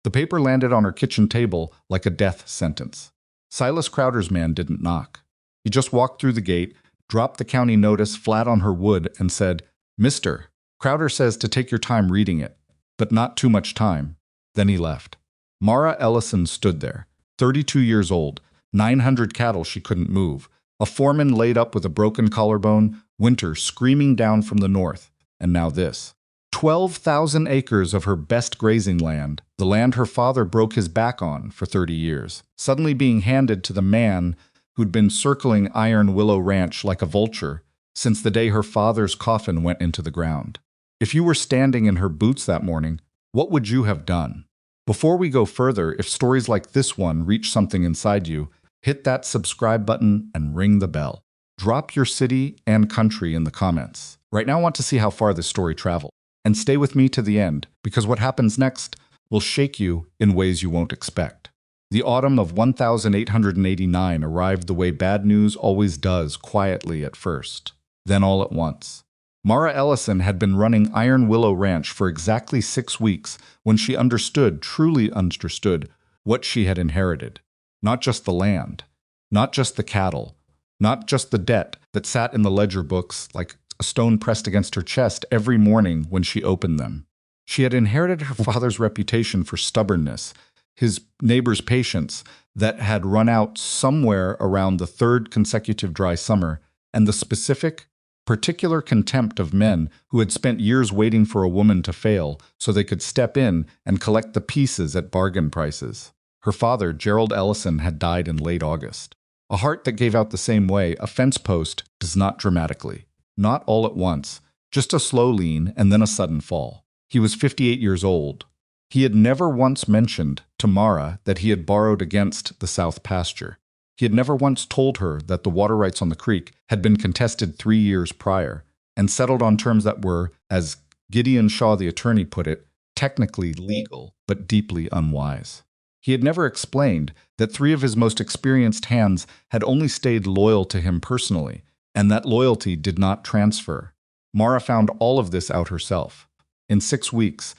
The paper landed on her kitchen table like a death sentence. Silas Crowder's man didn't knock. He just walked through the gate, dropped the county notice flat on her wood, and said, "Mister, Crowder says to take your time reading it, but not too much time." Then he left. Mara Ellison stood there, 32 years old, 900 cattle she couldn't move, a foreman laid up with a broken collarbone, winter screaming down from the north, and now this. 12,000 acres of her best grazing land, the land her father broke his back on for 30 years, suddenly being handed to the man who'd been circling Iron Willow Ranch like a vulture since the day her father's coffin went into the ground. If you were standing in her boots that morning, what would you have done? Before we go further, if stories like this one reach something inside you, hit that subscribe button and ring the bell. Drop your city and country in the comments. Right now I want to see how far this story traveled. And stay with me to the end, because what happens next will shake you in ways you won't expect. The autumn of 1889 arrived the way bad news always does, quietly at first, then all at once. Mara Ellison had been running Iron Willow Ranch for exactly 6 weeks when she understood, truly understood, what she had inherited. Not just the land, not just the cattle, not just the debt that sat in the ledger books like a stone pressed against her chest every morning when she opened them. She had inherited her father's reputation for stubbornness, his neighbor's patience that had run out somewhere around the 3rd consecutive dry summer, and the specific, particular contempt of men who had spent years waiting for a woman to fail so they could step in and collect the pieces at bargain prices. Her father, Gerald Ellison, had died in late August. A heart that gave out the same way, a fence post, does not dramatically. Not all at once, just a slow lean and then a sudden fall. He was 58 years old. He had never once mentioned to Mara that he had borrowed against the south pasture. He had never once told her that the water rights on the creek had been contested 3 years prior and settled on terms that were, as Gideon Shaw the attorney put it, technically legal but deeply unwise. He had never explained that 3 of his most experienced hands had only stayed loyal to him personally, and that loyalty did not transfer. Mara found all of this out herself. In 6 weeks,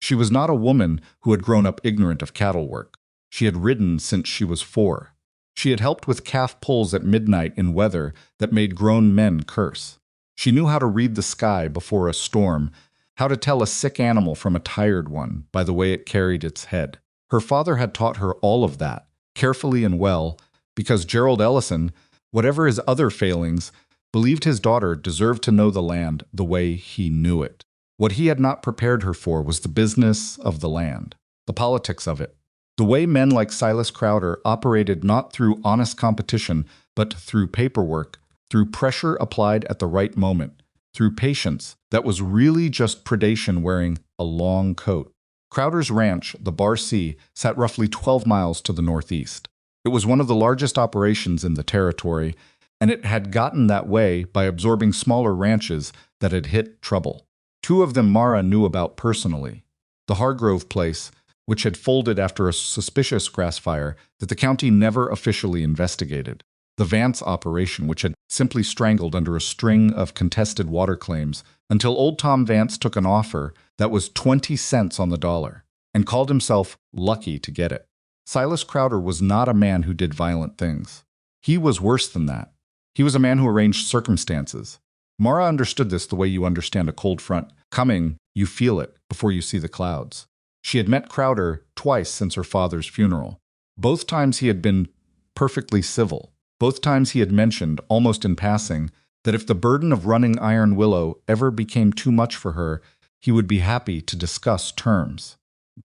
she was not a woman who had grown up ignorant of cattle work. She had ridden since she was 4. She had helped with calf pulls at midnight in weather that made grown men curse. She knew how to read the sky before a storm, how to tell a sick animal from a tired one by the way it carried its head. Her father had taught her all of that, carefully and well, because Gerald Ellison, whatever his other failings, believed his daughter deserved to know the land the way he knew it. What he had not prepared her for was the business of the land, the politics of it, the way men like Silas Crowder operated not through honest competition, but through paperwork, through pressure applied at the right moment, through patience that was really just predation wearing a long coat. Crowder's ranch, the Bar C, sat roughly 12 miles to the northeast. It was one of the largest operations in the territory, and it had gotten that way by absorbing smaller ranches that had hit trouble. 2 of them Mara knew about personally. The Hargrove place, which had folded after a suspicious grass fire that the county never officially investigated. The Vance operation, which had simply strangled under a string of contested water claims until old Tom Vance took an offer that was 20 cents on the dollar and called himself lucky to get it. Silas Crowder was not a man who did violent things. He was worse than that. He was a man who arranged circumstances. Mara understood this the way you understand a cold front. Coming, you feel it before you see the clouds. She had met Crowder twice since her father's funeral. Both times he had been perfectly civil. Both times he had mentioned, almost in passing, that if the burden of running Iron Willow ever became too much for her, he would be happy to discuss terms.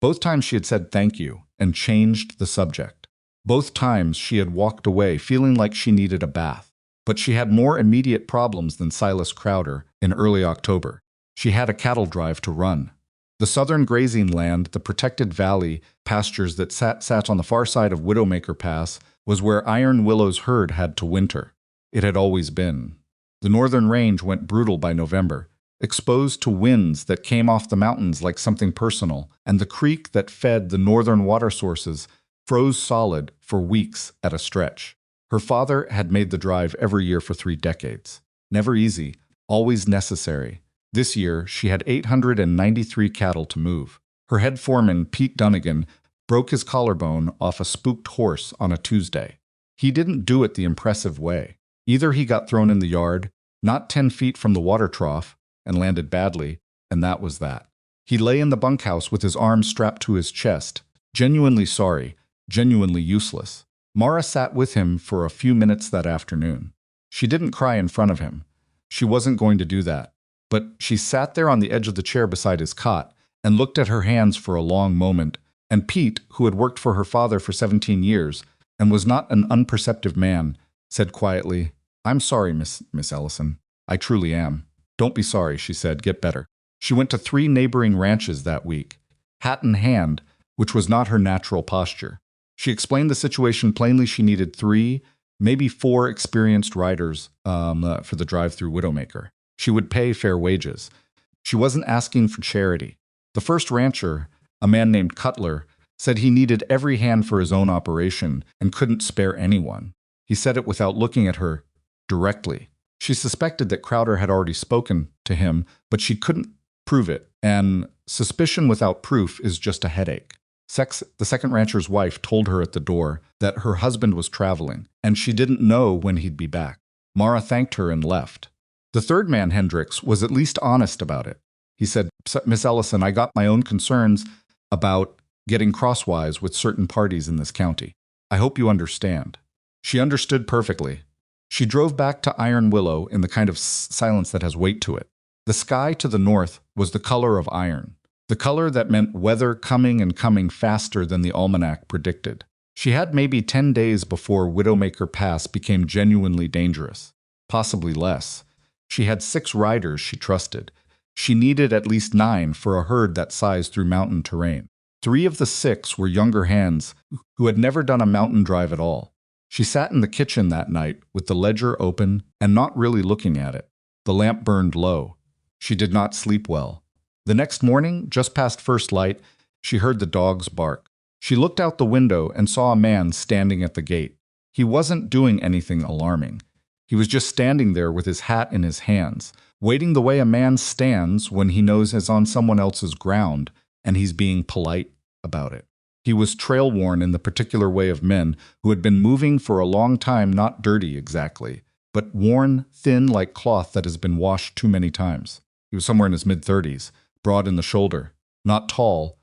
Both times she had said thank you and changed the subject. Both times she had walked away feeling like she needed a bath. But she had more immediate problems than Silas Crowder in early October. She had a cattle drive to run. The southern grazing land, the protected valley, pastures that sat on the far side of Widowmaker Pass, was where Iron Willow's herd had to winter. It had always been. The northern range went brutal by November, exposed to winds that came off the mountains like something personal, and the creek that fed the northern water sources froze solid for weeks at a stretch. Her father had made the drive every year for 3 decades. Never easy, always necessary. This year, she had 893 cattle to move. Her head foreman, Pete Dunnigan, broke his collarbone off a spooked horse on a Tuesday. He didn't do it the impressive way. Either he got thrown in the yard, not 10 feet from the water trough, and landed badly, and that was that. He lay in the bunkhouse with his arms strapped to his chest, genuinely sorry, genuinely useless. Mara sat with him for a few minutes that afternoon. She didn't cry in front of him. She wasn't going to do that. But she sat there on the edge of the chair beside his cot and looked at her hands for a long moment, and Pete, who had worked for her father for 17 years and was not an unperceptive man, said quietly, "I'm sorry, Miss Ellison. I truly am." "Don't be sorry," she said. "Get better." She went to 3 neighboring ranches that week, hat in hand, which was not her natural posture. She explained the situation plainly. She needed 3, maybe 4 experienced riders for the drive-through Widowmaker. She would pay fair wages. She wasn't asking for charity. The first rancher, a man named Cutler, said he needed every hand for his own operation and couldn't spare anyone. He said it without looking at her directly. She suspected that Crowder had already spoken to him, but she couldn't prove it, and suspicion without proof is just a headache. The second rancher's wife told her at the door that her husband was traveling, and she didn't know when he'd be back. Mara thanked her and left. The third man, Hendricks, was at least honest about it. He said, "Miss Ellison, I got my own concerns about getting crosswise with certain parties in this county. I hope you understand." She understood perfectly. She drove back to Iron Willow in the kind of silence that has weight to it. The sky to the north was the color of iron, the color that meant weather coming and coming faster than the almanac predicted. She had maybe 10 days before Widowmaker Pass became genuinely dangerous, possibly less. She had 6 riders she trusted. She needed at least 9 for a herd that size through mountain terrain. 3 of the 6 were younger hands who had never done a mountain drive at all. She sat in the kitchen that night with the ledger open and not really looking at it. The lamp burned low. She did not sleep well. The next morning, just past first light, she heard the dogs bark. She looked out the window and saw a man standing at the gate. He wasn't doing anything alarming. He was just standing there with his hat in his hands, waiting the way a man stands when he knows he's on someone else's ground and he's being polite about it. He was trail-worn in the particular way of men who had been moving for a long time, not dirty exactly, but worn thin like cloth that has been washed too many times. He was somewhere in his mid-30s, broad in the shoulder, not tall,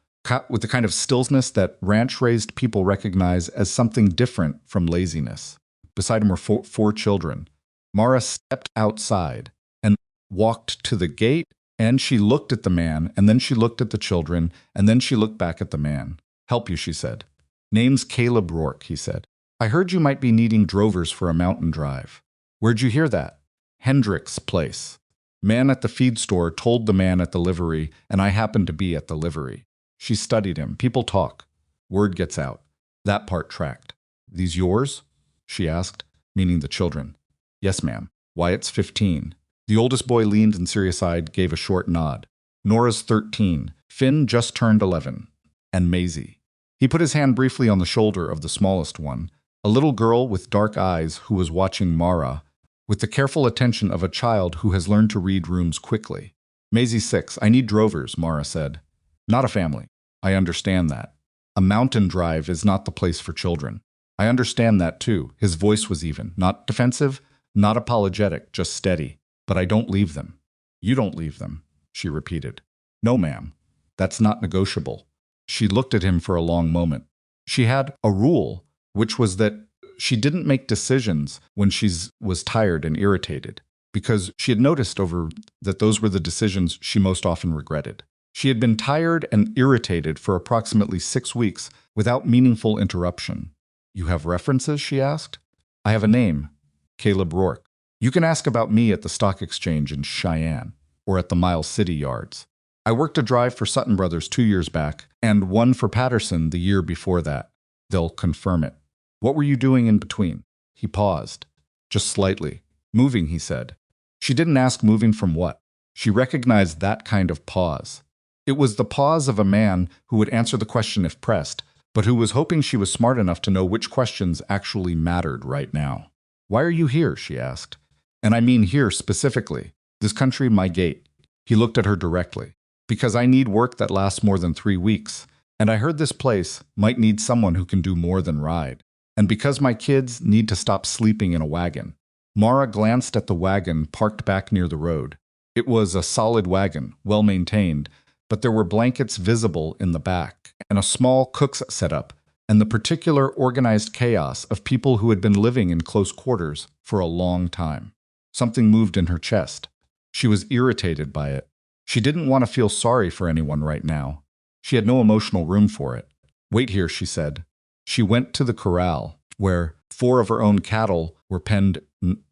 with the kind of stillness that ranch-raised people recognize as something different from laziness. Beside him were 4 children. Mara stepped outside and walked to the gate, and she looked at the man, and then she looked at the children, and then she looked back at the man. "Help you," she said. "Name's Caleb Rourke," he said. "I heard you might be needing drovers for a mountain drive." "Where'd you hear that?" "Hendricks' place. Man at the feed store told the man at the livery, and I happened to be at the livery." She studied him. People talk. Word gets out. That part tracked. "These yours?" she asked, meaning the children. "Yes, ma'am. Wyatt's 15. The oldest boy leaned and serious-eyed, gave a short nod. "Nora's 13. Finn just turned 11. And Maisie." He put his hand briefly on the shoulder of the smallest one, a little girl with dark eyes who was watching Mara, with the careful attention of a child who has learned to read rooms quickly. "Maisie's 6. I need drovers," Mara said. "Not a family. I understand that. A mountain drive is not the place for children. I understand that too." His voice was even, not defensive, not apologetic, just steady. "But I don't leave them." "You don't leave them," she repeated. "No, ma'am. That's not negotiable." She looked at him for a long moment. She had a rule, which was that she didn't make decisions when she was tired and irritated, because she had noticed that those were the decisions she most often regretted. She had been tired and irritated for approximately 6 weeks without meaningful interruption. "You have references?" she asked. "I have a name, Caleb Rourke. You can ask about me at the stock exchange in Cheyenne or at the Miles City yards. I worked a drive for Sutton Brothers 2 years back and one for Patterson the year before that. They'll confirm it. What were you doing in between?" He paused. "Just slightly. Moving," he said. She didn't ask moving from what. She recognized that kind of pause. It was the pause of a man who would answer the question if pressed, but who was hoping she was smart enough to know which questions actually mattered right now. "Why are you here?" she asked. "And I mean here specifically. This country, my gate." He looked at her directly. Because I need work that lasts more than 3 weeks, and I heard this place might need someone who can do more than ride. And because my kids need to stop sleeping in a wagon. Mara glanced at the wagon parked back near the road. It was a solid wagon, well maintained, but there were blankets visible in the back, and a small cook's setup, and the particular organized chaos of people who had been living in close quarters for a long time. Something moved in her chest. She was irritated by it. She didn't want to feel sorry for anyone right now. She had no emotional room for it. Wait here, she said. She went to the corral, where 4 of her own cattle were penned,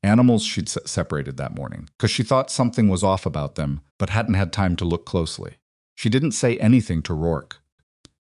animals she'd separated that morning, because she thought something was off about them, but hadn't had time to look closely. She didn't say anything to Rourke.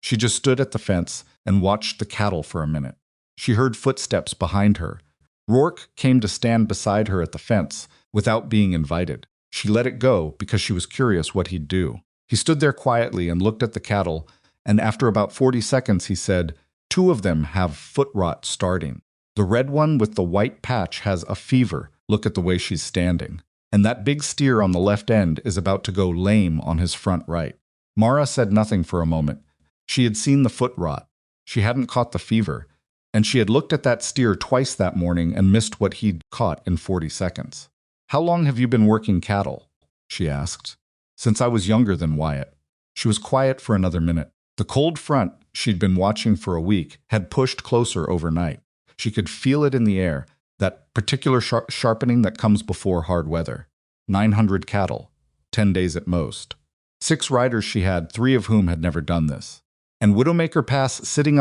She just stood at the fence and watched the cattle for a minute. She heard footsteps behind her. Rourke came to stand beside her at the fence without being invited. She let it go because she was curious what he'd do. He stood there quietly and looked at the cattle, and after about 40 seconds he said, "2 of them have foot rot starting. The red one with the white patch has a fever. Look at the way she's standing. And that big steer on the left end is about to go lame on his front right." Mara said nothing for a moment. She had seen the foot rot. She hadn't caught the fever. And she had looked at that steer twice that morning and missed what he'd caught in 40 seconds. "How long have you been working cattle?" she asked. "Since I was younger than Wyatt." She was quiet for another minute. The cold front she'd been watching for a week had pushed closer overnight. She could feel it in the air, that particular sharpening that comes before hard weather. 900 cattle, 10 days at most. 6 riders she had, 3 of whom had never done this. And Widowmaker Pass sitting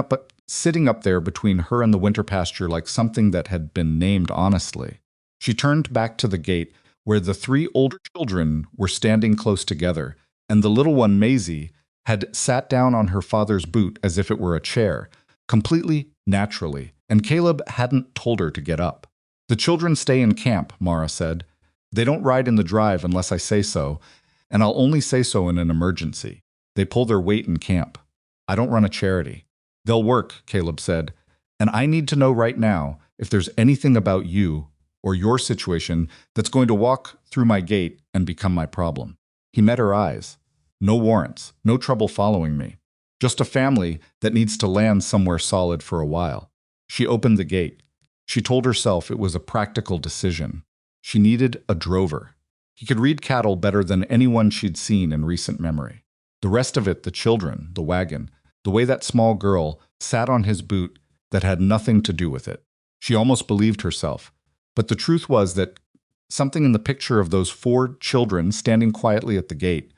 up there between her and the winter pasture like something that had been named honestly. She turned back to the gate where the 3 older children were standing close together, and the little one, Maisie, had sat down on her father's boot as if it were a chair, completely naturally, and Caleb hadn't told her to get up. "The children stay in camp," Mara said. "They don't ride in the drive unless I say so, and I'll only say so in an emergency. They pull their weight in camp. I don't run a charity." "They'll work," Caleb said, "and I need to know right now if there's anything about you or your situation that's going to walk through my gate and become my problem." He met her eyes. "No warrants, no trouble following me. Just a family that needs to land somewhere solid for a while." She opened the gate. She told herself it was a practical decision. She needed a drover. He could read cattle better than anyone she'd seen in recent memory. The rest of it, the children, the wagon, the way that small girl sat on his boot, that had nothing to do with it. She almost believed herself. But the truth was that something in the picture of those 4 children standing quietly at the gate,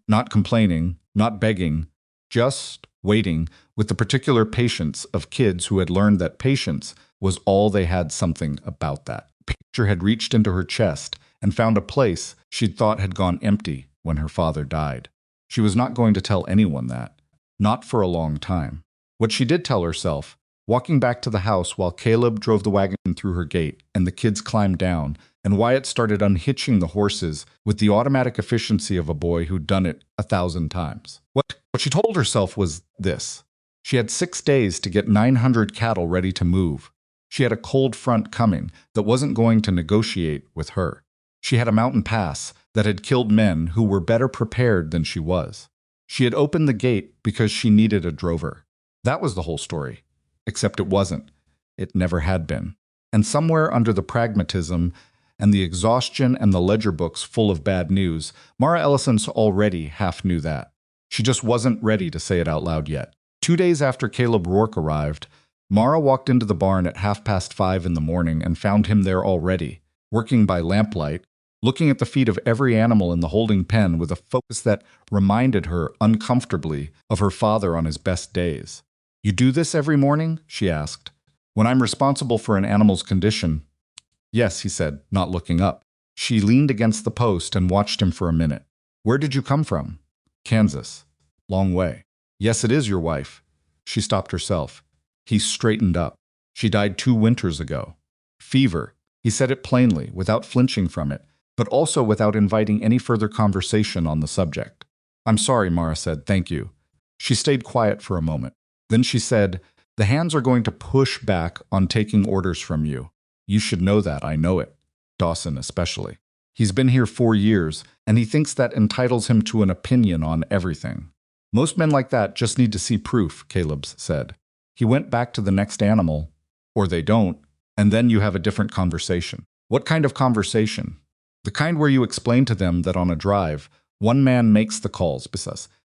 not complaining, not begging, just waiting with the particular patience of kids who had learned that patience was all they had. Something about that picture had reached into her chest and found a place she'd thought had gone empty when her father died. She was not going to tell anyone that. Not for a long time. What she did tell herself, walking back to the house while Caleb drove the wagon through her gate and the kids climbed down, and Wyatt started unhitching the horses with the automatic efficiency of a boy who'd done it 1,000 times. What she told herself was this. She had 6 days to get 900 cattle ready to move. She had a cold front coming that wasn't going to negotiate with her. She had a mountain pass that had killed men who were better prepared than she was. She had opened the gate because she needed a drover. That was the whole story. Except it wasn't. It never had been. And somewhere under the pragmatism and the exhaustion and the ledger books full of bad news, Mara Ellison already half knew that. She just wasn't ready to say it out loud yet. 2 days after Caleb Rourke arrived, Mara walked into the barn at 5:30 in the morning and found him there already, working by lamplight, looking at the feet of every animal in the holding pen with a focus that reminded her uncomfortably of her father on his best days. "You do this every morning?" she asked. "When I'm responsible for an animal's condition." "Yes," he said, not looking up. She leaned against the post and watched him for a minute. "Where did you come from?" "Kansas." "Long way." "Yes, it is your wife." She stopped herself. He straightened up. "She died 2 winters ago. Fever." He said it plainly, without flinching from it, but also without inviting any further conversation on the subject. "I'm sorry," Mara said. "Thank you." She stayed quiet for a moment. Then she said, "The hands are going to push back on taking orders from you. You should know that, I know it. Dawson especially." He's been here 4 years, and he thinks that entitles him to an opinion on everything. Most men like that just need to see proof, Caleb said. He went back to the next animal, or they don't, and then you have a different conversation. What kind of conversation? The kind where you explain to them that on a drive, one man makes the calls,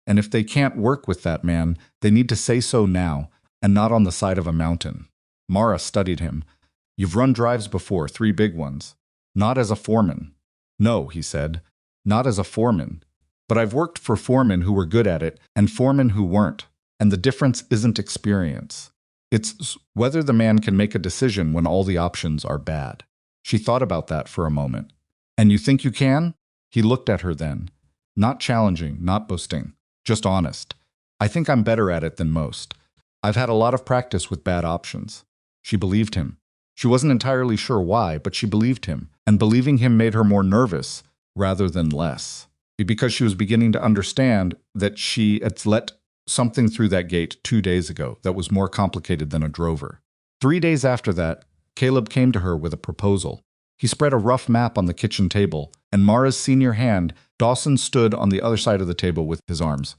and if they can't work with that man, they need to say so now, and not on the side of a mountain. Mara studied him. You've run drives before, 3 big ones. Not as a foreman. No, he said, not as a foreman. But I've worked for foremen who were good at it and foremen who weren't, and the difference isn't experience. It's whether the man can make a decision when all the options are bad. She thought about that for a moment. And you think you can? He looked at her then. Not challenging, not boasting, just honest. I think I'm better at it than most. I've had a lot of practice with bad options. She believed him. She wasn't entirely sure why, but she believed him, and believing him made her more nervous rather than less. Because she was beginning to understand that she had let something through that gate 2 days ago that was more complicated than a drover. 3 days after that, Caleb came to her with a proposal. He spread a rough map on the kitchen table, and Mara's senior hand, Dawson, stood on the other side of the table with his arms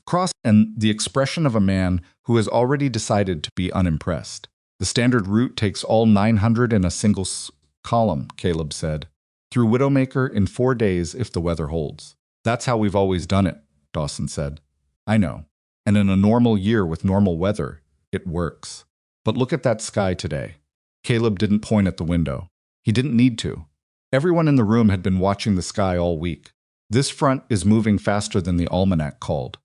crossed and the expression of a man who has already decided to be unimpressed. The standard route takes all 900 in a single column, Caleb said. Through Widowmaker in 4 days if the weather holds. That's how we've always done it, Dawson said. I know. And in a normal year with normal weather, it works. But look at that sky today. Caleb didn't point at the window. He didn't need to. Everyone in the room had been watching the sky all week. This front is moving faster than the almanac called.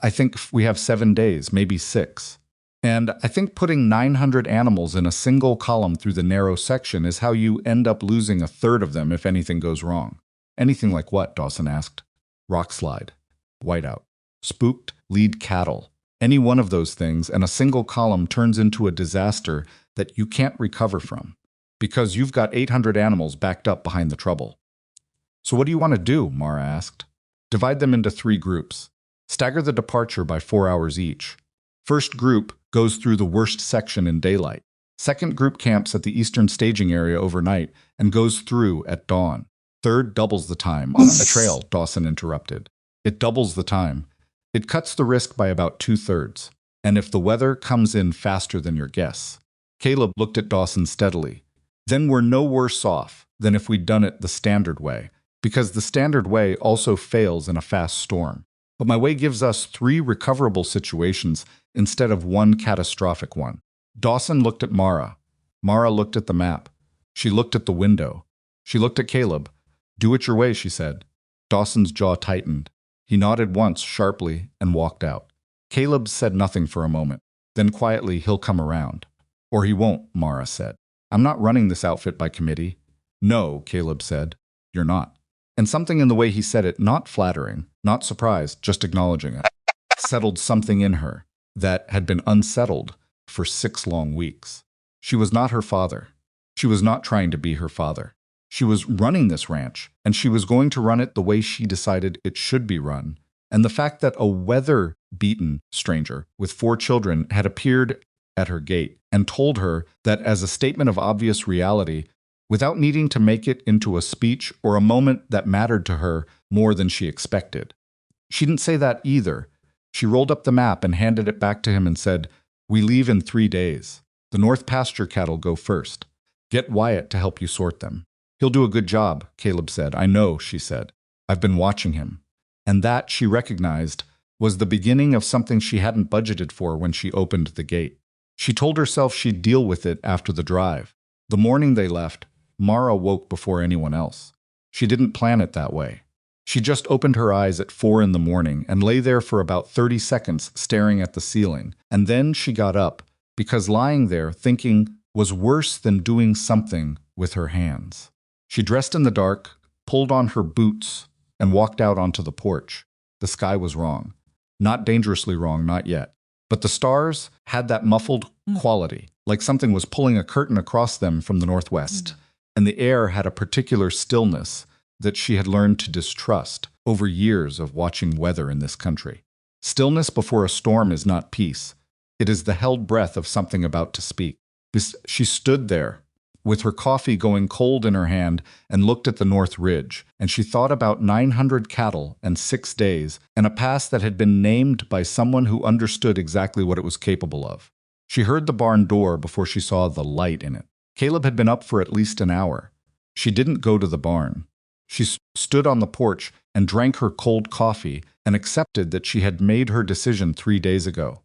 I think we have 7 days, maybe 6. And I think putting 900 animals in a single column through the narrow section is how you end up losing a third of them if anything goes wrong. Anything like what? Dawson asked. Rock slide. Whiteout. Spooked, lead cattle. Any one of those things, and a single column turns into a disaster that you can't recover from. Because you've got 800 animals backed up behind the trouble. So what do you want to do? Mara asked. Divide them into 3 groups. Stagger the departure by 4 hours each. First group goes through the worst section in daylight. Second group camps at the eastern staging area overnight and goes through at dawn. Third doubles the time on a trail, Dawson interrupted. It doubles the time. It cuts the risk by about 2/3. And if the weather comes in faster than your guess. Caleb looked at Dawson steadily. Then we're no worse off than if we'd done it the standard way, because the standard way also fails in a fast storm. But my way gives us 3 recoverable situations instead of 1 catastrophic one. Dawson looked at Mara. Mara looked at the map. She looked at the window. She looked at Caleb. Do it your way, she said. Dawson's jaw tightened. He nodded once sharply and walked out. Caleb said nothing for a moment. Then quietly, he'll come around. Or he won't, Mara said. I'm not running this outfit by committee. No, Caleb said. You're not. And something in the way he said it, not flattering, not surprised, just acknowledging it, settled something in her that had been unsettled for 6 long weeks. She was not her father. She was not trying to be her father. She was running this ranch, and she was going to run it the way she decided it should be run. And the fact that a weather-beaten stranger with 4 children had appeared at her gate and told her that as a statement of obvious reality, without needing to make it into a speech or a moment that mattered to her more than she expected. She didn't say that either. She rolled up the map and handed it back to him and said, We leave in 3 days. The North pasture cattle go first. Get Wyatt to help you sort them. He'll do a good job, Caleb said. I know, she said. I've been watching him. And that, she recognized, was the beginning of something she hadn't budgeted for when she opened the gate. She told herself she'd deal with it after the drive. The morning they left, Mara woke before anyone else. She didn't plan it that way. She just opened her eyes at 4 in the morning and lay there for about 30 seconds staring at the ceiling. And then she got up, because lying there thinking was worse than doing something with her hands. She dressed in the dark, pulled on her boots, and walked out onto the porch. The sky was wrong. Not dangerously wrong, not yet. But the stars had that muffled quality, like something was pulling a curtain across them from the northwest. And the air had a particular stillness that she had learned to distrust over years of watching weather in this country. Stillness before a storm is not peace. It is the held breath of something about to speak. She stood there, with her coffee going cold in her hand, and looked at the North Ridge, and she thought about 900 cattle and 6 days, and a pass that had been named by someone who understood exactly what it was capable of. She heard the barn door before she saw the light in it. Caleb had been up for at least an hour. She didn't go to the barn. She stood on the porch and drank her cold coffee and accepted that she had made her decision 3 days ago.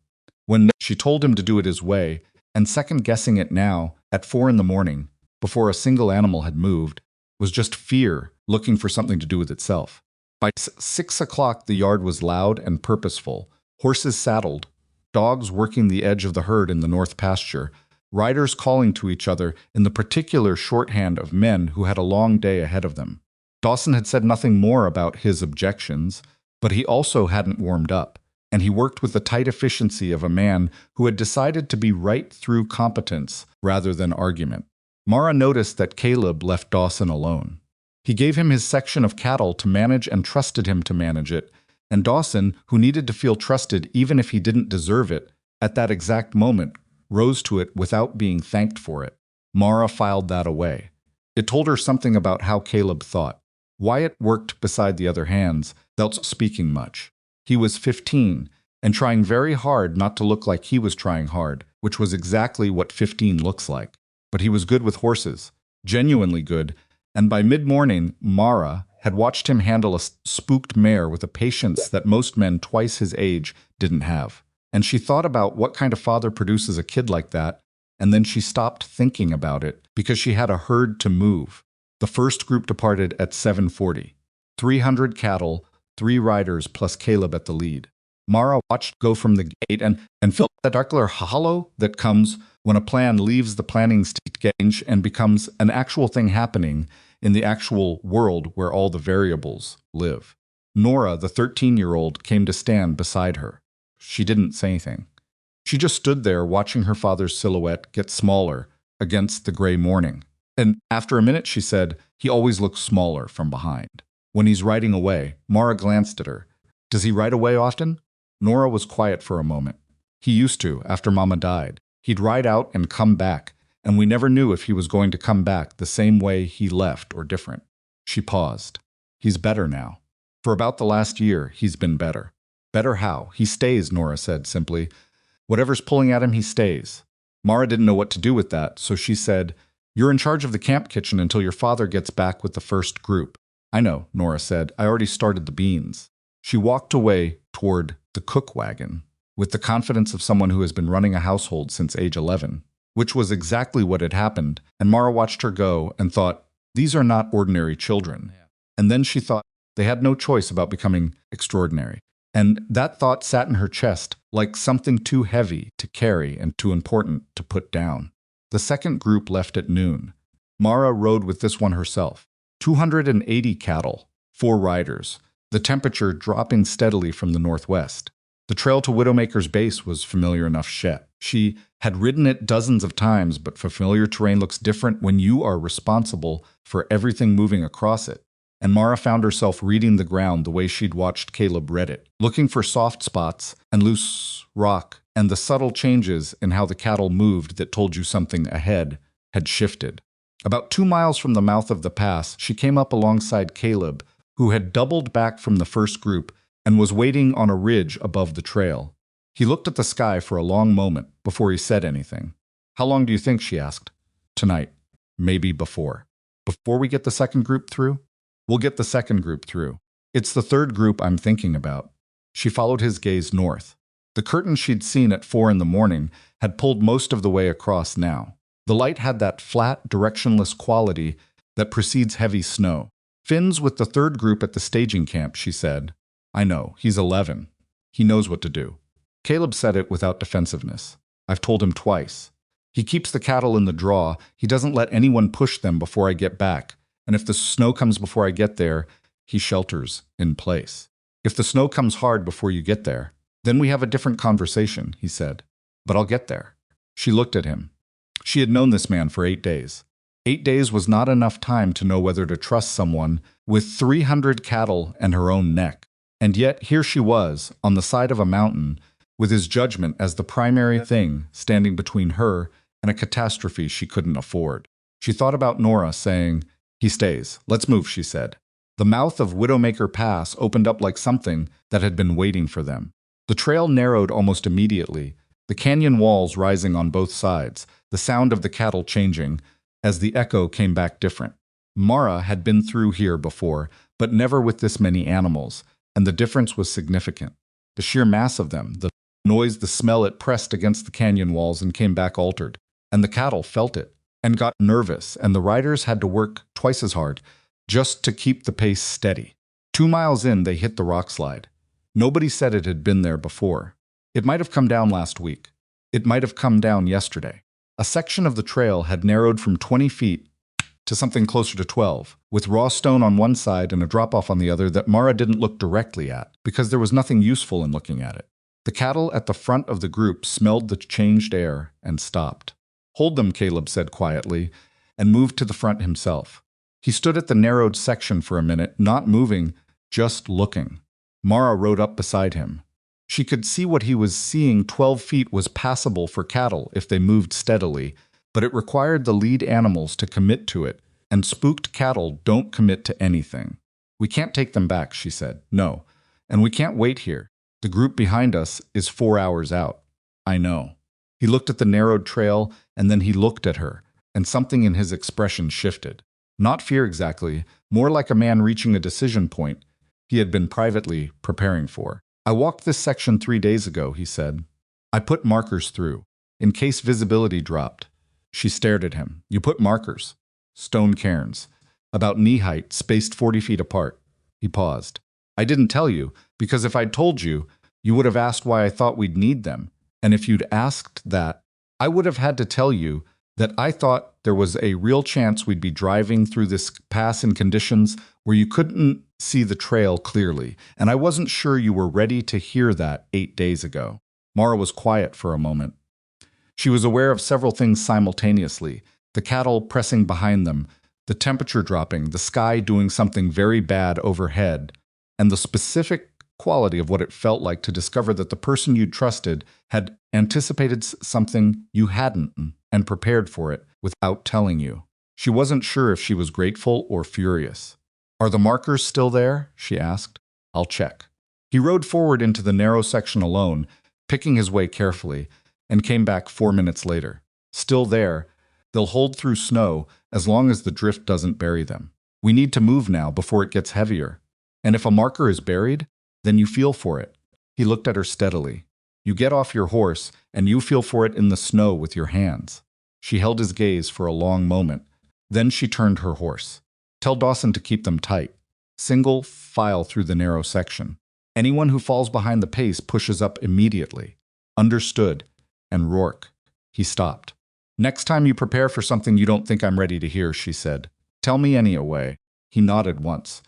When she told him to do it his way, and second-guessing it now, at 4 in the morning, before a single animal had moved, was just fear looking for something to do with itself. By 6 o'clock the yard was loud and purposeful, horses saddled, dogs working the edge of the herd in the north pasture, riders calling to each other in the particular shorthand of men who had a long day ahead of them. Dawson had said nothing more about his objections, but he also hadn't warmed up, and he worked with the tight efficiency of a man who had decided to be right through competence rather than argument. Mara noticed that Caleb left Dawson alone. He gave him his section of cattle to manage and trusted him to manage it, and Dawson, who needed to feel trusted even if he didn't deserve it, at that exact moment, rose to it without being thanked for it. Mara filed that away. It told her something about how Caleb thought. Wyatt worked beside the other hands, without speaking much. He was 15, and trying very hard not to look like he was trying hard, which was exactly what 15 looks like. But he was good with horses, genuinely good, and by mid-morning, Mara had watched him handle a spooked mare with a patience that most men twice his age didn't have. And she thought about what kind of father produces a kid like that, and then she stopped thinking about it because she had a herd to move. The first group departed at 7:40. 300 cattle, 3 riders plus Caleb at the lead. Mara watched go from the gate and felt that darker hollow that comes when a plan leaves the planning stage and becomes an actual thing happening in the actual world where all the variables live. Nora, the 13-year-old, came to stand beside her. She didn't say anything. She just stood there watching her father's silhouette get smaller against the gray morning. And after a minute, she said, "He always looks smaller from behind." When he's riding away, Mara glanced at her. "Does he ride away often?" Nora was quiet for a moment. "He used to, after Mama died. He'd ride out and come back, and we never knew if he was going to come back the same way he left or different." She paused. "He's better now. For about the last year, he's been better." "Better how? He stays," Nora said simply. "Whatever's pulling at him, he stays." Mara didn't know what to do with that, so she said, "You're in charge of the camp kitchen until your father gets back with the first group." "I know," Nora said. "I already started the beans." She walked away toward the cook wagon with the confidence of someone who has been running a household since age 11, which was exactly what had happened, and Mara watched her go and thought, these are not ordinary children. And then she thought they had no choice about becoming extraordinary. And that thought sat in her chest like something too heavy to carry and too important to put down. The second group left at noon. Mara rode with this one herself. 280 cattle, 4 riders, the temperature dropping steadily from the northwest. The trail to Widowmaker's base was familiar enough shit. She had ridden it dozens of times, but familiar terrain looks different when you are responsible for everything moving across it. And Mara found herself reading the ground the way she'd watched Caleb read it, looking for soft spots and loose rock and the subtle changes in how the cattle moved that told you something ahead had shifted. About 2 miles from the mouth of the pass, she came up alongside Caleb, who had doubled back from the first group and was waiting on a ridge above the trail. He looked at the sky for a long moment before he said anything. "How long do you think?" she asked. "Tonight. Maybe before." "Before we get the second group through?" "We'll get the second group through. It's the third group I'm thinking about." She followed his gaze north. The curtain she'd seen at 4 in the morning had pulled most of the way across now. The light had that flat, directionless quality that precedes heavy snow. "Finn's with the third group at the staging camp," she said. "I know. He's 11. He knows what to do." Caleb said it without defensiveness. "I've told him twice. He keeps the cattle in the draw. He doesn't let anyone push them before I get back. And if the snow comes before I get there, he shelters in place. If the snow comes hard before you get there, then we have a different conversation," he said. "But I'll get there." She looked at him. She had known this man for 8 days. 8 days was not enough time to know whether to trust someone with 300 cattle and her own neck. And yet here she was, on the side of a mountain, with his judgment as the primary thing standing between her and a catastrophe she couldn't afford. She thought about Nora, saying, "He stays. Let's move," she said. The mouth of Widowmaker Pass opened up like something that had been waiting for them. The trail narrowed almost immediately, the canyon walls rising on both sides, the sound of the cattle changing as the echo came back different. Mara had been through here before, but never with this many animals, and the difference was significant. The sheer mass of them, the noise, the smell, it pressed against the canyon walls and came back altered. And the cattle felt it and got nervous, and the riders had to work twice as hard just to keep the pace steady. 2 miles in, they hit the rock slide. Nobody said it had been there before. It might have come down last week. It might have come down yesterday. A section of the trail had narrowed from 20 feet to something closer to 12, with raw stone on one side and a drop-off on the other that Mara didn't look directly at, because there was nothing useful in looking at it. The cattle at the front of the group smelled the changed air and stopped. "Hold them," Caleb said quietly, and moved to the front himself. He stood at the narrowed section for a minute, not moving, just looking. Mara rode up beside him. She could see what he was seeing. 12 feet was passable for cattle if they moved steadily, but it required the lead animals to commit to it, and spooked cattle don't commit to anything. "We can't take them back," she said. "No. And we can't wait here. The group behind us is 4 hours out." "I know." He looked at the narrowed trail, and then he looked at her, and something in his expression shifted. Not fear exactly, more like a man reaching a decision point he had been privately preparing for. "I walked this section 3 days ago," he said. "I put markers through, in case visibility dropped." She stared at him. "You put markers?" "Stone cairns, about knee-height, spaced 40 feet apart." He paused. "I didn't tell you, because if I'd told you, you would have asked why I thought we'd need them. And if you'd asked that, I would have had to tell you that I thought there was a real chance we'd be driving through this pass in conditions where you couldn't see the trail clearly, and I wasn't sure you were ready to hear that 8 days ago." Mara was quiet for a moment. She was aware of several things simultaneously: the cattle pressing behind them, the temperature dropping, the sky doing something very bad overhead, and the specific quality of what it felt like to discover that the person you'd trusted had anticipated something you hadn't and prepared for it without telling you. She wasn't sure if she was grateful or furious. "Are the markers still there?" she asked. "I'll check." He rode forward into the narrow section alone, picking his way carefully, and came back 4 minutes later. "Still there. They'll hold through snow as long as the drift doesn't bury them. We need to move now before it gets heavier. And if a marker is buried, then you feel for it." He looked at her steadily. "You get off your horse, and you feel for it in the snow with your hands." She held his gaze for a long moment. Then she turned her horse. "Tell Dawson to keep them tight. Single file through the narrow section. Anyone who falls behind the pace pushes up immediately." "Understood." And Rourke. He stopped. "Next time you prepare for something you don't think I'm ready to hear," she said. "Tell me anyway." He nodded once.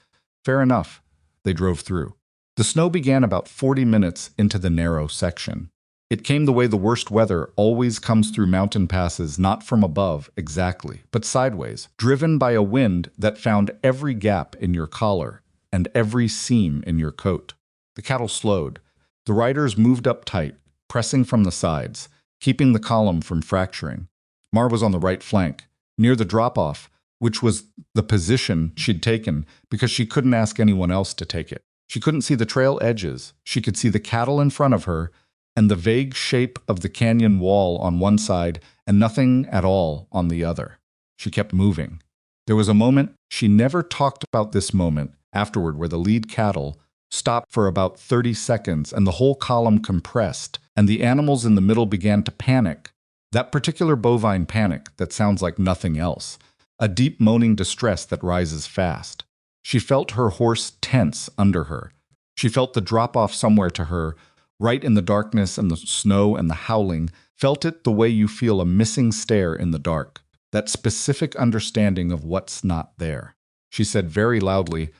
"Fair enough." They drove through. The snow began about 40 minutes into the narrow section. It came the way the worst weather always comes through mountain passes, not from above exactly, but sideways, driven by a wind that found every gap in your collar and every seam in your coat. The cattle slowed. The riders moved up tight, pressing from the sides, keeping the column from fracturing. Mar was on the right flank, near the drop-off, which was the position she'd taken because she couldn't ask anyone else to take it. She couldn't see the trail edges. She could see the cattle in front of her and the vague shape of the canyon wall on one side and nothing at all on the other. She kept moving. There was a moment, she never talked about this moment, afterward where the lead cattle stopped for about 30 seconds and the whole column compressed and the animals in the middle began to panic. That particular bovine panic that sounds like nothing else. A deep moaning distress that rises fast. She felt her horse tense under her. She felt the drop-off somewhere to her, right in the darkness and the snow and the howling, felt it the way you feel a missing stare in the dark, that specific understanding of what's not there. She said very loudly,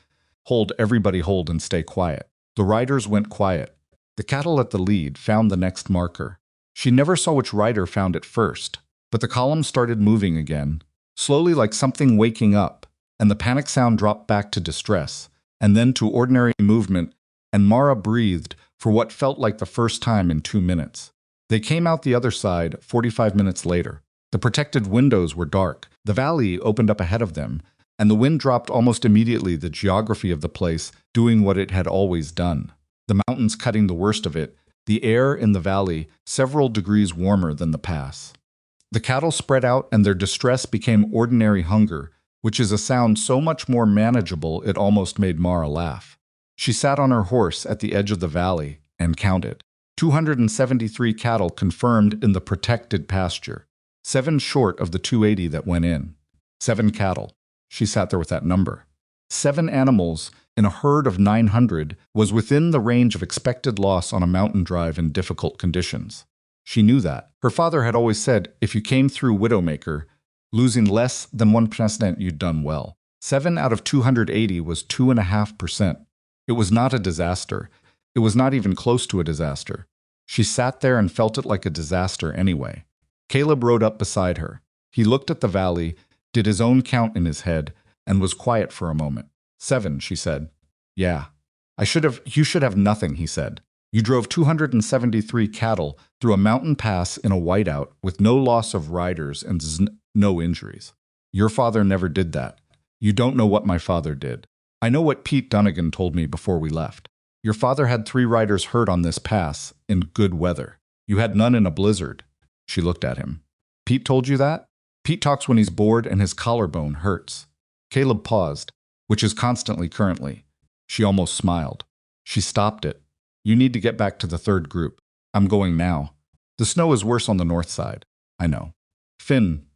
"Hold, everybody hold and stay quiet." The riders went quiet. The cattle at the lead found the next marker. She never saw which rider found it first, but the column started moving again, slowly like something waking up, and the panic sound dropped back to distress, and then to ordinary movement, and Mara breathed for what felt like the first time in 2 minutes. They came out the other side 45 minutes later. The protected windows were dark, The valley opened up ahead of them, and the wind dropped almost immediately the geography of the place, doing what it had always done. The mountains cutting the worst of it, the air in the valley several degrees warmer than the pass. The cattle spread out and their distress became ordinary hunger, which is a sound so much more manageable it almost made Mara laugh. She sat on her horse at the edge of the valley and counted. 273 cattle confirmed in the protected pasture, 7 short of the 280 that went in. 7 cattle. She sat there with that number. 7 animals in a herd of 900 was within the range of expected loss on a mountain drive in difficult conditions. She knew that. Her father had always said, if you came through Widowmaker, losing less than 1%, you'd done well. 7 out of 280 was 2.5%. It was not a disaster. It was not even close to a disaster. She sat there and felt it like a disaster anyway. Caleb rode up beside her. He looked at the valley, did his own count in his head, and was quiet for a moment. 7, she said. Yeah. You should have nothing, he said. You drove 273 cattle through a mountain pass in a whiteout with no loss of riders and no injuries. Your father never did that. You don't know what my father did. I know what Pete Dunnigan told me before we left. Your father had 3 riders hurt on this pass in good weather. You had none in a blizzard. She looked at him. Pete told you that? Pete talks when he's bored and his collarbone hurts. Caleb paused, which is constantly currently. She almost smiled. She stopped it. You need to get back to the 3rd group. I'm going now. The snow is worse on the north side. I know. Finn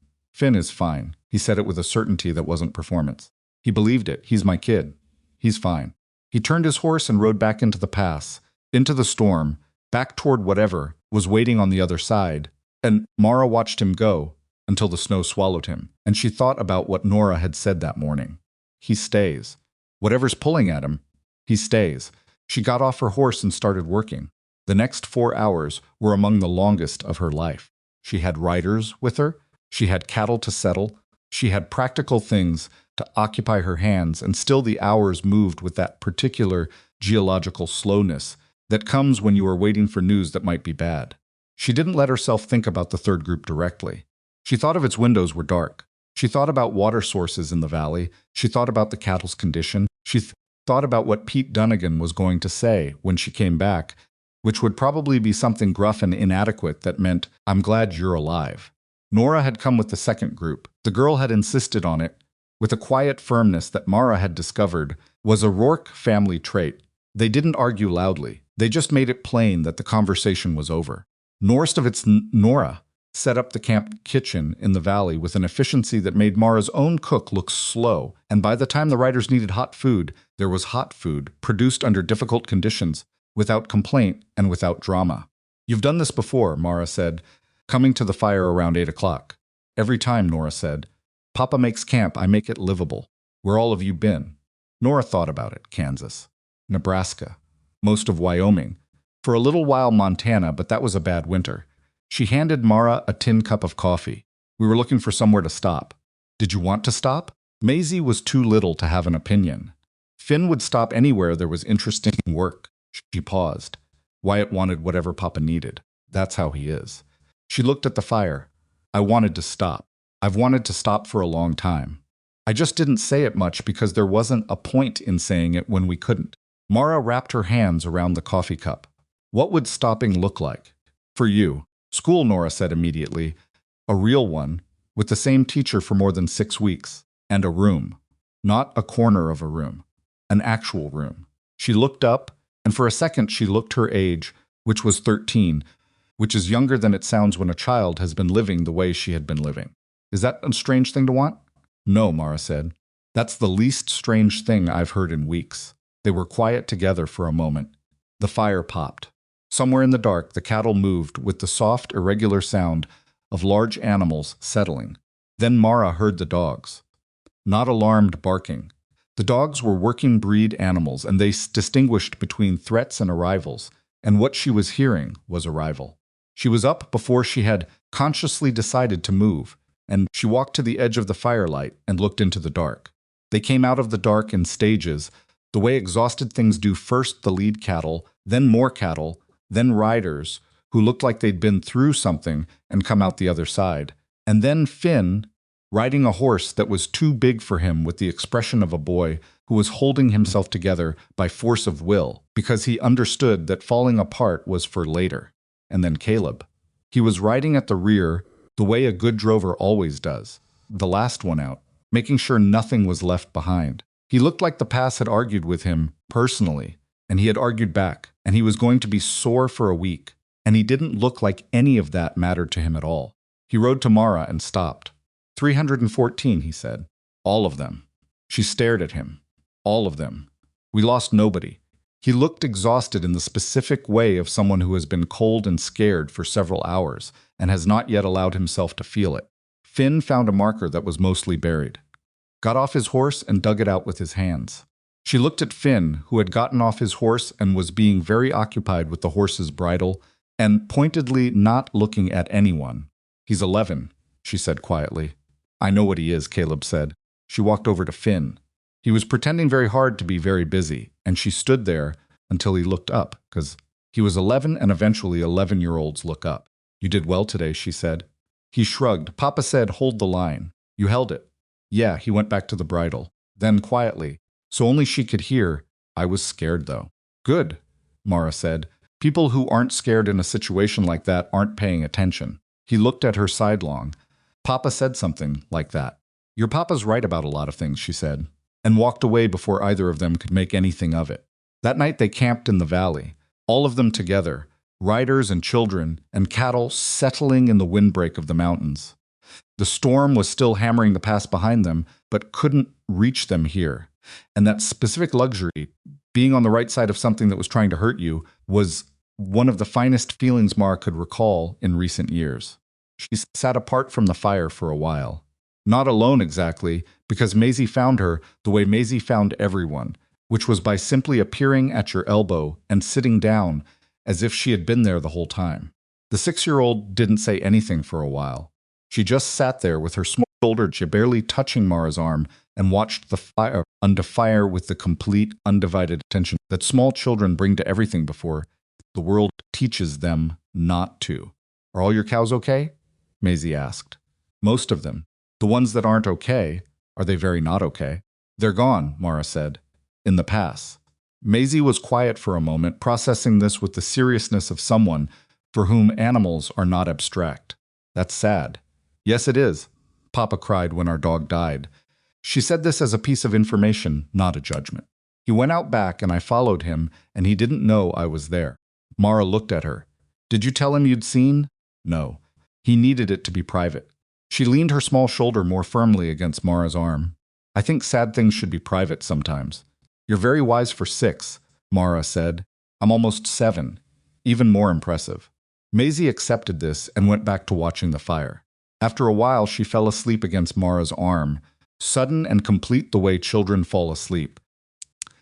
is fine. He said it with a certainty that wasn't performance. He believed it. He's my kid. He's fine. He turned his horse and rode back into the pass, into the storm, back toward whatever was waiting on the other side, and Mara watched him go until the snow swallowed him, and she thought about what Nora had said that morning. He stays. Whatever's pulling at him, he stays. She got off her horse and started working. The next 4 hours were among the longest of her life. She had riders with her. She had cattle to settle. She had practical things to occupy her hands, and still the hours moved with that particular geological slowness that comes when you are waiting for news that might be bad. She didn't let herself think about the 3rd group directly. She thought of its windows were dark. She thought about water sources in the valley. She thought about the cattle's condition. She thought about what Pete Dunnigan was going to say when she came back, which would probably be something gruff and inadequate that meant, I'm glad you're alive. Nora had come with the 2nd group. The girl had insisted on it, with a quiet firmness that Mara had discovered was a Rourke family trait. They didn't argue loudly. They just made it plain that the conversation was over. Nora set up the camp kitchen in the valley with an efficiency that made Mara's own cook look slow, and by the time the riders needed hot food, there was hot food, produced under difficult conditions, without complaint and without drama. You've done this before, Mara said, coming to the fire around 8 o'clock. Every time, Nora said. Papa makes camp, I make it livable. Where all of you been? Nora thought about it. Kansas, Nebraska, most of Wyoming. For a little while Montana, but that was a bad winter. She handed Mara a tin cup of coffee. We were looking for somewhere to stop. Did you want to stop? Maisie was too little to have an opinion. Finn would stop anywhere there was interesting work. She paused. Wyatt wanted whatever Papa needed. That's how he is. She looked at the fire. I wanted to stop. I've wanted to stop for a long time. I just didn't say it much because there wasn't a point in saying it when we couldn't. Mara wrapped her hands around the coffee cup. What would stopping look like? For you. School, Nora said immediately. A real one, with the same teacher for more than 6 weeks. And a room. Not a corner of a room. An actual room. She looked up, and for a second she looked her age, which was 13, which is younger than it sounds when a child has been living the way she had been living. Is that a strange thing to want? No, Mara said. That's the least strange thing I've heard in weeks. They were quiet together for a moment. The fire popped. Somewhere in the dark, the cattle moved with the soft, irregular sound of large animals settling. Then Mara heard the dogs. Not alarmed barking. The dogs were working breed animals, and they distinguished between threats and arrivals, and what she was hearing was arrival. She was up before she had consciously decided to move, and she walked to the edge of the firelight and looked into the dark. They came out of the dark in stages, the way exhausted things do, first the lead cattle, then more cattle, then riders, who looked like they'd been through something and come out the other side. And then Finn, riding a horse that was too big for him with the expression of a boy who was holding himself together by force of will because he understood that falling apart was for later. And then Caleb. He was riding at the rear the way a good drover always does, the last one out, making sure nothing was left behind. He looked like the pass had argued with him personally, and he had argued back, and he was going to be sore for a week, and he didn't look like any of that mattered to him at all. He rode to Mara and stopped. 314, he said. All of them. She stared at him. All of them. We lost nobody. He looked exhausted in the specific way of someone who has been cold and scared for several hours and has not yet allowed himself to feel it. Finn found a marker that was mostly buried. Got off his horse and dug it out with his hands. She looked at Finn, who had gotten off his horse and was being very occupied with the horse's bridle and pointedly not looking at anyone. He's 11, she said quietly. I know what he is, Caleb said. She walked over to Finn. He was pretending very hard to be very busy, and she stood there until he looked up, because he was 11 and eventually 11-year-olds look up. You did well today, she said. He shrugged. Papa said, hold the line. You held it. Yeah, he went back to the bridle. Then quietly, so only she could hear, I was scared though. Good, Mara said. People who aren't scared in a situation like that aren't paying attention. He looked at her sidelong. Papa said something like that. Your papa's right about a lot of things, she said, and walked away before either of them could make anything of it. That night they camped in the valley, all of them together, riders and children and cattle settling in the windbreak of the mountains. The storm was still hammering the pass behind them, but couldn't reach them here. And that specific luxury, being on the right side of something that was trying to hurt you, was one of the finest feelings Mara could recall in recent years. She sat apart from the fire for a while. Not alone exactly, because Maisie found her the way Maisie found everyone, which was by simply appearing at your elbow and sitting down as if she had been there the whole time. The 6-year-old didn't say anything for a while. She just sat there with her small shoulder barely touching Mara's arm and watched the fire under fire with the complete, undivided attention that small children bring to everything before the world teaches them not to. Are all your cows okay? Maisie asked. Most of them. The ones that aren't okay, are they very not okay? They're gone, Mara said. In the pass. Maisie was quiet for a moment, processing this with the seriousness of someone for whom animals are not abstract. That's sad. Yes, it is, Papa cried when our dog died. She said this as a piece of information, not a judgment. He went out back and I followed him, and he didn't know I was there. Mara looked at her. Did you tell him you'd seen? No. He needed it to be private. She leaned her small shoulder more firmly against Mara's arm. I think sad things should be private sometimes. You're very wise for 6, Mara said. I'm almost 7. Even more impressive. Maisie accepted this and went back to watching the fire. After a while, she fell asleep against Mara's arm, sudden and complete the way children fall asleep.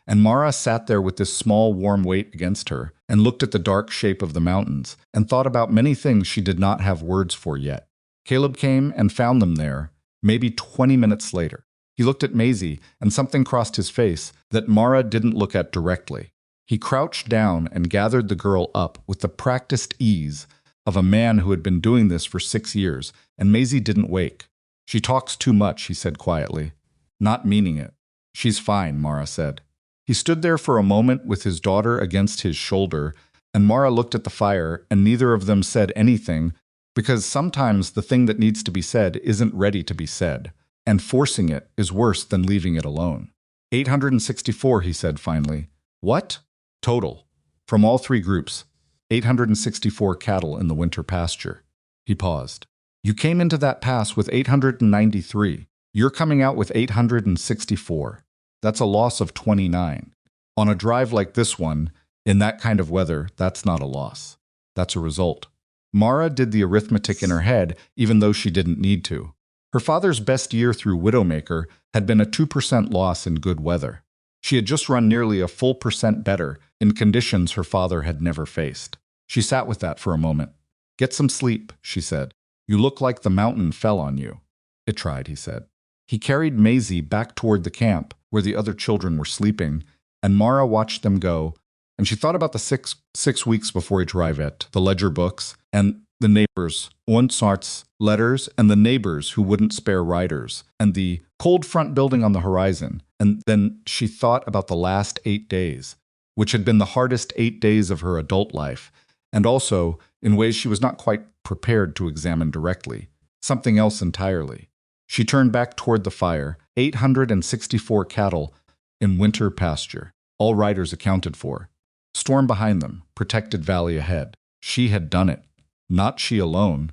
And Mara sat there with this small, warm weight against her and looked at the dark shape of the mountains and thought about many things she did not have words for yet. Caleb came and found them there, maybe 20 minutes later. He looked at Maisie, and something crossed his face that Mara didn't look at directly. He crouched down and gathered the girl up with the practiced ease of a man who had been doing this for 6 years, and Maisie didn't wake. She talks too much, he said quietly. Not meaning it. She's fine, Mara said. He stood there for a moment with his daughter against his shoulder, and Mara looked at the fire, and neither of them said anything, because sometimes the thing that needs to be said isn't ready to be said, and forcing it is worse than leaving it alone. 864, he said finally. What? Total. From all 3 groups. 864 cattle in the winter pasture. He paused. You came into that pass with 893. You're coming out with 864. That's a loss of 29. On a drive like this one, in that kind of weather, that's not a loss. That's a result. Mara did the arithmetic in her head, even though she didn't need to. Her father's best year through Widowmaker had been a 2% loss in good weather. She had just run nearly a full percent better in conditions her father had never faced. She sat with that for a moment. Get some sleep, she said. You look like the mountain fell on you. It tried, he said. He carried Maisie back toward the camp where the other children were sleeping, and Mara watched them go, and she thought about the six weeks before each rivet, the ledger books, and The neighbors, Onsart's letters, and the neighbors who wouldn't spare riders, and the cold front building on the horizon. And then she thought about the last 8 days, which had been the hardest 8 days of her adult life, and also in ways she was not quite prepared to examine directly, something else entirely. She turned back toward the fire, 864 cattle in winter pasture, all riders accounted for. Storm behind them, protected valley ahead. She had done it. Not she alone.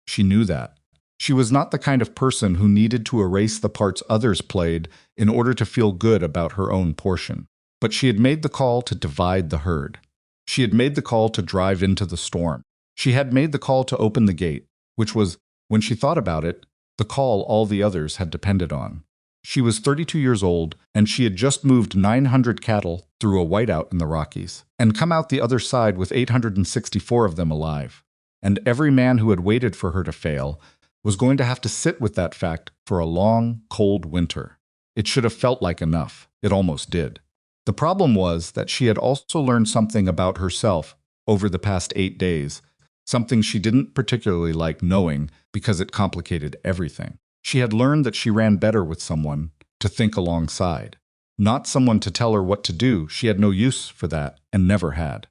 She knew that. She was not the kind of person who needed to erase the parts others played in order to feel good about her own portion. But she had made the call to divide the herd. She had made the call to drive into the storm. She had made the call to open the gate, which was, when she thought about it, the call all the others had depended on. She was 32 years old, and she had just moved 900 cattle through a whiteout in the Rockies, and come out the other side with 864 of them alive. And every man who had waited for her to fail was going to have to sit with that fact for a long, cold winter. It should have felt like enough. It almost did. The problem was that she had also learned something about herself over the past 8 days, something she didn't particularly like knowing because it complicated everything. She had learned that she ran better with someone to think alongside. Not someone to tell her what to do. She had no use for that and never had.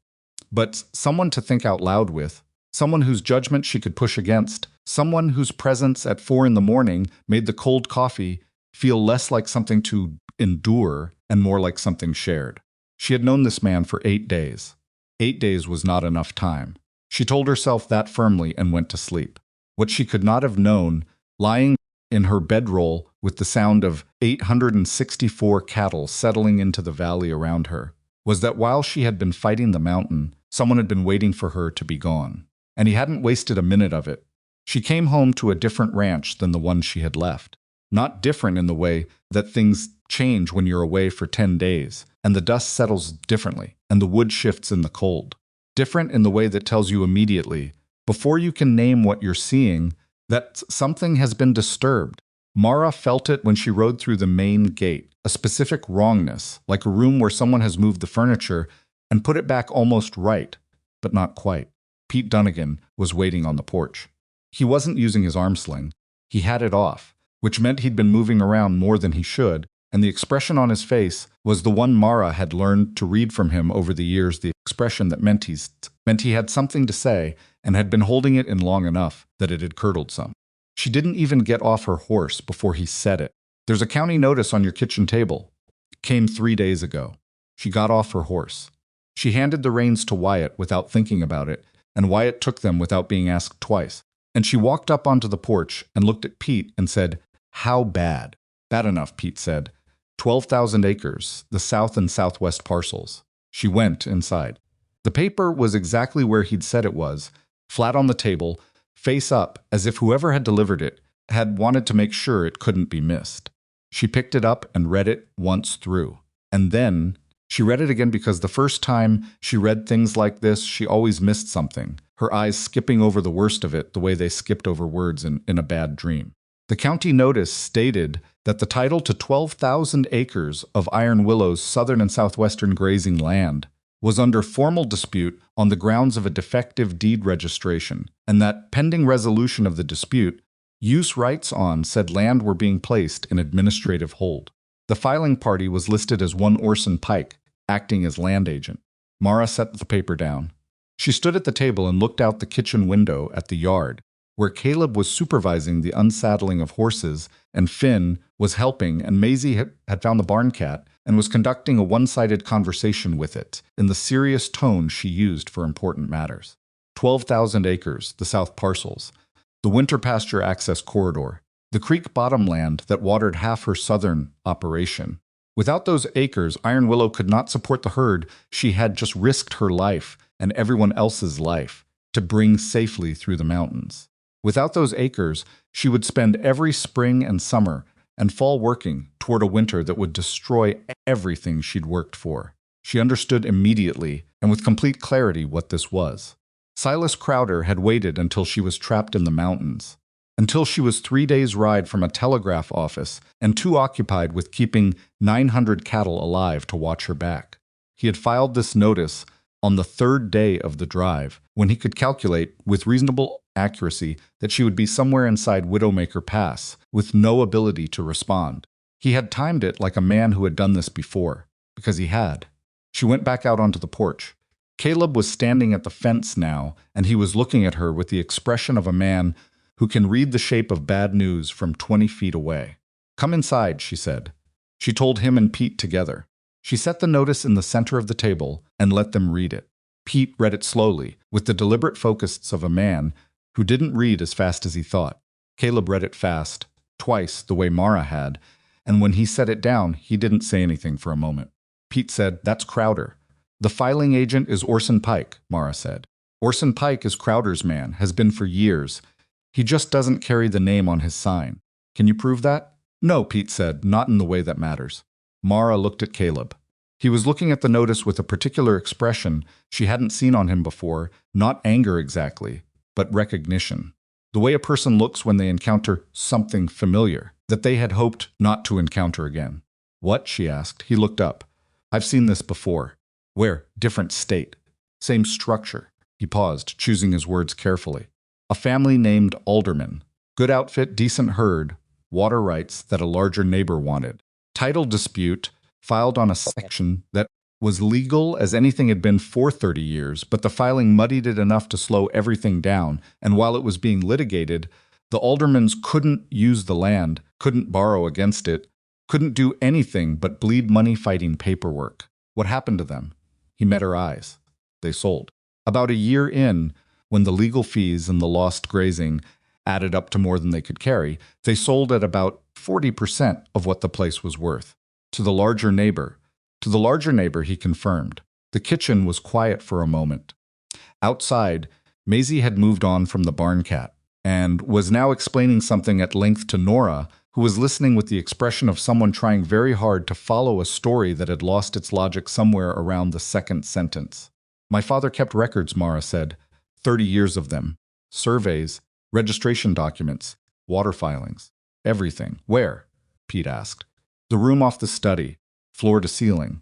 But someone to think out loud with, someone whose judgment she could push against, someone whose presence at 4 a.m. made the cold coffee feel less like something to endure and more like something shared. She had known this man for 8 days. 8 days was not enough time. She told herself that firmly and went to sleep. What she could not have known, lying in her bedroll with the sound of 864 cattle settling into the valley around her, was that while she had been fighting the mountain, someone had been waiting for her to be gone. And he hadn't wasted a minute of it. She came home to a different ranch than the one she had left. Not different in the way that things change when you're away for 10 days, and the dust settles differently, and the wood shifts in the cold. Different in the way that tells you immediately, before you can name what you're seeing, that something has been disturbed. Mara felt it when she rode through the main gate, a specific wrongness, like a room where someone has moved the furniture and put it back almost right, but not quite. Pete Dunnigan was waiting on the porch. He wasn't using his arm sling. He had it off, which meant he'd been moving around more than he should, and the expression on his face was the one Mara had learned to read from him over the years, the expression that meant he had something to say and had been holding it in long enough that it had curdled some. She didn't even get off her horse before he said it. "There's a county notice on your kitchen table. It came 3 days ago." She got off her horse. She handed the reins to Wyatt without thinking about it, and Wyatt took them without being asked twice. And she walked up onto the porch and looked at Pete and said, "How bad?" "Bad enough," Pete said. 12,000 acres, the south and southwest parcels. She went inside. The paper was exactly where he'd said it was, flat on the table, face up, as if whoever had delivered it had wanted to make sure it couldn't be missed. She picked it up and read it once through. And then she read it again because the first time she read things like this, she always missed something, her eyes skipping over the worst of it the way they skipped over words in a bad dream. The county notice stated that the title to 12,000 acres of Iron Willow's southern and southwestern grazing land was under formal dispute on the grounds of a defective deed registration, and that pending resolution of the dispute, use rights on said land were being placed in administrative hold. The filing party was listed as one Orson Pike, acting as land agent. Mara set the paper down. She stood at the table and looked out the kitchen window at the yard, where Caleb was supervising the unsaddling of horses, and Finn was helping, and Maisie had found the barn cat and was conducting a one-sided conversation with it, in the serious tone she used for important matters. 12,000 acres, the south parcels, the winter pasture access corridor, the creek bottom land that watered half her southern operation. Without those acres, Iron Willow could not support the herd she had just risked her life and everyone else's life to bring safely through the mountains. Without those acres, she would spend every spring and summer and fall working toward a winter that would destroy everything she'd worked for. She understood immediately and with complete clarity what this was. Silas Crowder had waited until she was trapped in the mountains, until she was 3 days' ride from a telegraph office and too occupied with keeping 900 cattle alive to watch her back. He had filed this notice On the third day of the drive, when he could calculate with reasonable accuracy that she would be somewhere inside Widowmaker Pass, with no ability to respond. He had timed it like a man who had done this before, because he had. She went back out onto the porch. Caleb was standing at the fence now, and he was looking at her with the expression of a man who can read the shape of bad news from 20 feet away. "Come inside," she said. She told him and Pete together. She set the notice in the center of the table and let them read it. Pete read it slowly, with the deliberate focus of a man who didn't read as fast as he thought. Caleb read it fast, twice the way Mara had, and when he set it down, he didn't say anything for a moment. Pete said, "That's Crowder." "The filing agent is Orson Pike," Mara said. "Orson Pike is Crowder's man, has been for years. He just doesn't carry the name on his sign. Can you prove that?" "No," Pete said, "not in the way that matters." Mara looked at Caleb. He was looking at the notice with a particular expression she hadn't seen on him before, not anger exactly, but recognition. The way a person looks when they encounter something familiar that they had hoped not to encounter again. "What?" she asked. He looked up. "I've seen this before." "Where?" "Different state. Same structure." He paused, choosing his words carefully. "A family named Alderman. Good outfit, decent herd, water rights that a larger neighbor wanted. Title dispute filed on a section that was legal as anything had been for 30 years, but the filing muddied it enough to slow everything down, and while it was being litigated, the aldermans couldn't use the land, couldn't borrow against it, couldn't do anything but bleed money fighting paperwork. What happened to them?" He met her eyes. They sold. About a year in, when the legal fees and the lost grazing added up to more than they could carry, they sold at about 40% of what the place was worth. To the larger neighbor. To the larger neighbor, he confirmed. The kitchen was quiet for a moment. Outside, Maisie had moved on from the barn cat and was now explaining something at length to Nora, who was listening with the expression of someone trying very hard to follow a story that had lost its logic somewhere around the second sentence. "My father kept records," Mara said. 30 years of them. Surveys, registration documents, water filings. Everything. "Where?" Pete asked. "The room off the study, floor to ceiling."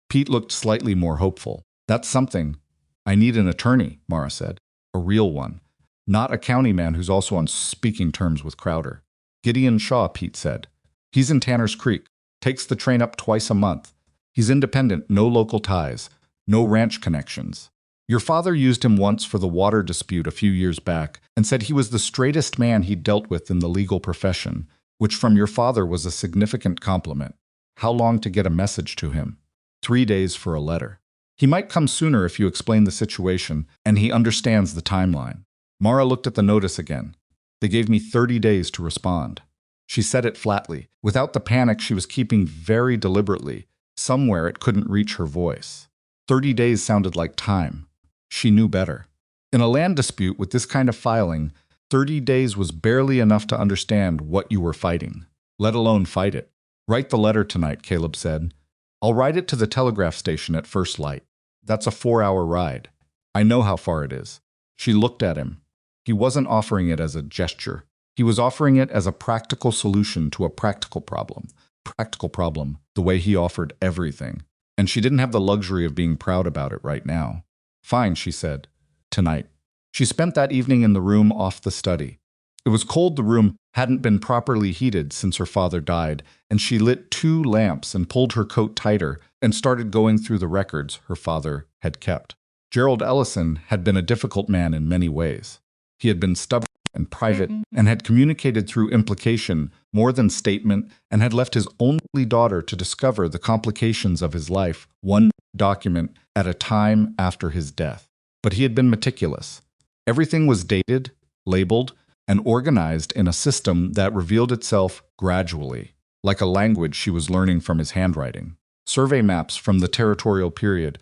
Pete looked slightly more hopeful. "That's something. I need an attorney," Mara said. "A real one. Not a county man who's also on speaking terms with Crowder." "Gideon Shaw," Pete said. "He's in Tanner's Creek. Takes the train up twice a month. He's independent, no local ties, no ranch connections. Your father used him once for the water dispute a few years back and said he was the straightest man he'd dealt with in the legal profession, which from your father was a significant compliment. How long to get a message to him?" 3 days for a letter. "He might come sooner if you explain the situation, and he understands the timeline." Mara looked at the notice again. "They gave me 30 days to respond." She said it flatly, without the panic she was keeping very deliberately. Somewhere it couldn't reach her voice. 30 days sounded like time. She knew better. In a land dispute with this kind of filing, 30 days was barely enough to understand what you were fighting, let alone fight it. "Write the letter tonight," Caleb said. "I'll ride it to the telegraph station at first light. That's a 4-hour ride. I know how far it is." She looked at him. He wasn't offering it as a gesture. He was offering it as a practical solution to a practical problem. Practical problem, the way he offered everything. And she didn't have the luxury of being proud about it right now. "Fine," she said. "Tonight." She spent that evening in the room off the study. It was cold. The room hadn't been properly heated since her father died, and she lit 2 lamps and pulled her coat tighter and started going through the records her father had kept. Gerald Ellison had been a difficult man in many ways. He had been stubborn and private and had communicated through implication more than statement and had left his only daughter to discover the complications of his life, one document at a time after his death. But he had been meticulous. Everything was dated, labeled, and organized in a system that revealed itself gradually, like a language she was learning from his handwriting. Survey maps from the territorial period,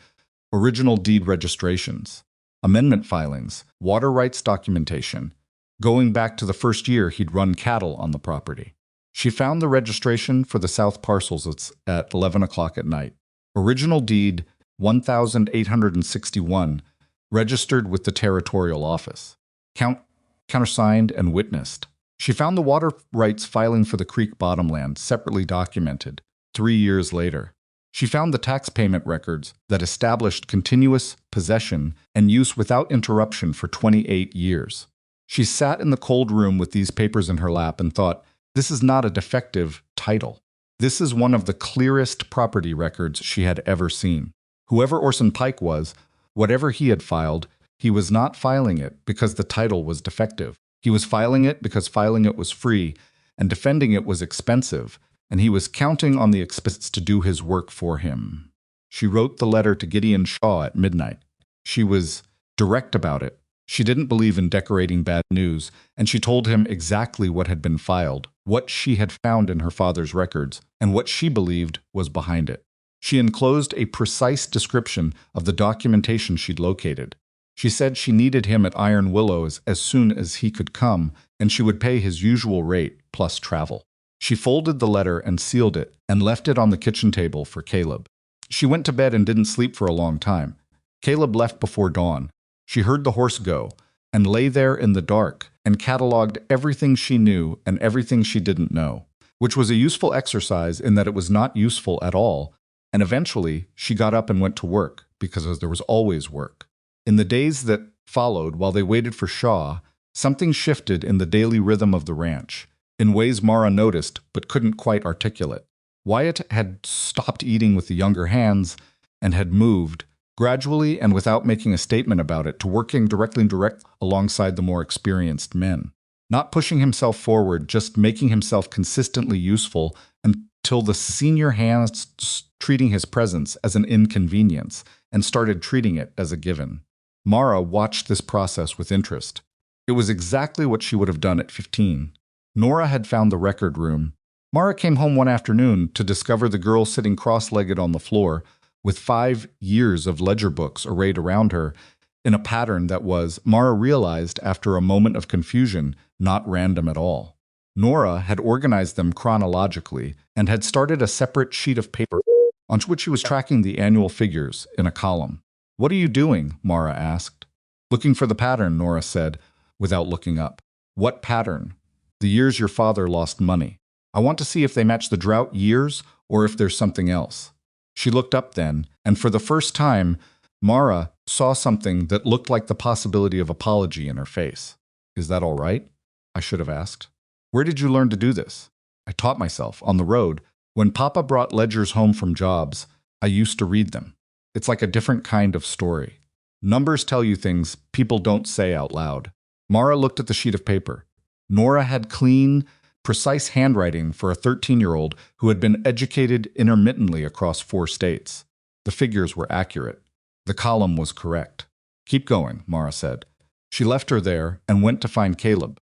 original deed registrations, amendment filings, water rights documentation, going back to the first year he'd run cattle on the property. She found the registration for the south parcels at 11 o'clock at night. Original deed 1861, registered with the territorial office. Countersigned and witnessed. She found the water rights filing for the creek bottomland separately documented 3 years later. She found the tax payment records that established continuous possession and use without interruption for 28 years. She sat in the cold room with these papers in her lap and thought, this is not a defective title. This is one of the clearest property records she had ever seen. Whoever Orson Pike was, whatever he had filed, he was not filing it because the title was defective. He was filing it because filing it was free, and defending it was expensive, and he was counting on the expense to do his work for him. She wrote the letter to Gideon Shaw at midnight. She was direct about it. She didn't believe in decorating bad news, and she told him exactly what had been filed, what she had found in her father's records, and what she believed was behind it. She enclosed a precise description of the documentation she'd located. She said she needed him at Iron Willows as soon as he could come, and she would pay his usual rate plus travel. She folded the letter and sealed it and left it on the kitchen table for Caleb. She went to bed and didn't sleep for a long time. Caleb left before dawn. She heard the horse go and lay there in the dark and cataloged everything she knew and everything she didn't know, which was a useful exercise in that it was not useful at all, and eventually she got up and went to work because there was always work. In the days that followed while they waited for Shaw, something shifted in the daily rhythm of the ranch, in ways Mara noticed but couldn't quite articulate. Wyatt had stopped eating with the younger hands and had moved, gradually and without making a statement about it, to working directly alongside the more experienced men. Not pushing himself forward, just making himself consistently useful until the senior hands treating his presence as an inconvenience and started treating it as a given. Mara watched this process with interest. It was exactly what she would have done at 15. Nora had found the record room. Mara came home one afternoon to discover the girl sitting cross-legged on the floor, with 5 years of ledger books arrayed around her in a pattern that was, Mara realized after a moment of confusion, not random at all. Nora had organized them chronologically and had started a separate sheet of paper on which she was tracking the annual figures in a column. "What are you doing?" Mara asked. "Looking for the pattern," Nora said, without looking up. "What pattern?" "The years your father lost money. I want to see if they match the drought years or if there's something else." She looked up then, and for the first time, Mara saw something that looked like the possibility of apology in her face. "Is that all right?" I should have asked. "Where did you learn to do this?" "I taught myself, on the road. When Papa brought ledgers home from jobs, I used to read them. It's like a different kind of story. Numbers tell you things people don't say out loud." Mara looked at the sheet of paper. Nora had clean, precise handwriting for a 13-year-old who had been educated intermittently across 4 states. The figures were accurate. The column was correct. "Keep going," Mara said. She left her there and went to find Caleb.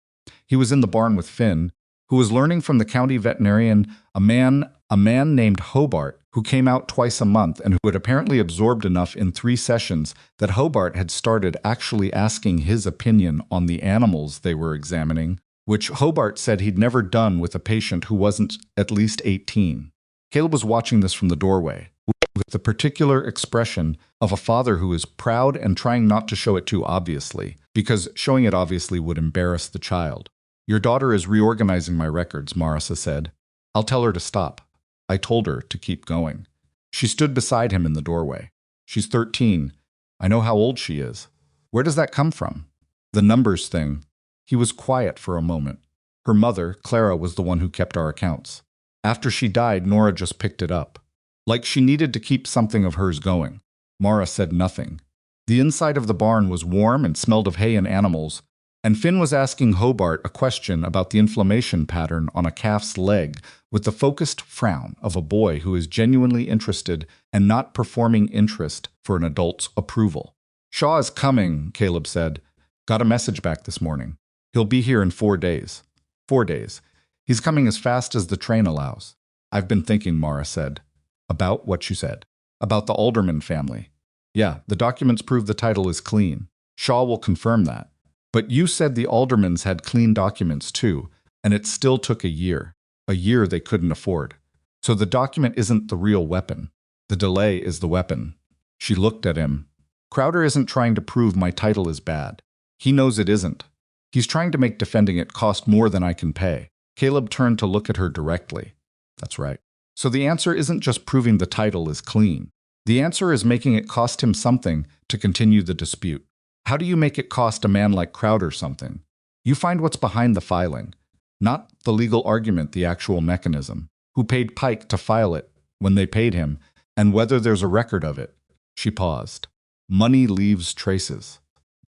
He was in the barn with Finn, who was learning from the county veterinarian, a man named Hobart, who came out twice a month and who had apparently absorbed enough in 3 sessions that Hobart had started actually asking his opinion on the animals they were examining, which Hobart said he'd never done with a patient who wasn't at least 18. Caleb was watching this from the doorway, with the particular expression of a father who is proud and trying not to show it too obviously, because showing it obviously would embarrass the child. "Your daughter is reorganizing my records," Marissa said. "I'll tell her to stop." I told her to keep going. She stood beside him in the doorway. "She's 13. I know how old she is." "Where does that come from?" "The numbers thing." He was quiet for a moment. Her mother, Clara, was the one who kept our accounts. After she died, Nora just picked it up. Like she needed to keep something of hers going. Mara said nothing. The inside of the barn was warm and smelled of hay and animals, and Finn was asking Hobart a question about the inflammation pattern on a calf's leg with the focused frown of a boy who is genuinely interested and not performing interest for an adult's approval. "Shaw is coming," Caleb said. "Got a message back this morning. He'll be here in 4 days. 4 days. He's coming as fast as the train allows." "I've been thinking," Mara said. "About what you said?" "About the Alderman family." "Yeah, the documents prove the title is clean. Shaw will confirm that. But you said the Aldermans had clean documents too, and it still took a year. A year they couldn't afford. So the document isn't the real weapon. The delay is the weapon." She looked at him. "Crowder isn't trying to prove my title is bad. He knows it isn't. He's trying to make defending it cost more than I can pay." Caleb turned to look at her directly. "That's right. So the answer isn't just proving the title is clean. The answer is making it cost him something to continue the dispute. How do you make it cost a man like Crowder something? You find what's behind the filing. Not the legal argument, the actual mechanism. Who paid Pike to file it, when they paid him, and whether there's a record of it. She paused. Money leaves traces.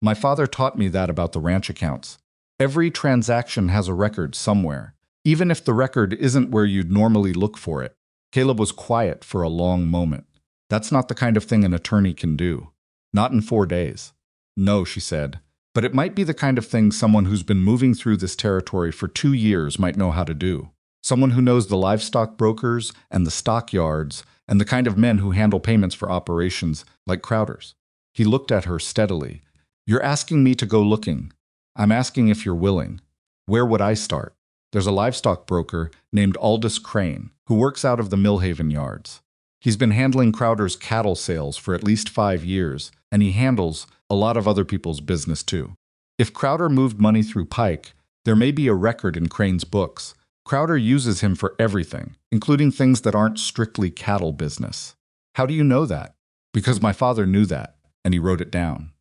My father taught me that about the ranch accounts. Every transaction has a record somewhere, even if the record isn't where you'd normally look for it. Caleb was quiet for a long moment. That's not the kind of thing an attorney can do. Not in 4 days. No, she said, but it might be the kind of thing someone who's been moving through this territory for 2 years might know how to do. Someone who knows the livestock brokers and the stockyards and the kind of men who handle payments for operations like Crowder's. He looked at her steadily. You're asking me to go looking. I'm asking if you're willing. Where would I start? There's a livestock broker named Aldous Crane who works out of the Millhaven yards. He's been handling Crowder's cattle sales for at least 5 years, and he handles a lot of other people's business too. If Crowder moved money through Pike, there may be a record in Crane's books. Crowder uses him for everything, including things that aren't strictly cattle business. How do you know that? Because my father knew that, and he wrote it down.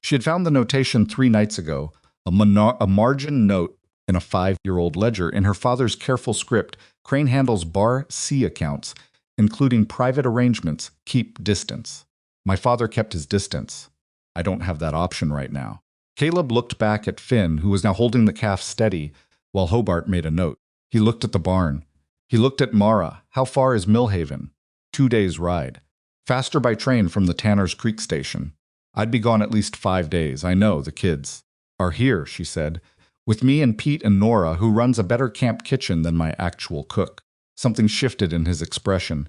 She had found the notation 3 nights ago, a margin note in a 5-year-old ledger. In her father's careful script, Crane handles Bar C accounts, including private arrangements, keep distance. My father kept his distance. I don't have that option right now. Caleb looked back at Finn, who was now holding the calf steady, while Hobart made a note. He looked at the barn. He looked at Mara. How far is Millhaven? 2 days' ride. Faster by train from the Tanner's Creek station. I'd be gone at least 5 days. I know, the kids are here, she said, with me and Pete and Nora, who runs a better camp kitchen than my actual cook. Something shifted in his expression.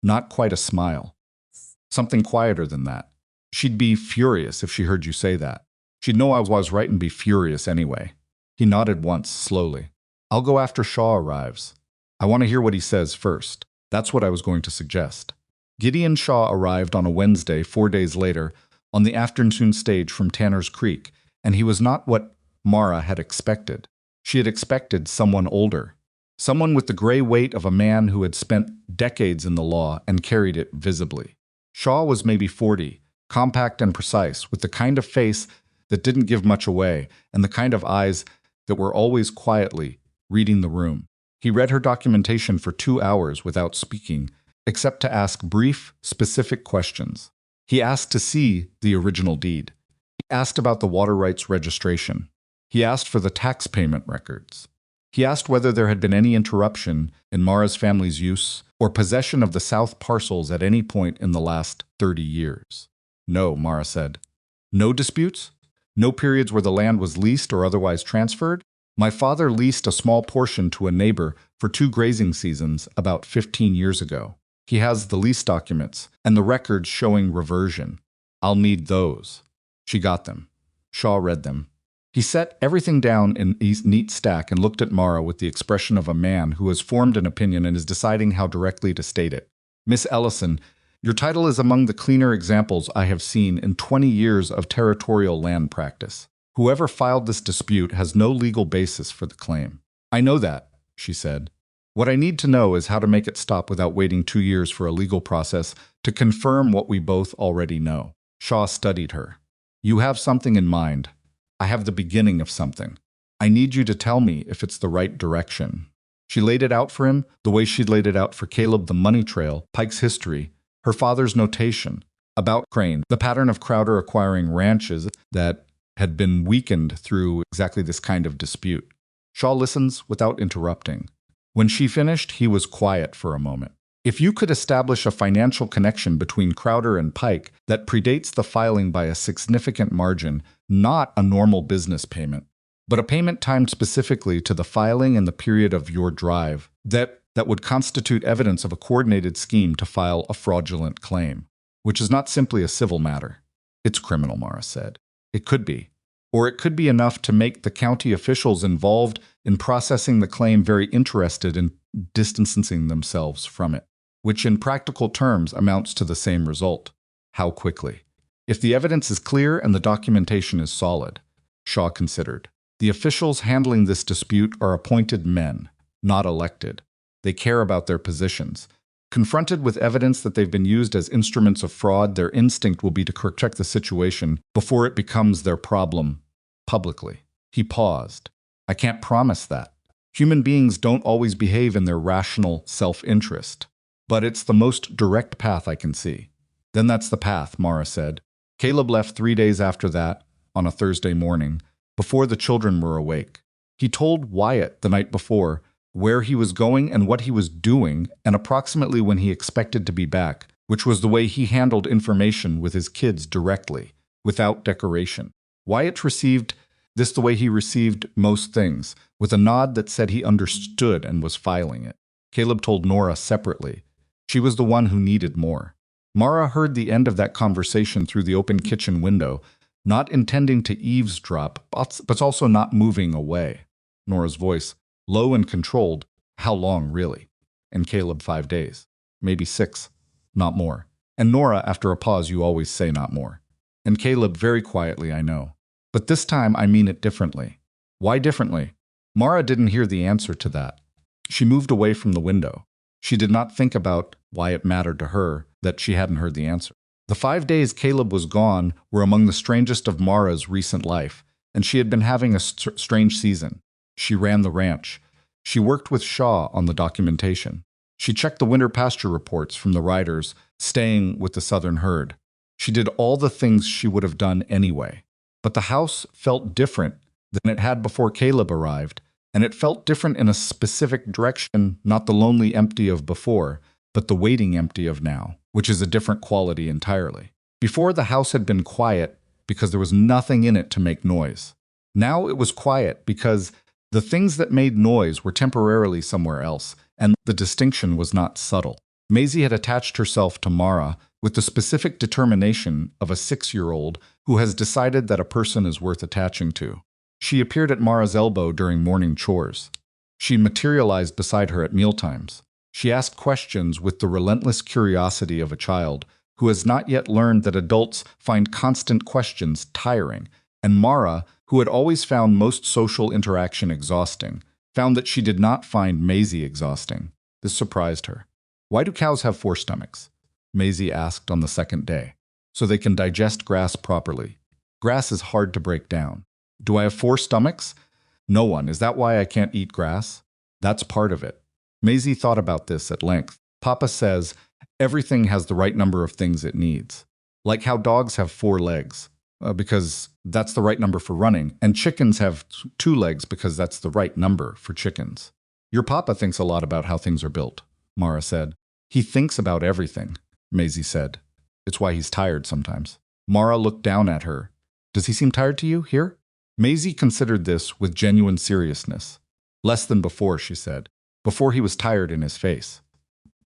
Not quite a smile. Something quieter than that. She'd be furious if she heard you say that. She'd know I was right and be furious anyway. He nodded once, slowly. I'll go after Shaw arrives. I want to hear what he says first. That's what I was going to suggest. Gideon Shaw arrived on a Wednesday 4 days later on the afternoon stage from Tanner's Creek, and he was not what Mara had expected. She had expected someone older. Someone with the gray weight of a man who had spent decades in the law and carried it visibly. Shaw was maybe 40, compact and precise, with the kind of face that didn't give much away, and the kind of eyes that were always quietly reading the room. He read her documentation for 2 hours without speaking, except to ask brief, specific questions. He asked to see the original deed. He asked about the water rights registration. He asked for the tax payment records. He asked whether there had been any interruption in Mara's family's use or possession of the south parcels at any point in the last 30 years. No, Mara said. No disputes? No periods where the land was leased or otherwise transferred? My father leased a small portion to a neighbor for 2 grazing seasons about 15 years ago. He has the lease documents and the records showing reversion. I'll need those. She got them. Shaw read them. He set everything down in a neat stack and looked at Mara with the expression of a man who has formed an opinion and is deciding how directly to state it. Miss Ellison, your title is among the cleaner examples I have seen in 20 years of territorial land practice. Whoever filed this dispute has no legal basis for the claim. I know that, she said. What I need to know is how to make it stop without waiting 2 years for a legal process to confirm what we both already know. Shaw studied her. You have something in mind. I have the beginning of something. I need you to tell me if it's the right direction. She laid it out for him the way she'd laid it out for Caleb, the money trail, Pike's history, her father's notation, about Crane, the pattern of Crowder acquiring ranches that had been weakened through exactly this kind of dispute. Shaw listens without interrupting. When she finished, he was quiet for a moment. If you could establish a financial connection between Crowder and Pike that predates the filing by a significant margin, not a normal business payment, but a payment timed specifically to the filing and the period of your drive, that would constitute evidence of a coordinated scheme to file a fraudulent claim, which is not simply a civil matter. It's criminal, Mara said. It could be. Or it could be enough to make the county officials involved in processing the claim very interested in distancing themselves from it, which in practical terms amounts to the same result. How quickly? If the evidence is clear and the documentation is solid, Shaw considered. The officials handling this dispute are appointed men, not elected. They care about their positions. Confronted with evidence that they've been used as instruments of fraud, their instinct will be to correct the situation before it becomes their problem publicly. He paused. I can't promise that. Human beings don't always behave in their rational self-interest, but it's the most direct path I can see. Then that's the path, Mara said. Caleb left 3 days after that, on a Thursday morning, before the children were awake. He told Wyatt the night before where he was going and what he was doing, and approximately when he expected to be back, which was the way he handled information with his kids directly, without decoration. Wyatt received this the way he received most things, with a nod that said he understood and was filing it. Caleb told Nora separately. She was the one who needed more. Mara heard the end of that conversation through the open kitchen window, not intending to eavesdrop, but also not moving away. Nora's voice, low and controlled. How long, really? And Caleb, 5 days. Maybe 6. Not more. And Nora, after a pause, you always say not more. And Caleb, very quietly, I know. But this time I mean it differently. Why differently? Mara didn't hear the answer to that. She moved away from the window. She did not think about why it mattered to her that she hadn't heard the answer. The 5 days Caleb was gone were among the strangest of Mara's recent life, and she had been having a strange season. She ran the ranch. She worked with Shaw on the documentation. She checked the winter pasture reports from the riders, staying with the southern herd. She did all the things she would have done anyway. But the house felt different than it had before Caleb arrived, and it felt different in a specific direction, not the lonely empty of before, but the waiting empty of now, which is a different quality entirely. Before, the house had been quiet because there was nothing in it to make noise. Now it was quiet because the things that made noise were temporarily somewhere else, and the distinction was not subtle. Maisie had attached herself to Mara with the specific determination of a 6-year-old who has decided that a person is worth attaching to. She appeared at Mara's elbow during morning chores. She materialized beside her at mealtimes. She asked questions with the relentless curiosity of a child who has not yet learned that adults find constant questions tiring, and Mara, who had always found most social interaction exhausting, found that she did not find Maisie exhausting. This surprised her. Why do cows have 4 stomachs? Maisie asked on the second day. So they can digest grass properly. Grass is hard to break down. Do I have 4 stomachs? No one. Is that why I can't eat grass? That's part of it. Maisie thought about this at length. Papa says everything has the right number of things it needs. Like how dogs have 4 legs, because that's the right number for running, and chickens have 2 legs because that's the right number for chickens. Your papa thinks a lot about how things are built, Mara said. He thinks about everything, Maisie said. It's why he's tired sometimes. Mara looked down at her. Does he seem tired to you, here? Maisie considered this with genuine seriousness. Less than before, she said. Before he was tired in his face.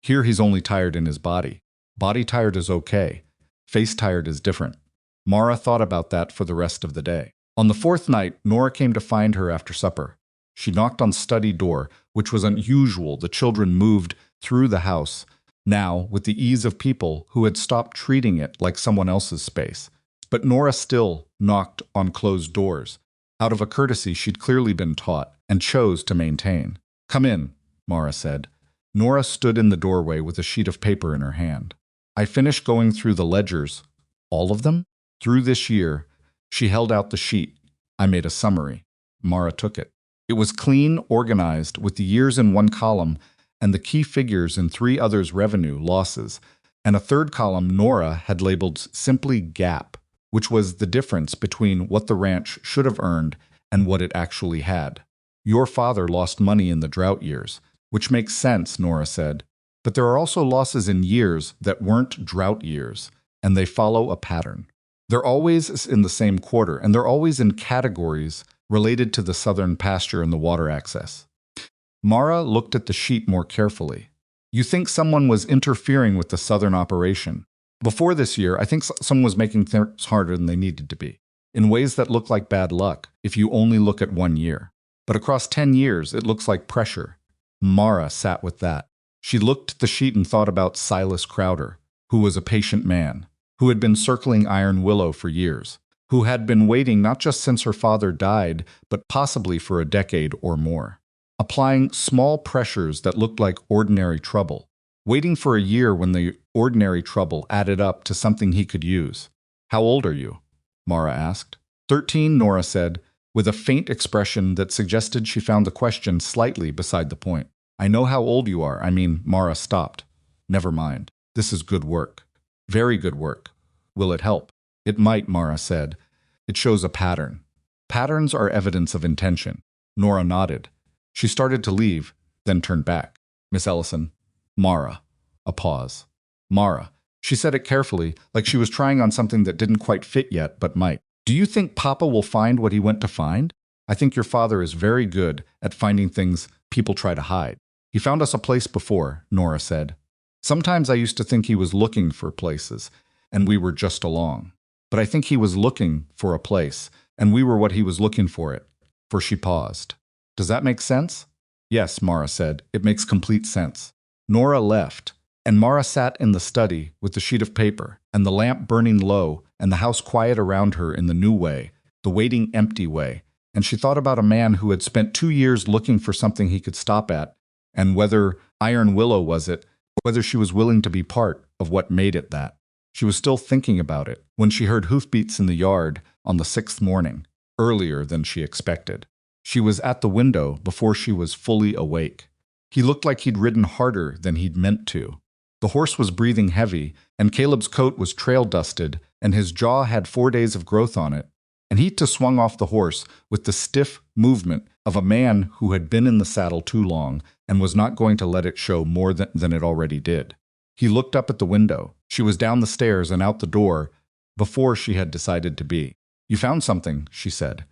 Here he's only tired in his body. Body tired is okay. Face tired is different. Mara thought about that for the rest of the day. On the 4th night, Nora came to find her after supper. She knocked on study door, which was unusual. The children moved through the house, now with the ease of people who had stopped treating it like someone else's space. But Nora still knocked on closed doors. Out of a courtesy she'd clearly been taught, and chose to maintain. Come in, Mara said. Nora stood in the doorway with a sheet of paper in her hand. I finished going through the ledgers. All of them? Through this year. She held out the sheet. I made a summary. Mara took it. It was clean, organized, with the years in one column and the key figures in 3 others' revenue, losses, and a 3rd column Nora had labeled simply gap, which was the difference between what the ranch should have earned and what it actually had. Your father lost money in the drought years, which makes sense, Nora said. But there are also losses in years that weren't drought years, and they follow a pattern. They're always in the same quarter, and they're always in categories related to the southern pasture and the water access. Mara looked at the sheet more carefully. You think someone was interfering with the southern operation. Before this year, I think someone was making things harder than they needed to be, in ways that look like bad luck if you only look at 1 year. But across 10 years, it looks like pressure. Mara sat with that. She looked at the sheet and thought about Silas Crowder, who was a patient man, who had been circling Iron Willow for years, who had been waiting not just since her father died, but possibly for a decade or more. A applying small pressures that looked like ordinary trouble, waiting for a year when the ordinary trouble added up to something he could use. How old are you? Mara asked. 13, Nora said, with a faint expression that suggested she found the question slightly beside the point. I know how old you are. Mara stopped. Never mind. This is good work. Very good work. Will it help? It might, Mara said. It shows a pattern. Patterns are evidence of intention. Nora nodded. She started to leave, then turned back. Miss Ellison. Mara. A pause. Mara. She said it carefully, like she was trying on something that didn't quite fit yet, but might. Do you think Papa will find what he went to find? I think your father is very good at finding things people try to hide. He found us a place before, Nora said. Sometimes I used to think he was looking for places, and we were just along. But I think he was looking for a place, and we were what he was looking for it. For she paused. Does that make sense? Yes, Mara said. It makes complete sense. Nora left, and Mara sat in the study with the sheet of paper, and the lamp burning low, and the house quiet around her in the new way, the waiting empty way, and she thought about a man who had spent 2 years looking for something he could stop at, and whether Iron Willow was it, whether she was willing to be part of what made it that. She was still thinking about it when she heard hoofbeats in the yard on the 6th morning, earlier than she expected. She was at the window before she was fully awake. He looked like he'd ridden harder than he'd meant to. The horse was breathing heavy, and Caleb's coat was trail-dusted, and his jaw had 4 days of growth on it, and he too swung off the horse with the stiff movement of a man who had been in the saddle too long and was not going to let it show more than it already did. He looked up at the window. She was down the stairs and out the door before she had decided to be. You found something, she said.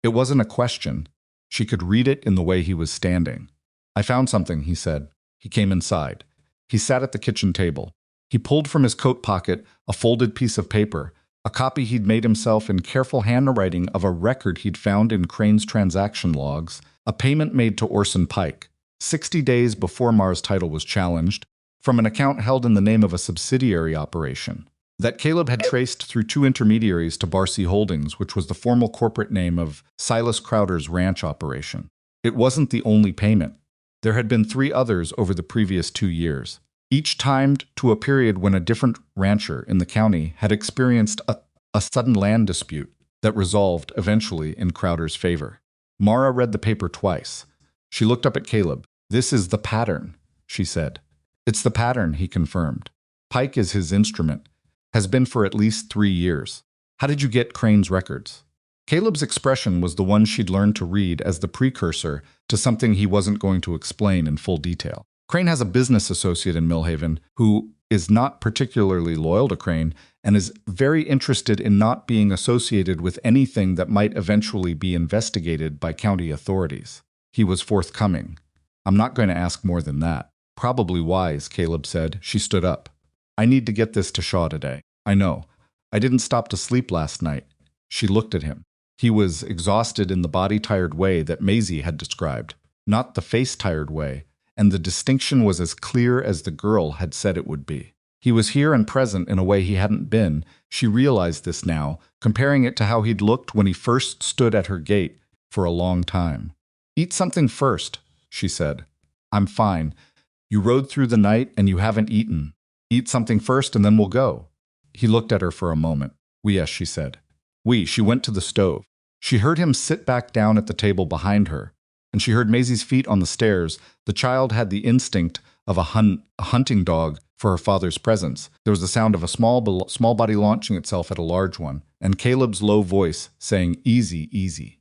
It wasn't a question. She could read it in the way he was standing. I found something, he said. He came inside. He sat at the kitchen table. He pulled from his coat pocket a folded piece of paper, a copy he'd made himself in careful handwriting of a record he'd found in Crane's transaction logs, a payment made to Orson Pike, 60 days before Mara's title was challenged, from an account held in the name of a subsidiary operation that Caleb had traced through 2 intermediaries to Barcy Holdings, which was the formal corporate name of Silas Crowder's ranch operation. It wasn't the only payment. There had been 3 others over the previous 2 years, each timed to a period when a different rancher in the county had experienced a sudden land dispute that resolved eventually in Crowder's favor. Mara read the paper twice. She looked up at Caleb. This is the pattern, she said. It's the pattern, he confirmed. Pike is his instrument. Has been for at least 3 years. How did you get Crane's records? Caleb's expression was the one she'd learned to read as the precursor to something he wasn't going to explain in full detail. Crane has a business associate in Millhaven who is not particularly loyal to Crane and is very interested in not being associated with anything that might eventually be investigated by county authorities. He was forthcoming. I'm not going to ask more than that. Probably wise, Caleb said. She stood up. I need to get this to Shaw today. I know. I didn't stop to sleep last night. She looked at him. He was exhausted in the body-tired way that Maisie had described, not the face-tired way, and the distinction was as clear as the girl had said it would be. He was here and present in a way he hadn't been. She realized this now, comparing it to how he'd looked when he first stood at her gate for a long time. Eat something first, she said. I'm fine. You rode through the night and you haven't eaten. Eat something first and then we'll go. He looked at her for a moment. Yes, she said. She went to the stove. She heard him sit back down at the table behind her, and she heard Maisie's feet on the stairs. The child had the instinct of a hunting dog for her father's presence. There was the sound of a small body launching itself at a large one, and Caleb's low voice saying, easy, easy.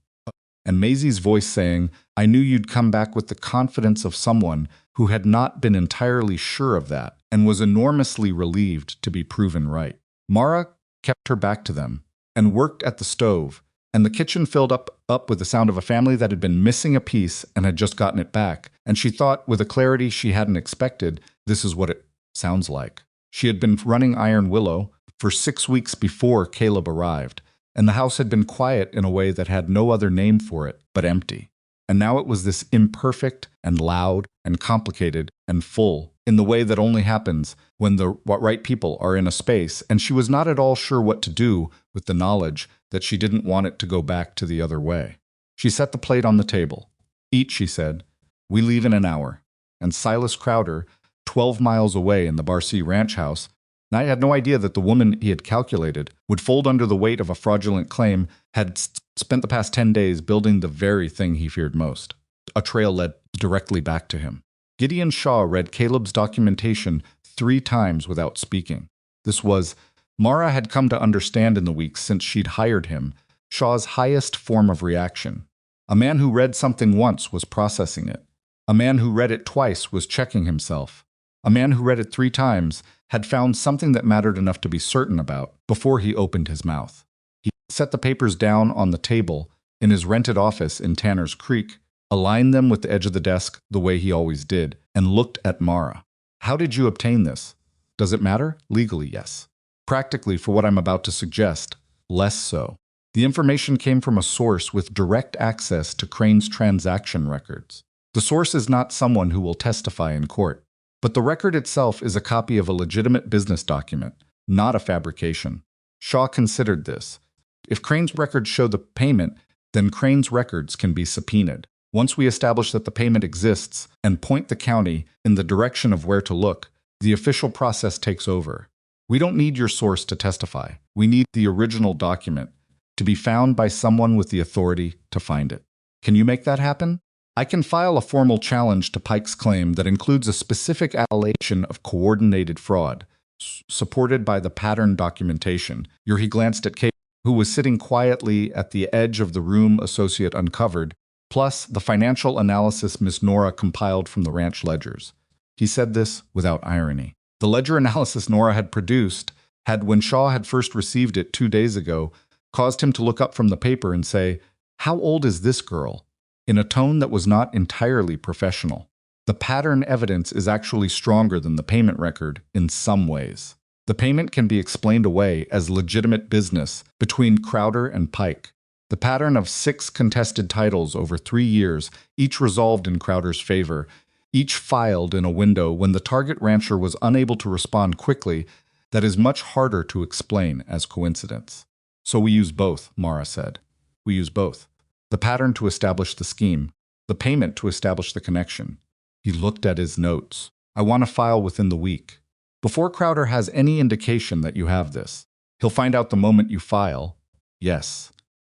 And Maisie's voice saying, I knew you'd come back with the confidence of someone who had not been entirely sure of that, and was enormously relieved to be proven right. Mara kept her back to them, and worked at the stove, and the kitchen filled up with the sound of a family that had been missing a piece and had just gotten it back, and she thought, with a clarity she hadn't expected, this is what it sounds like. She had been running Iron Willow for 6 weeks before Caleb arrived, and the house had been quiet in a way that had no other name for it but empty. And now it was this imperfect and loud and complicated and full in the way that only happens when the right people are in a space, and she was not at all sure what to do with the knowledge that she didn't want it to go back to the other way. She set the plate on the table. Eat, she said. We leave in an hour. And Silas Crowder, 12 miles away in the Barcy Ranch house, I had no idea that the woman he had calculated would fold under the weight of a fraudulent claim, had spent the past 10 days building the very thing he feared most. A trail led directly back to him. Gideon Shaw read Caleb's documentation 3 times without speaking. This was, Mara had come to understand in the weeks since she'd hired him, Shaw's highest form of reaction. A man who read something once was processing it. A man who read it twice was checking himself. A man who read it 3 times had found something that mattered enough to be certain about before he opened his mouth. He set the papers down on the table in his rented office in Tanner's Creek, aligned them with the edge of the desk the way he always did, and looked at Mara. How did you obtain this? Does it matter? Legally, yes. Practically, for what I'm about to suggest, less so. The information came from a source with direct access to Crane's transaction records. The source is not someone who will testify in court, but the record itself is a copy of a legitimate business document, not a fabrication. Shaw considered this. If Crane's records show the payment, then Crane's records can be subpoenaed. Once we establish that the payment exists and point the county in the direction of where to look, the official process takes over. We don't need your source to testify. We need the original document to be found by someone with the authority to find it. Can you make that happen? I can file a formal challenge to Pike's claim that includes a specific allegation of coordinated fraud, supported by the pattern documentation. He glanced at Kate, who was sitting quietly at the edge of the room associate uncovered, plus the financial analysis Miss Nora compiled from the ranch ledgers. He said this without irony. The ledger analysis Nora had produced had, when Shaw had first received it 2 days ago, caused him to look up from the paper and say, "How old is this girl?" in a tone that was not entirely professional. The pattern evidence is actually stronger than the payment record in some ways. The payment can be explained away as legitimate business between Crowder and Pike. The pattern of 6 contested titles over 3 years, each resolved in Crowder's favor, each filed in a window when the target rancher was unable to respond quickly, that is much harder to explain as coincidence. So we use both, Mara said. We use both. The pattern to establish the scheme, the payment to establish the connection. He looked at his notes. I want to file within the week. Before Crowder has any indication that you have this. He'll find out the moment you file. Yes.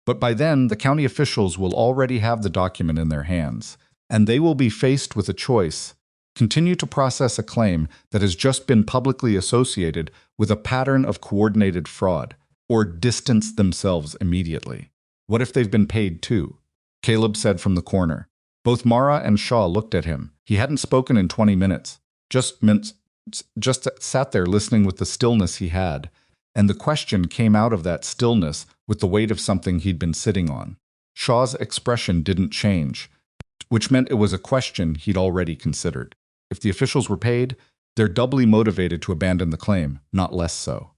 But by then, the county officials will already have the document in their hands, and they will be faced with a choice: continue to process a claim that has just been publicly associated with a pattern of coordinated fraud, or distance themselves immediately. What if they've been paid too? Caleb said from the corner. Both Mara and Shaw looked at him. He hadn't spoken in 20 minutes. Just sat there listening with the stillness he had, and the question came out of that stillness with the weight of something he'd been sitting on. Shaw's expression didn't change, which meant it was a question he'd already considered. If the officials were paid, they're doubly motivated to abandon the claim, not less so.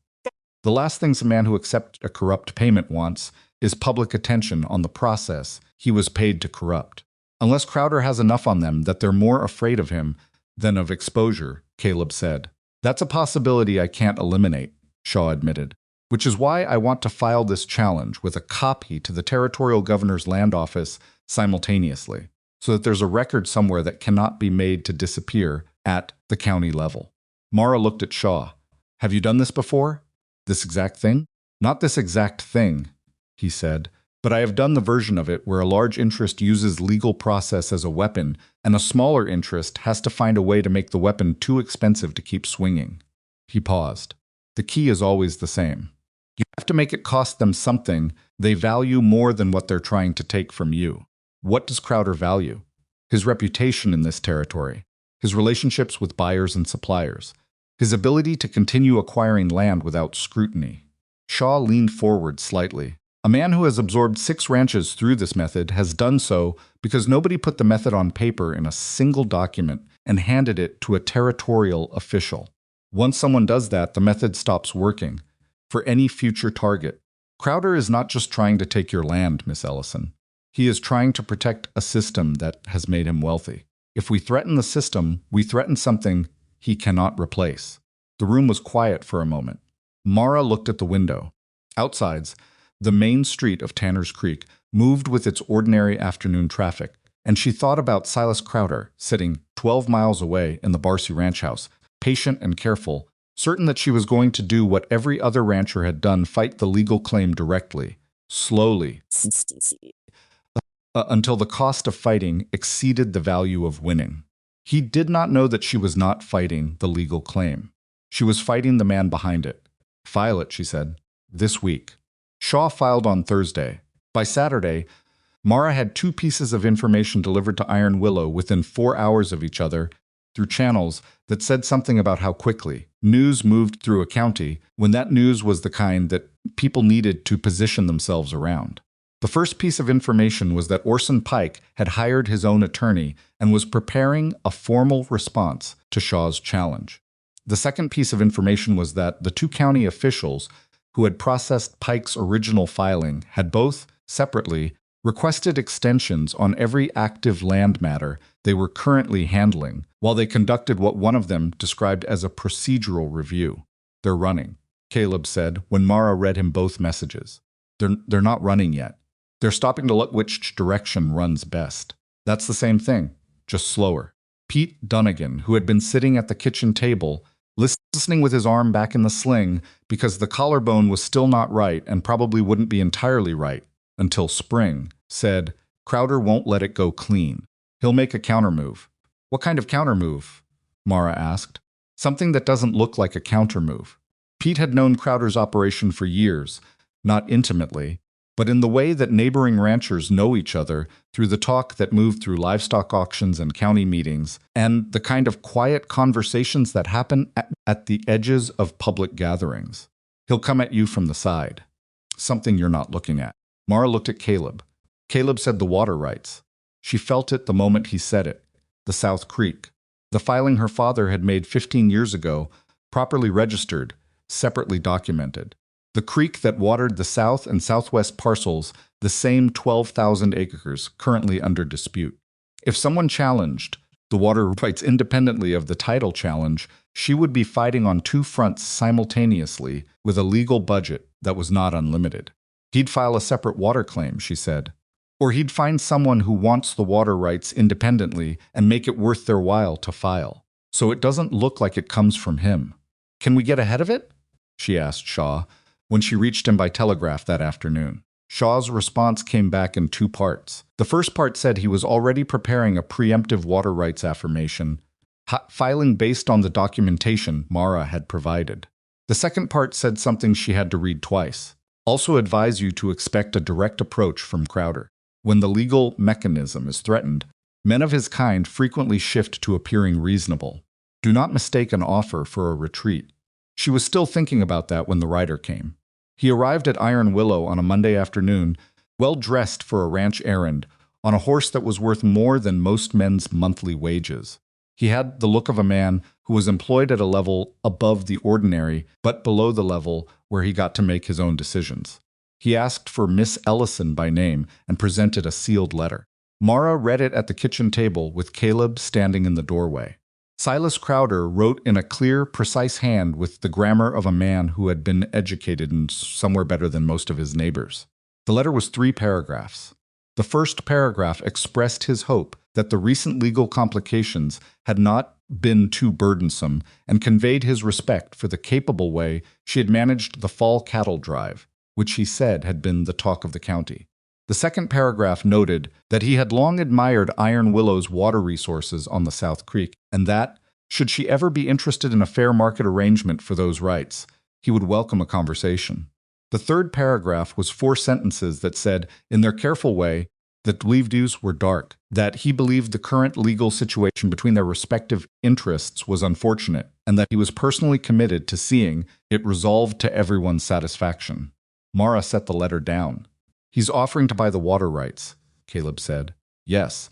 The last things a man who accepts a corrupt payment wants is public attention on the process he was paid to corrupt. Unless Crowder has enough on them that they're more afraid of him than of exposure, Caleb said. That's a possibility I can't eliminate, Shaw admitted, which is why I want to file this challenge with a copy to the territorial governor's land office simultaneously, so that there's a record somewhere that cannot be made to disappear at the county level. Mara looked at Shaw. Have you done this before? This exact thing? Not this exact thing, he said, but I have done the version of it where a large interest uses legal process as a weapon, and a smaller interest has to find a way to make the weapon too expensive to keep swinging. He paused. The key is always the same. You have to make it cost them something they value more than what they're trying to take from you. What does Crowder value? His reputation in this territory, his relationships with buyers and suppliers, his ability to continue acquiring land without scrutiny. Shaw leaned forward slightly. A man who has absorbed 6 ranches through this method has done so because nobody put the method on paper in a single document and handed it to a territorial official. Once someone does that, the method stops working for any future target. Crowder is not just trying to take your land, Miss Ellison. He is trying to protect a system that has made him wealthy. If we threaten the system, we threaten something he cannot replace. The room was quiet for a moment. Mara looked at the window. Outside, the main street of Tanner's Creek moved with its ordinary afternoon traffic, And she thought about Silas Crowder, sitting 12 miles away in the Barcy ranch house, patient and careful, certain that she was going to do what every other rancher had done, fight the legal claim directly, slowly, until the cost of fighting exceeded the value of winning. He did not know that she was not fighting the legal claim. She was fighting the man behind it. File it, she said, this week. Shaw filed on Thursday. By Saturday, Mara had 2 pieces of information delivered to Iron Willow within 4 hours of each other through channels that said something about how quickly news moved through a county when that news was the kind that people needed to position themselves around. The first piece of information was that Orson Pike had hired his own attorney and was preparing a formal response to Shaw's challenge. The second piece of information was that the 2 county officials who had processed Pike's original filing had both, separately, requested extensions on every active land matter they were currently handling, while they conducted what one of them described as a procedural review. They're running, Caleb said when Mara read him both messages. They're not running yet. They're stopping to look which direction runs best. That's the same thing, just slower. Pete Dunnigan, who had been sitting at the kitchen table, listening with his arm back in the sling because the collarbone was still not right and probably wouldn't be entirely right until spring, said, Crowder won't let it go clean. He'll make a countermove. What kind of countermove? Mara asked. Something that doesn't look like a countermove. Pete had known Crowder's operation for years, not intimately, but in the way that neighboring ranchers know each other through the talk that moved through livestock auctions and county meetings, and the kind of quiet conversations that happen at the edges of public gatherings. He'll come at you from the side. Something you're not looking at. Mara looked at Caleb. Caleb said the water rights. She felt it the moment he said it. The South Creek. The filing her father had made 15 years ago, properly registered, separately documented. The creek that watered the south and southwest parcels, the same 12,000 acres currently under dispute. If someone challenged the water rights independently of the title challenge, she would be fighting on 2 fronts simultaneously with a legal budget that was not unlimited. He'd file a separate water claim, she said. Or he'd find someone who wants the water rights independently and make it worth their while to file, so it doesn't look like it comes from him. Can we get ahead of it? She asked Shaw when she reached him by telegraph that afternoon. Shaw's response came back in 2 parts. The first part said he was already preparing a preemptive water rights affirmation, filing based on the documentation Mara had provided. The second part said something she had to read twice. Also advise you to expect a direct approach from Crowder. When the legal mechanism is threatened, men of his kind frequently shift to appearing reasonable. Do not mistake an offer for a retreat. She was still thinking about that when the rider came. He arrived at Iron Willow on a Monday afternoon, well dressed for a ranch errand, on a horse that was worth more than most men's monthly wages. He had the look of a man who was employed at a level above the ordinary, but below the level where he got to make his own decisions. He asked for Miss Ellison by name and presented a sealed letter. Mara read it at the kitchen table with Caleb standing in the doorway. Silas Crowder wrote in a clear, precise hand with the grammar of a man who had been educated and somewhere better than most of his neighbors. The letter was 3 paragraphs. The first paragraph expressed his hope that the recent legal complications had not been too burdensome and conveyed his respect for the capable way she had managed the fall cattle drive, which he said had been the talk of the county. The second paragraph noted that he had long admired Iron Willow's water resources on the South Creek, and that, should she ever be interested in a fair market arrangement for those rights, he would welcome a conversation. The third paragraph was 4 sentences that said, in their careful way, that Bleavdews were dark, that he believed the current legal situation between their respective interests was unfortunate, and that he was personally committed to seeing it resolved to everyone's satisfaction. Mara set the letter down. He's offering to buy the water rights, Caleb said. Yes,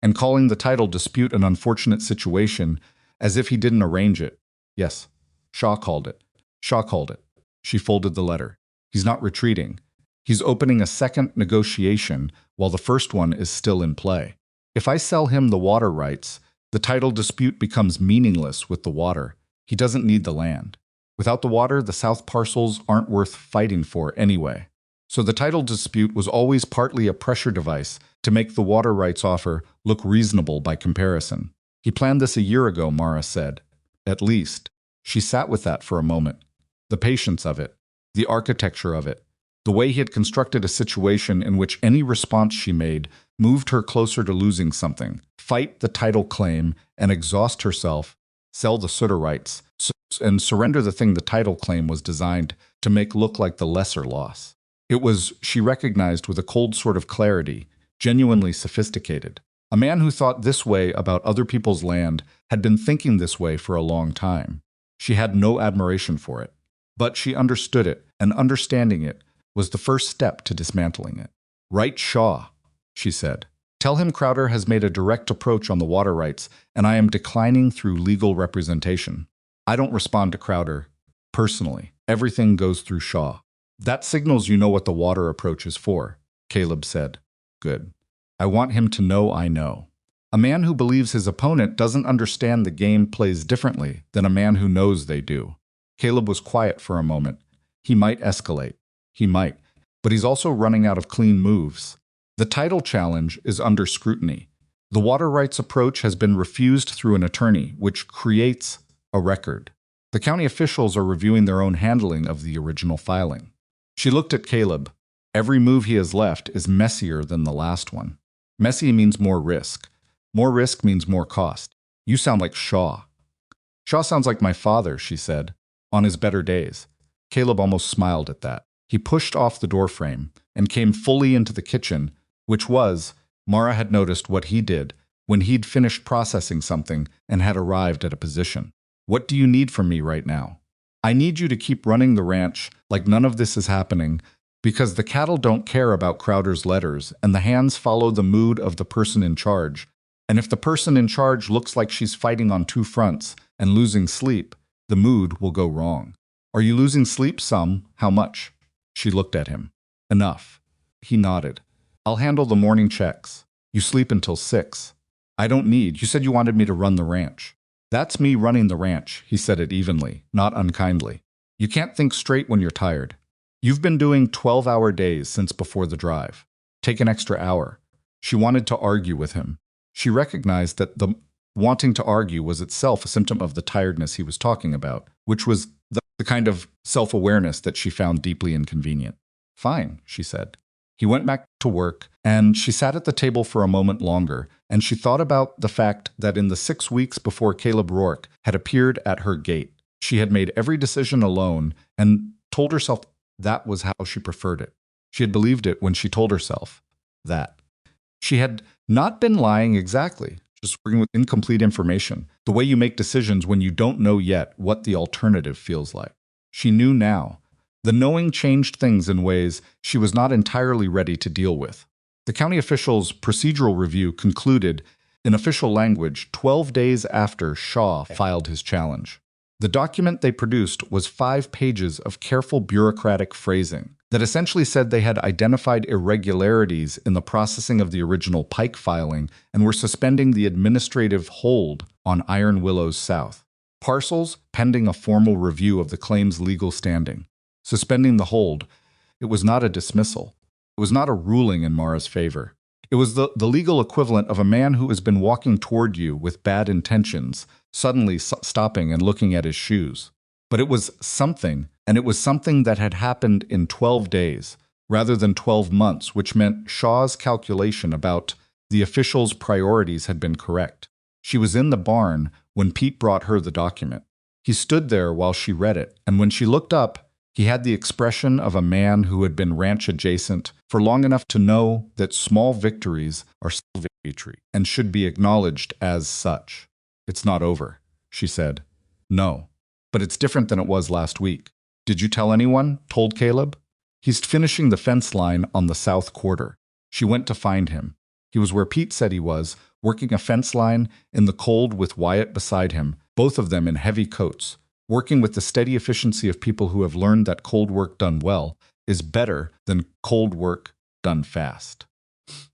and calling the title dispute an unfortunate situation as if he didn't arrange it. Yes, Shaw called it. Shaw called it. She folded the letter. He's not retreating. He's opening a second negotiation while the first one is still in play. If I sell him the water rights, the title dispute becomes meaningless with the water. He doesn't need the land. Without the water, the south parcels aren't worth fighting for anyway. So the title dispute was always partly a pressure device to make the water rights offer look reasonable by comparison. He planned this a year ago, Mara said. At least. She sat with that for a moment. The patience of it, the architecture of it, the way he had constructed a situation in which any response she made moved her closer to losing something, fight the title claim and exhaust herself, sell the suitor rights, and surrender the thing the title claim was designed to make look like the lesser loss. It was, she recognized with a cold sort of clarity, genuinely sophisticated. A man who thought this way about other people's land had been thinking this way for a long time. She had no admiration for it, but she understood it, and understanding it was the first step to dismantling it. "Write Shaw," she said. "Tell him Crowder has made a direct approach on the water rights, and I am declining through legal representation. I don't respond to Crowder personally. Everything goes through Shaw." "That signals you know what the water approach is for," Caleb said. "Good. I want him to know I know." A man who believes his opponent doesn't understand the game plays differently than a man who knows they do. Caleb was quiet for a moment. He might escalate. He might. But he's also running out of clean moves. The title challenge is under scrutiny. The water rights approach has been refused through an attorney, which creates a record. The county officials are reviewing their own handling of the original filing. She looked at Caleb. Every move he has left is messier than the last one. Messy means more risk. More risk means more cost. You sound like Shaw. "Shaw sounds like my father," she said, "on his better days." Caleb almost smiled at that. He pushed off the doorframe and came fully into the kitchen, which was, Mara had noticed what he did when he'd finished processing something and had arrived at a position. "What do you need from me right now?" "I need you to keep running the ranch like none of this is happening, because the cattle don't care about Crowder's letters and the hands follow the mood of the person in charge. And if the person in charge looks like she's fighting on two fronts and losing sleep, the mood will go wrong." "Are you losing sleep some? How much?" She looked at him. "Enough." He nodded. "I'll handle the morning checks. You sleep until 6. "I don't need. You said you wanted me to run the ranch." "That's me running the ranch," he said it evenly, not unkindly. "You can't think straight when you're tired. You've been doing 12-hour days since before the drive. Take an extra hour." She wanted to argue with him. She recognized that the wanting to argue was itself a symptom of the tiredness he was talking about, which was the kind of self-awareness that she found deeply inconvenient. "Fine," she said. He went back to work, and she sat at the table for a moment longer, and she thought about the fact that in the 6 weeks before Caleb Rourke had appeared at her gate, she had made every decision alone and told herself that was how she preferred it. She had believed it when she told herself that. She had not been lying exactly, just working with incomplete information, the way you make decisions when you don't know yet what the alternative feels like. She knew now. The knowing changed things in ways she was not entirely ready to deal with. The county official's procedural review concluded, in official language, 12 days after Shaw filed his challenge. The document they produced was 5 pages of careful bureaucratic phrasing that essentially said they had identified irregularities in the processing of the original Pike filing and were suspending the administrative hold on Iron Willows South. Parcels pending a formal review of the claim's legal standing. Suspending the hold. It was not a dismissal. It was not a ruling in Mara's favor. It was the legal equivalent of a man who has been walking toward you with bad intentions, suddenly stopping and looking at his shoes. But it was something, and it was something that had happened in 12 days, rather than 12 months, which meant Shaw's calculation about the official's priorities had been correct. She was in the barn when Pete brought her the document. He stood there while she read it, and when she looked up, he had the expression of a man who had been ranch adjacent for long enough to know that small victories are still victory and should be acknowledged as such. "It's not over," she said. "No, but it's different than it was last week." "Did you tell anyone?" told Caleb. "He's finishing the fence line on the south quarter." She went to find him. He was where Pete said he was, working a fence line in the cold with Wyatt beside him, both of them in heavy coats, working with the steady efficiency of people who have learned that cold work done well is better than cold work done fast.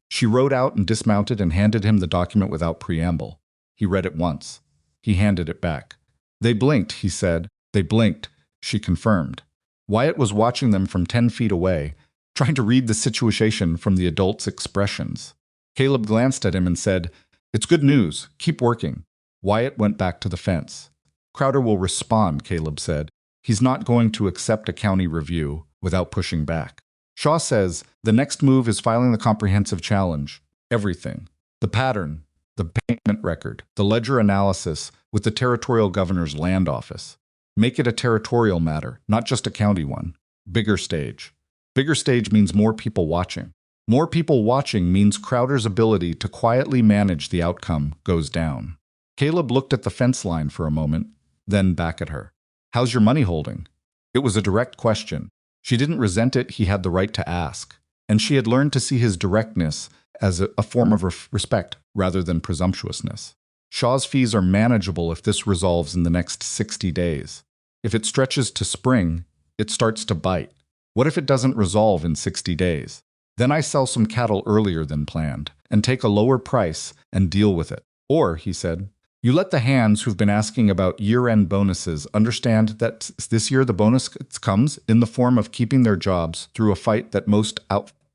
She rode out and dismounted and handed him the document without preamble. He read it once. He handed it back. "They blinked," he said. "They blinked," she confirmed. Wyatt was watching them from 10 feet away, trying to read the situation from the adults' expressions. Caleb glanced at him and said, "It's good news. Keep working." Wyatt went back to the fence. "Crowder will respond," Caleb said. "He's not going to accept a county review without pushing back." Shaw says, "The next move is filing the comprehensive challenge. Everything. The pattern, the payment record, the ledger analysis with the territorial governor's land office. Make it a territorial matter, not just a county one. Bigger stage. Bigger stage means more people watching. More people watching means Crowder's ability to quietly manage the outcome goes down." Caleb looked at the fence line for a moment, then back at her. "How's your money holding?" It was a direct question. She didn't resent it, he had the right to ask. And she had learned to see his directness as a form of respect rather than presumptuousness. Shaw's fees are manageable if this resolves in the next 60 days. If it stretches to spring, it starts to bite. What if it doesn't resolve in 60 days? Then I sell some cattle earlier than planned and take a lower price and deal with it. Or, he said, you let the hands who've been asking about year-end bonuses understand that this year the bonus comes in the form of keeping their jobs through a fight that most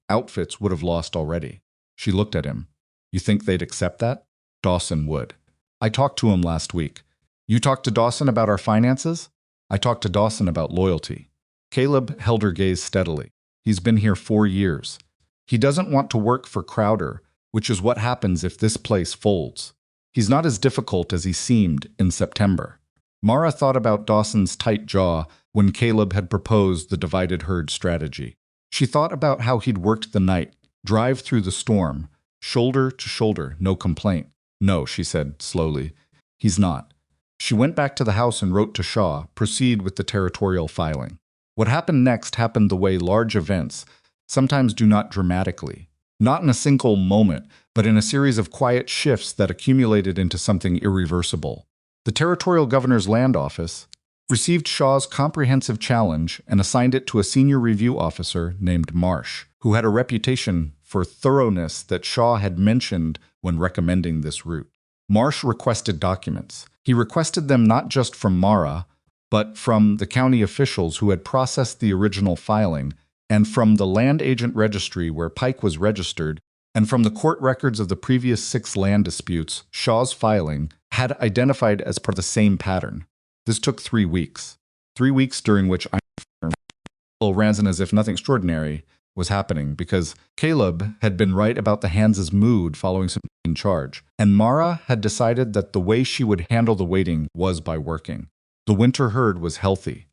outfits would have lost already. She looked at him. You think they'd accept that? Dawson would. I talked to him last week. You talked to Dawson about our finances? I talked to Dawson about loyalty. Caleb held her gaze steadily. He's been here 4 years. He doesn't want to work for Crowder, which is what happens if this place folds. He's not as difficult as he seemed in September. Mara thought about Dawson's tight jaw when Caleb had proposed the divided herd strategy. She thought about how he'd worked the night, drive through the storm, shoulder to shoulder, no complaint. No, she said slowly. He's not. She went back to the house and wrote to Shaw, proceed with the territorial filing. What happened next happened the way large events sometimes do, not dramatically. Not in a single moment, but in a series of quiet shifts that accumulated into something irreversible. The territorial governor's land office received Shaw's comprehensive challenge and assigned it to a senior review officer named Marsh, who had a reputation for thoroughness that Shaw had mentioned when recommending this route. Marsh requested documents. He requested them not just from Mara, but from the county officials who had processed the original filing, and from the land agent registry where Pike was registered, and from the court records of the previous 6 land disputes Shaw's filing had identified as part of the same pattern. This took 3 weeks. 3 weeks during which ran as if nothing extraordinary was happening because Caleb had been right about the Hanses' mood following some charge, and Mara had decided that the way she would handle the waiting was by working. The winter herd was healthy.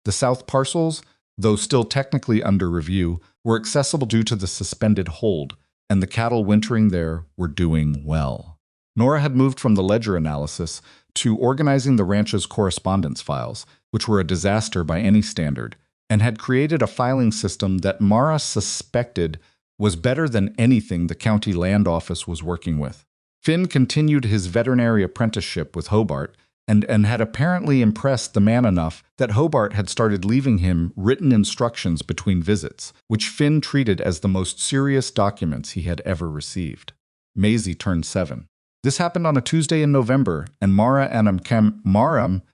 The south parcels, though still technically under review, were accessible due to the suspended hold, and the cattle wintering there were doing well. Nora had moved from the ledger analysis to organizing the ranch's correspondence files, which were a disaster by any standard, and had created a filing system that Mara suspected was better than anything the county land office was working with. Finn continued his veterinary apprenticeship with Hobart, and had apparently impressed the man enough that Hobart had started leaving him written instructions between visits, which Finn treated as the most serious documents he had ever received. Maisie turned 7. This happened on a Tuesday in November, and Mara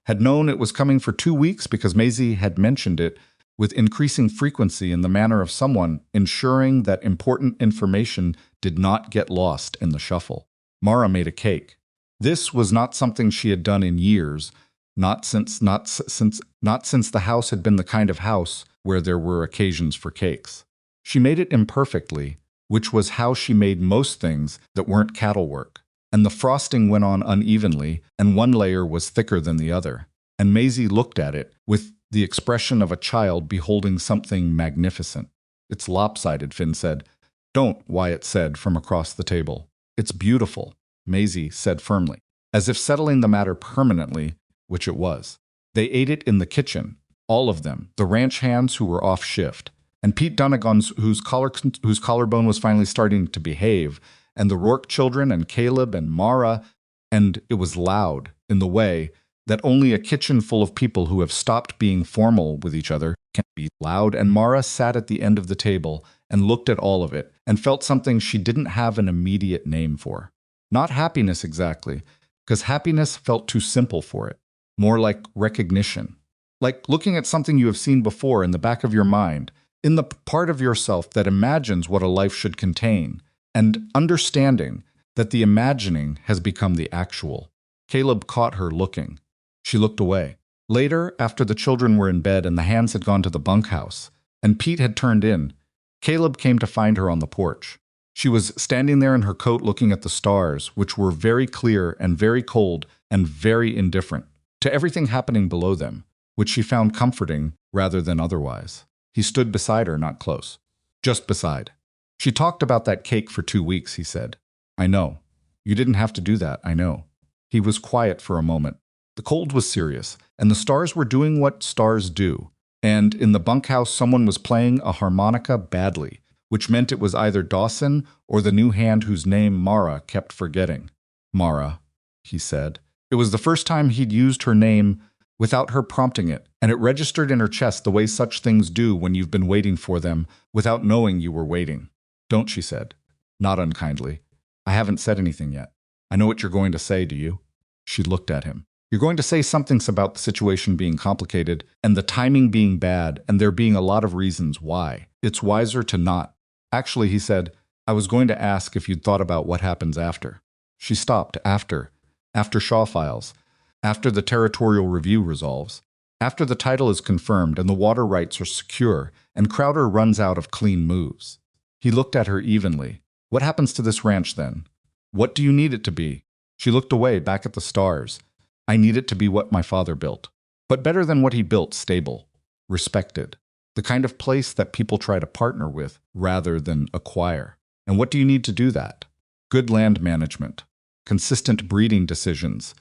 had known it was coming for 2 weeks because Maisie had mentioned it with increasing frequency in the manner of someone ensuring that important information did not get lost in the shuffle. Mara made a cake. This was not something she had done in years, not since the house had been the kind of house where there were occasions for cakes. She made it imperfectly, which was how she made most things that weren't cattle work, and the frosting went on unevenly, and one layer was thicker than the other, and Maisie looked at it with the expression of a child beholding something magnificent. It's lopsided, Finn said. Don't, Wyatt said from across the table. It's beautiful, Maisie said firmly, as if settling the matter permanently, which it was. They ate it in the kitchen, all of them, the ranch hands who were off shift, and Pete Dunnigan's whose collarbone was finally starting to behave, and the Rourke children and Caleb and Mara, and it was loud in the way that only a kitchen full of people who have stopped being formal with each other can be loud, and Mara sat at the end of the table and looked at all of it and felt something she didn't have an immediate name for. Not happiness exactly, because happiness felt too simple for it. More like recognition. Like looking at something you have seen before in the back of your mind. in the part of yourself that imagines what a life should contain, and understanding that the imagining has become the actual. Caleb caught her looking. She looked away. Later, after the children were in bed and the hands had gone to the bunkhouse, and Pete had turned in, Caleb came to find her on the porch. She was standing there in her coat looking at the stars, which were very clear and very cold and very indifferent to everything happening below them, which she found comforting rather than otherwise. He stood beside her, not close. Just beside. She talked about that cake for 2 weeks, he said. I know. You didn't have to do that, I know. He was quiet for a moment. The cold was serious, and the stars were doing what stars do. And in the bunkhouse, someone was playing a harmonica badly, which meant it was either Dawson or the new hand whose name Mara kept forgetting. Mara, he said. It was the first time he'd used her name without her prompting it, and it registered in her chest the way such things do when you've been waiting for them without knowing you were waiting. Don't, she said, not unkindly. I haven't said anything yet. I know what you're going to say, do you? She looked at him. You're going to say something about the situation being complicated and the timing being bad and there being a lot of reasons why. It's wiser to not. Actually, he said, I was going to ask if you'd thought about what happens after. She stopped. After Shaw files. After the territorial review resolves. After the title is confirmed and the water rights are secure and Crowder runs out of clean moves. He looked at her evenly. What happens to this ranch then? What do you need it to be? She looked away, back at the stars. I need it to be what my father built. But better than what he built, stable, respected. The kind of place that people try to partner with rather than acquire. And what do you need to do that? Good land management, consistent breeding decisions,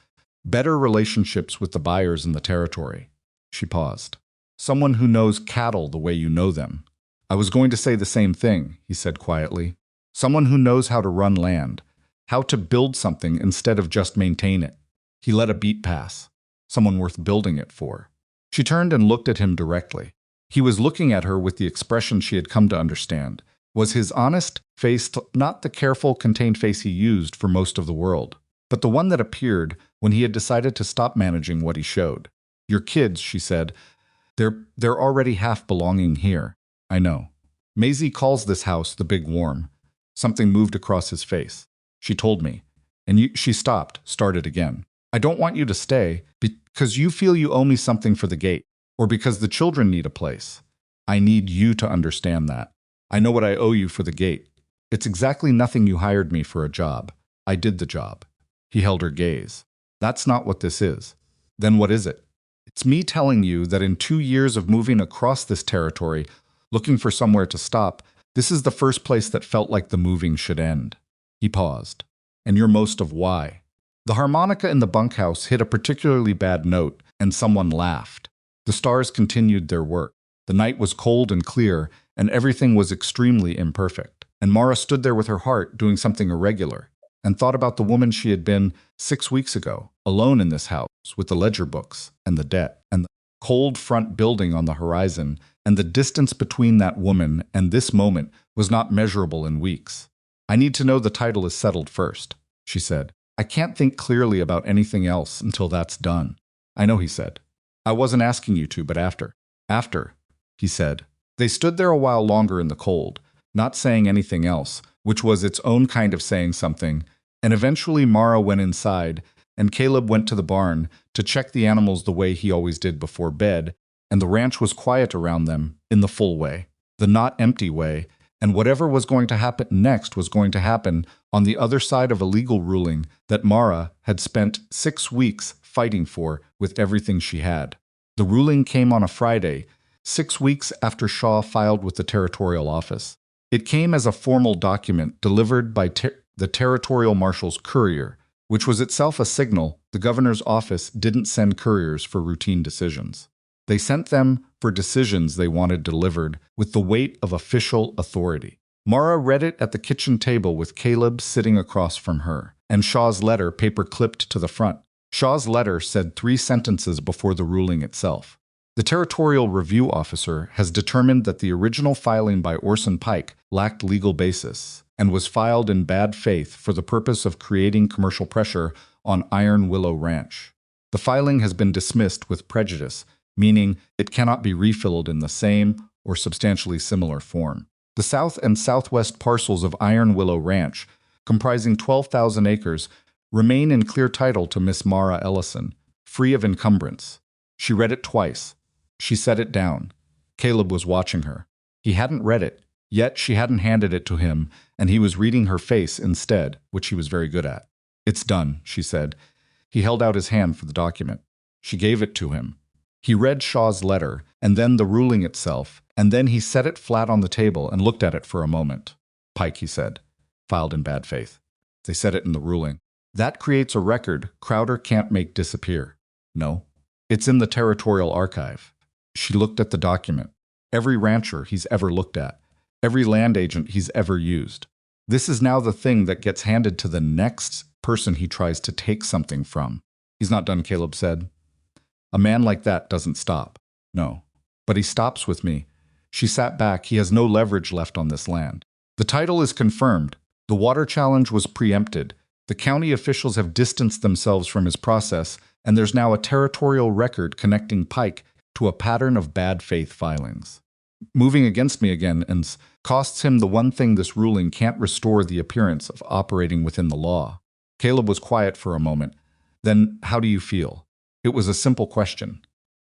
better relationships with the buyers in the territory. She paused. Someone who knows cattle the way you know them. I was going to say the same thing, he said quietly. Someone who knows how to run land, how to build something instead of just maintain it. He let a beat pass. Someone worth building it for. She turned and looked at him directly. He was looking at her with the expression she had come to understand. Was his honest face not the careful, contained face he used for most of the world, but the one that appeared when he had decided to stop managing what he showed. Your kids, she said, they're already half belonging here. I know. Maisie calls this house the Big Warm. Something moved across his face. She told me. And she stopped, started again. I don't want you to stay because you feel you owe me something for the gate, or because the children need a place. I need you to understand that. I know what I owe you for the gate. It's exactly nothing you hired me for a job. I did the job. He held her gaze. That's not what this is. Then what is it? It's me telling you that in 2 years of moving across this territory, looking for somewhere to stop, this is the first place that felt like the moving should end. He paused. And you're most of why. The harmonica in the bunkhouse hit a particularly bad note, and someone laughed. The stars continued their work. The night was cold and clear, and everything was extremely imperfect. And Mara stood there with her heart doing something irregular, and thought about the woman she had been 6 weeks ago, alone in this house, with the ledger books, and the debt, and the cold front building on the horizon, and the distance between that woman and this moment was not measurable in weeks. I need to know the title is settled first, she said. I can't think clearly about anything else until that's done. I know, he said. I wasn't asking you to, but after. After, he said. They stood there a while longer in the cold, not saying anything else, which was its own kind of saying something, and eventually Mara went inside, and Caleb went to the barn to check the animals the way he always did before bed, and the ranch was quiet around them in the full way, the not empty way, and whatever was going to happen next was going to happen on the other side of a legal ruling that Mara had spent 6 weeks fighting for with everything she had. The ruling came on a Friday, 6 weeks after Shaw filed with the territorial office. It came as a formal document delivered by the territorial marshal's courier, which was itself a signal the governor's office didn't send couriers for routine decisions. They sent them for decisions they wanted delivered with the weight of official authority. Mara read it at the kitchen table with Caleb sitting across from her, and Shaw's letter paper-clipped to the front. Shaw's letter said 3 sentences before the ruling itself. The territorial review officer has determined that the original filing by Orson Pike lacked legal basis and was filed in bad faith for the purpose of creating commercial pressure on Iron Willow Ranch. The filing has been dismissed with prejudice, meaning it cannot be refilled in the same or substantially similar form. The south and southwest parcels of Iron Willow Ranch, comprising 12,000 acres, remain in clear title to Miss Mara Ellison, free of encumbrance. She read it twice. She set it down. Caleb was watching her. He hadn't read it, yet she hadn't handed it to him, and he was reading her face instead, which he was very good at. "It's done," she said. He held out his hand for the document. She gave it to him. He read Shaw's letter, and then the ruling itself, and then he set it flat on the table and looked at it for a moment. "Pike," he said, filed in bad faith. They said it in the ruling. "That creates a record Crowder can't make disappear." "No. It's in the Territorial Archive." She looked at the document. "Every rancher he's ever looked at. Every land agent he's ever used. This is now the thing that gets handed to the next person he tries to take something from." "He's not done," Caleb said. "A man like that doesn't stop." "No. But he stops with me." She sat back. "He has no leverage left on this land. The title is confirmed. The water challenge was preempted. The county officials have distanced themselves from his process, and there's now a territorial record connecting Pike to a pattern of bad faith filings. Moving against me again and costs him the one thing this ruling can't restore, the appearance of operating within the law." Caleb was quiet for a moment. "Then how do you feel?" It was a simple question.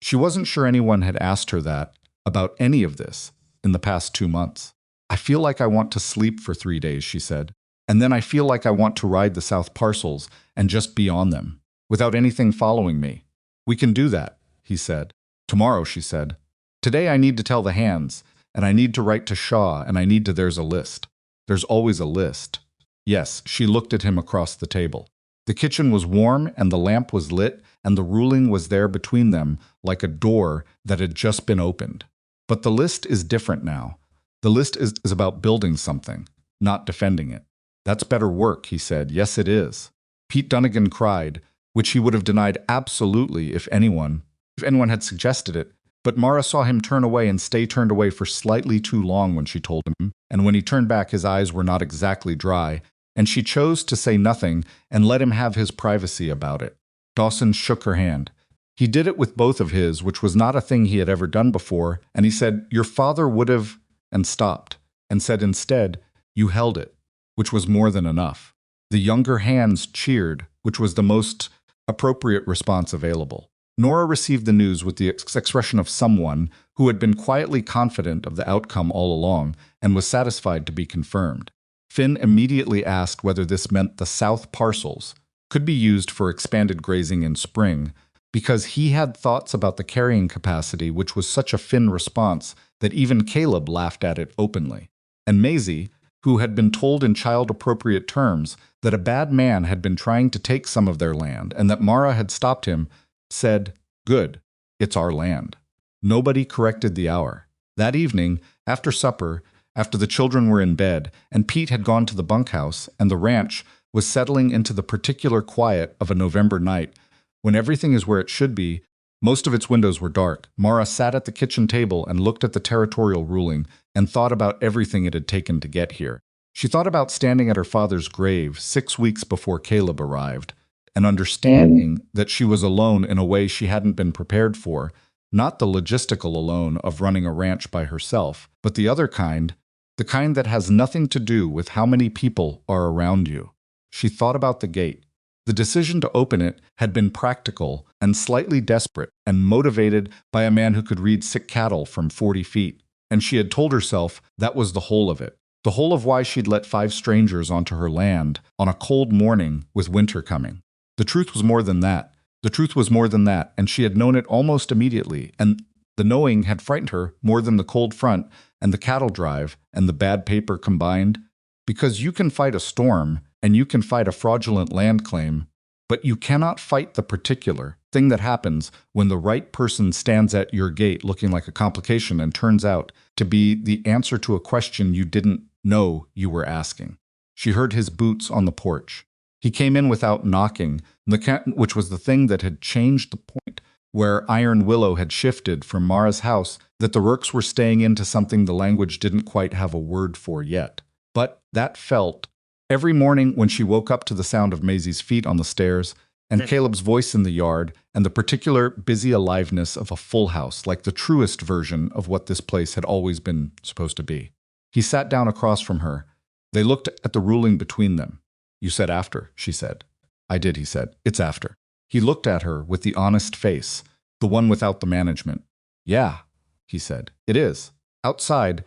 She wasn't sure anyone had asked her that about any of this in the past 2 months. "I feel like I want to sleep for 3 days," she said. "And then I feel like I want to ride the south parcels and just be on them, without anything following me." "We can do that," he said. "Tomorrow," she said. "Today I need to tell the hands, and I need to write to Shaw, and I need to, there's a list." "There's always a list." "Yes," she looked at him across the table. The kitchen was warm, and the lamp was lit, and the ruling was there between them, like a door that had just been opened. "But the list is different now. The list is about building something, not defending it." "That's better work," he said. "Yes, it is." Pete Dunnigan cried, which he would have denied absolutely if anyone had suggested it. But Mara saw him turn away and stay turned away for slightly too long when she told him, and when he turned back his eyes were not exactly dry, and she chose to say nothing and let him have his privacy about it. Dawson shook her hand. He did it with both of his, which was not a thing he had ever done before, and he said, "Your father would have," and stopped, and said instead, "You held it," which was more than enough. The younger hands cheered, which was the most appropriate response available. Nora received the news with the expression of someone who had been quietly confident of the outcome all along and was satisfied to be confirmed. Finn immediately asked whether this meant the south parcels could be used for expanded grazing in spring, because he had thoughts about the carrying capacity, which was such a Finn response that even Caleb laughed at it openly. And Maisie, who had been told in child-appropriate terms that a bad man had been trying to take some of their land and that Mara had stopped him, said, "Good, it's our land." Nobody corrected the hour. That evening, after supper, after the children were in bed, and Pete had gone to the bunkhouse, and the ranch was settling into the particular quiet of a November night, when everything is where it should be, most of its windows were dark, Mara sat at the kitchen table and looked at the territorial ruling and thought about everything it had taken to get here. She thought about standing at her father's grave 6 weeks before Caleb arrived, and understanding that she was alone in a way she hadn't been prepared for, not the logistical alone of running a ranch by herself, but the other kind, the kind that has nothing to do with how many people are around you. She thought about the gate. The decision to open it had been practical and slightly desperate and motivated by a man who could read sick cattle from 40 feet. And she had told herself that was the whole of it. The whole of why she'd let 5 strangers onto her land on a cold morning with winter coming. The truth was more than that. The truth was more than that, and she had known it almost immediately, and the knowing had frightened her more than the cold front and the cattle drive and the bad paper combined. Because you can fight a storm, and you can fight a fraudulent land claim, but you cannot fight the particular thing that happens when the right person stands at your gate looking like a complication and turns out to be the answer to a question you didn't know you were asking. She heard his boots on the porch. He came in without knocking, which was the thing that had changed the point where Iron Willow had shifted from Mara's house, that the Rooks were staying into something the language didn't quite have a word for yet. But that felt. Every morning when she woke up to the sound of Maisie's feet on the stairs, and Caleb's voice in the yard, and the particular busy aliveness of a full house, like the truest version of what this place had always been supposed to be. He sat down across from her. They looked at the ruling between them. "You said after," she said. "I did," he said. "It's after." He looked at her with the honest face, the one without the management. "Yeah," he said. "It is." Outside,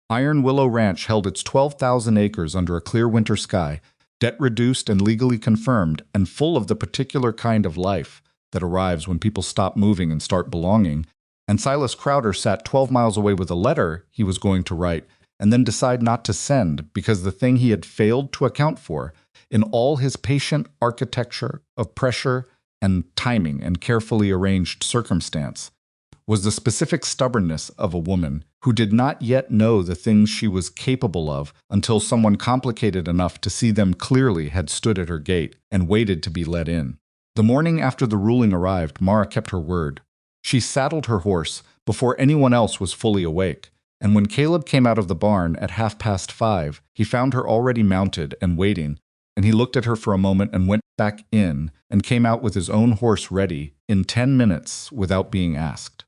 Iron Willow Ranch held its 12,000 acres under a clear winter sky, debt-reduced and legally confirmed, and full of the particular kind of life that arrives when people stop moving and start belonging, and Silas Crowder sat 12 miles away with a letter he was going to write and then decide not to send because the thing he had failed to account for, in all his patient architecture of pressure and timing and carefully arranged circumstance, was the specific stubbornness of a woman who did not yet know the things she was capable of until someone complicated enough to see them clearly had stood at her gate and waited to be let in. The morning after the ruling arrived, Mara kept her word. She saddled her horse before anyone else was fully awake, and when Caleb came out of the barn at 5:30, he found her already mounted and waiting, and he looked at her for a moment and went back in and came out with his own horse ready in 10 minutes without being asked.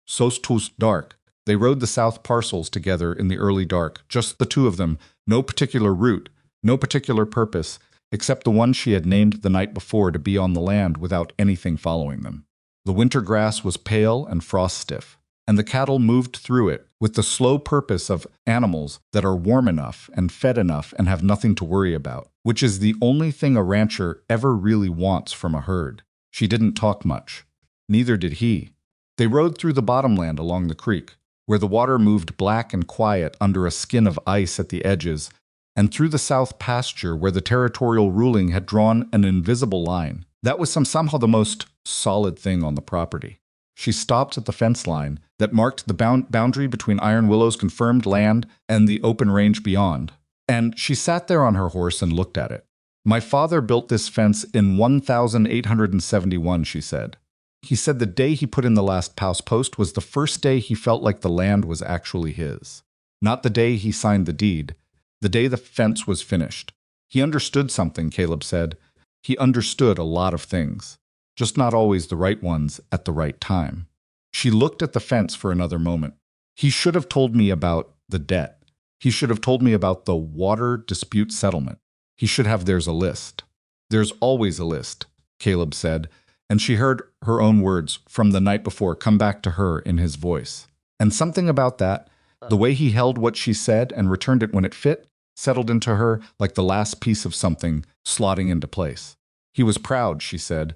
So too dark. They rode the south parcels together in the early dark, just the two of them, no particular route, no particular purpose, except the one she had named the night before to be on the land without anything following them. The winter grass was pale and frost-stiff, and the cattle moved through it with the slow purpose of animals that are warm enough and fed enough and have nothing to worry about, which is the only thing a rancher ever really wants from a herd. She didn't talk much. Neither did he. They rode through the bottomland along the creek, where the water moved black and quiet under a skin of ice at the edges, and through the south pasture where the territorial ruling had drawn an invisible line. That was somehow the most solid thing on the property. She stopped at the fence line that marked the boundary between Iron Willow's confirmed land and the open range beyond, and she sat there on her horse and looked at it. "My father built this fence in 1871, she said. He said the day he put in the last house post was the first day he felt like the land was actually his. Not the day he signed the deed, the day the fence was finished. He understood something," Caleb said. "He understood a lot of things, just not always the right ones at the right time." She looked at the fence for another moment. "He should have told me about the debt. He should have told me about the water dispute settlement. He should have. There's a list." "There's always a list," Caleb said, and she heard her own words from the night before come back to her in his voice. And something about that, the way he held what she said and returned it when it fit, settled into her like the last piece of something slotting into place. He was proud, she said,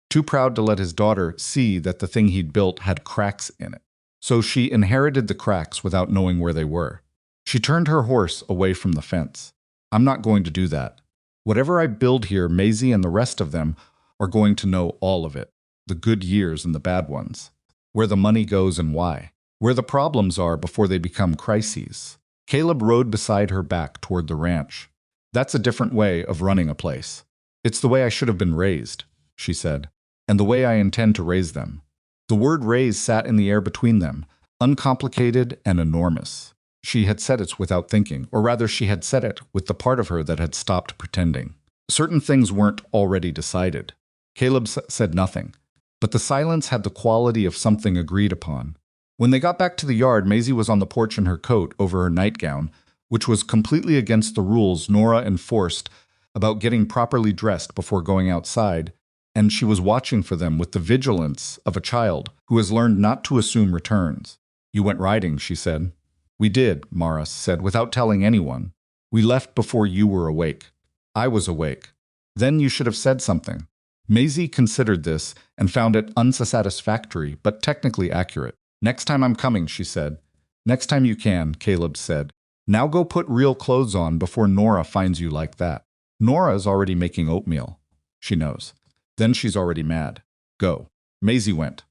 too proud to let his daughter see that the thing he'd built had cracks in it. So she inherited the cracks without knowing where they were. She turned her horse away from the fence. "I'm not going to do that. Whatever I build here, Maisie and the rest of them are going to know all of it, the good years and the bad ones, where the money goes and why, where the problems are before they become crises." Caleb rode beside her back toward the ranch. "That's a different way of running a place. It's the way I should have been raised," she said, "and the way I intend to raise them." The word raise sat in the air between them, uncomplicated and enormous. She had said it without thinking, or rather she had said it with the part of her that had stopped pretending. Certain things weren't already decided. Caleb said nothing, but the silence had the quality of something agreed upon. When they got back to the yard, Maisie was on the porch in her coat over her nightgown, which was completely against the rules Nora enforced about getting properly dressed before going outside, and she was watching for them with the vigilance of a child who has learned not to assume returns. "You went riding," she said. "We did," Mara said, "without telling anyone. We left before you were awake. I was awake. Then you should have said something." Maisie considered this and found it unsatisfactory, but technically accurate. "Next time I'm coming," she said. "Next time you can," Caleb said. "Now go put real clothes on before Nora finds you like that. Nora's already making oatmeal. She knows. Then she's already mad. Go." Maisie went,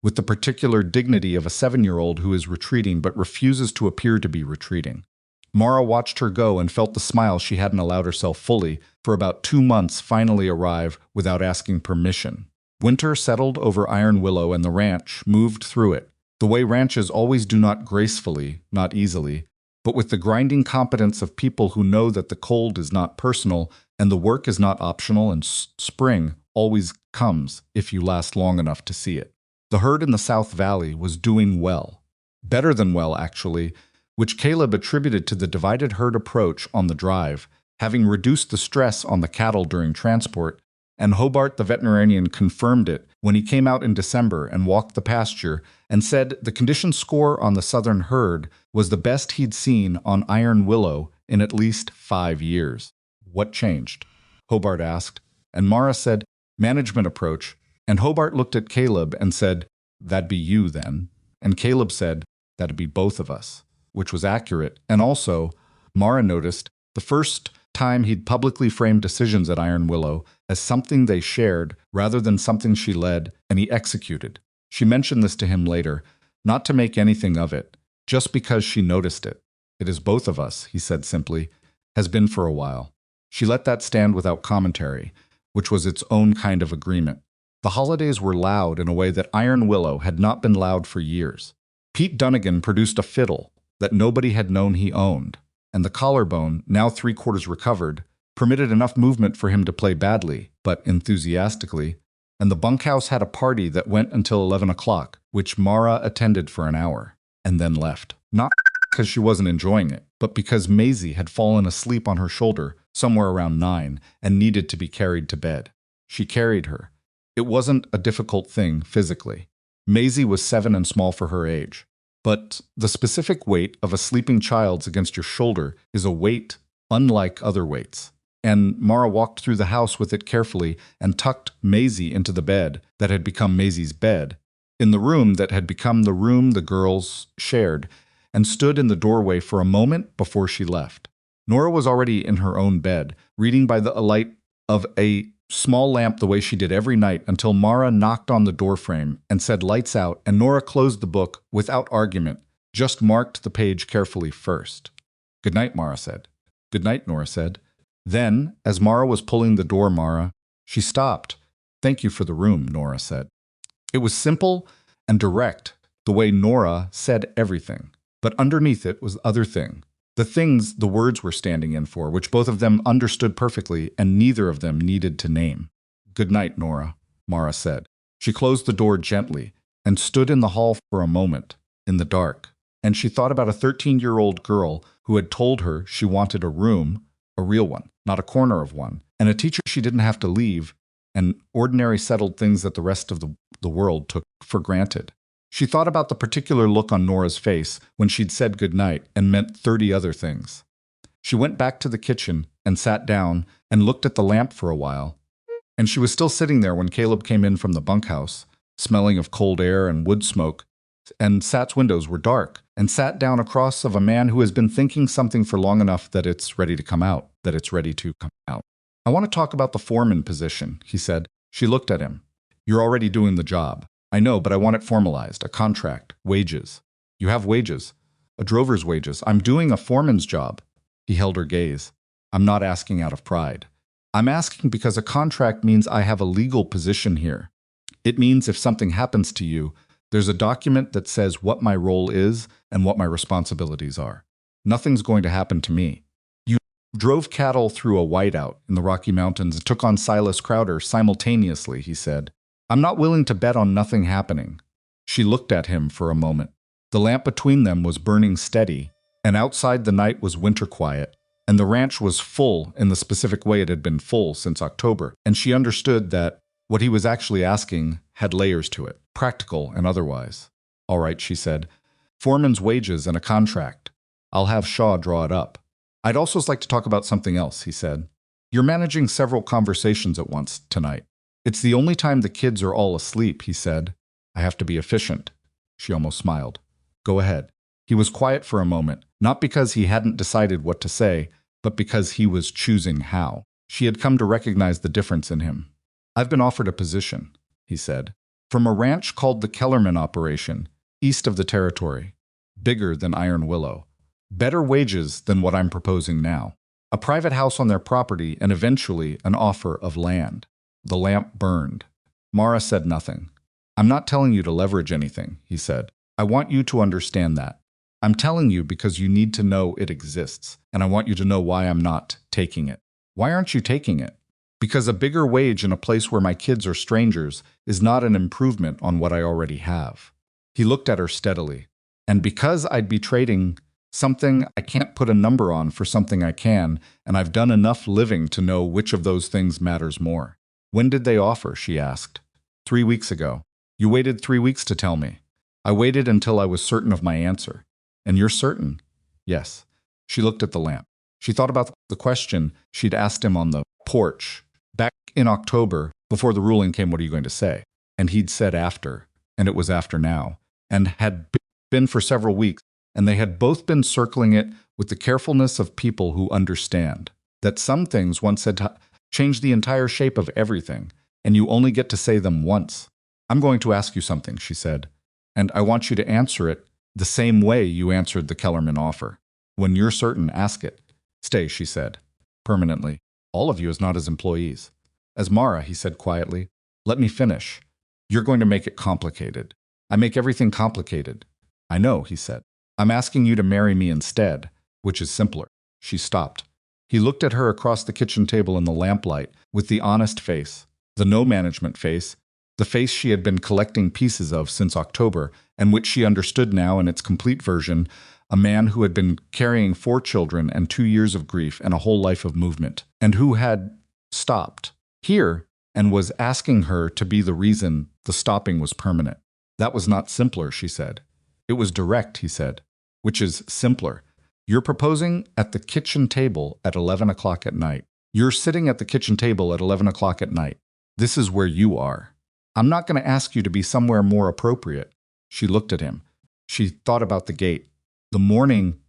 with the particular dignity of a 7-year-old who is retreating but refuses to appear to be retreating. Mara watched her go and felt the smile she hadn't allowed herself fully for about 2 months finally arrive without asking permission. Winter settled over Iron Willow and the ranch moved through it, the way ranches always do, not gracefully, not easily, but with the grinding competence of people who know that the cold is not personal and the work is not optional and spring always comes if you last long enough to see it. The herd in the South Valley was doing well. Better than well, actually, which Caleb attributed to the divided herd approach on the drive, having reduced the stress on the cattle during transport, and Hobart the veterinarian confirmed it when he came out in December and walked the pasture and said the condition score on the southern herd was the best he'd seen on Iron Willow in at least 5 years. What changed? Hobart asked, and Mara said, management approach, and Hobart looked at Caleb and said, that'd be you then, and Caleb said, that'd be both of us, which was accurate, and also, Mara noticed, the first time he'd publicly framed decisions at Iron Willow as something they shared rather than something she led, and he executed. She mentioned this to him later, not to make anything of it, just because she noticed it. It is both of us, he said simply, has been for a while. She let that stand without commentary, which was its own kind of agreement. The holidays were loud in a way that Iron Willow had not been loud for years. Pete Dunnigan produced a fiddle that nobody had known he owned, and the collarbone, now 3/4 recovered, permitted enough movement for him to play badly, but enthusiastically, and the bunkhouse had a party that went until 11 o'clock, which Mara attended for an hour, and then left. Not because she wasn't enjoying it, but because Maisie had fallen asleep on her shoulder somewhere around 9 and needed to be carried to bed. She carried her. It wasn't a difficult thing physically. Maisie was 7 and small for her age. But the specific weight of a sleeping child's against your shoulder is a weight unlike other weights. And Mara walked through the house with it carefully and tucked Maisie into the bed that had become Maisie's bed, in the room that had become the room the girls shared, and stood in the doorway for a moment before she left. Nora was already in her own bed, reading by the light of a small lamp the way she did every night until Mara knocked on the doorframe and said lights out, and Nora closed the book without argument, just marked the page carefully first. Good night, Mara said. Good night, Nora said. Then, as Mara was pulling the door, she stopped. Thank you for the room, Nora said. It was simple and direct, the way Nora said everything, but underneath it was other thing. The things the words were standing in for, which both of them understood perfectly and neither of them needed to name. Good night, Nora, Mara said. She closed the door gently and stood in the hall for a moment, in the dark, and she thought about a 13-year-old girl who had told her she wanted a room, a real one, not a corner of one, and a teacher she didn't have to leave, and ordinary settled things that the rest of the world took for granted. She thought about the particular look on Nora's face when she'd said goodnight and meant 30 other things. She went back to the kitchen and sat down and looked at the lamp for a while. And she was still sitting there when Caleb came in from the bunkhouse, smelling of cold air and wood smoke, and Sat's windows were dark, and sat down across of a man who has been thinking something for long enough that it's ready to come out, I want to talk about the foreman position, he said. She looked at him. You're already doing the job. I know, but I want it formalized, a contract, wages. You have wages, a drover's wages. I'm doing a foreman's job. He held her gaze. I'm not asking out of pride. I'm asking because a contract means I have a legal position here. It means if something happens to you, there's a document that says what my role is and what my responsibilities are. Nothing's going to happen to me. You drove cattle through a whiteout in the Rocky Mountains and took on Silas Crowder simultaneously, he said. I'm not willing to bet on nothing happening. She looked at him for a moment. The lamp between them was burning steady, and outside the night was winter quiet, and the ranch was full in the specific way it had been full since October, and she understood that what he was actually asking had layers to it, practical and otherwise. All right, she said. Foreman's wages and a contract. I'll have Shaw draw it up. I'd also like to talk about something else, he said. You're managing several conversations at once tonight. It's the only time the kids are all asleep, he said. I have to be efficient. She almost smiled. Go ahead. He was quiet for a moment, not because he hadn't decided what to say, but because he was choosing how. She had come to recognize the difference in him. I've been offered a position, he said, from a ranch called the Kellerman Operation, east of the territory, bigger than Iron Willow, better wages than what I'm proposing now, a private house on their property, and eventually an offer of land. The lamp burned. Mara said nothing. I'm not telling you to leverage anything, he said. I want you to understand that. I'm telling you because you need to know it exists, and I want you to know why I'm not taking it. Why aren't you taking it? Because a bigger wage in a place where my kids are strangers is not an improvement on what I already have. He looked at her steadily. And because I'd be trading something I can't put a number on for something I can, and I've done enough living to know which of those things matters more. When did they offer? She asked. 3 weeks ago. You waited 3 weeks to tell me. I waited until I was certain of my answer. And you're certain? Yes. She looked at the lamp. She thought about the question she'd asked him on the porch back in October, before the ruling came. What are you going to say? And he'd said after, and it was after now, and had been for several weeks, and they had both been circling it with the carefulness of people who understand that some things once said change the entire shape of everything, and you only get to say them once. I'm going to ask you something, she said, and I want you to answer it the same way you answered the Kellerman offer. When you're certain, ask it. Stay, she said, permanently. All of you as not as employees. As Mara, he said quietly. Let me finish. You're going to make it complicated. I make everything complicated. I know, he said. I'm asking you to marry me instead, which is simpler. She stopped. He looked at her across the kitchen table in the lamplight with the honest face, the no-management face, the face she had been collecting pieces of since October, and which she understood now in its complete version, a man who had been carrying 4 children and 2 years of grief and a whole life of movement, and who had stopped here and was asking her to be the reason the stopping was permanent. That was not simpler, she said. It was direct, he said, which is simpler. You're proposing at the kitchen table at 11 o'clock at night. You're sitting at the kitchen table at 11 o'clock at night. This is where you are. I'm not going to ask you to be somewhere more appropriate. She looked at him. She thought about the gate. The morning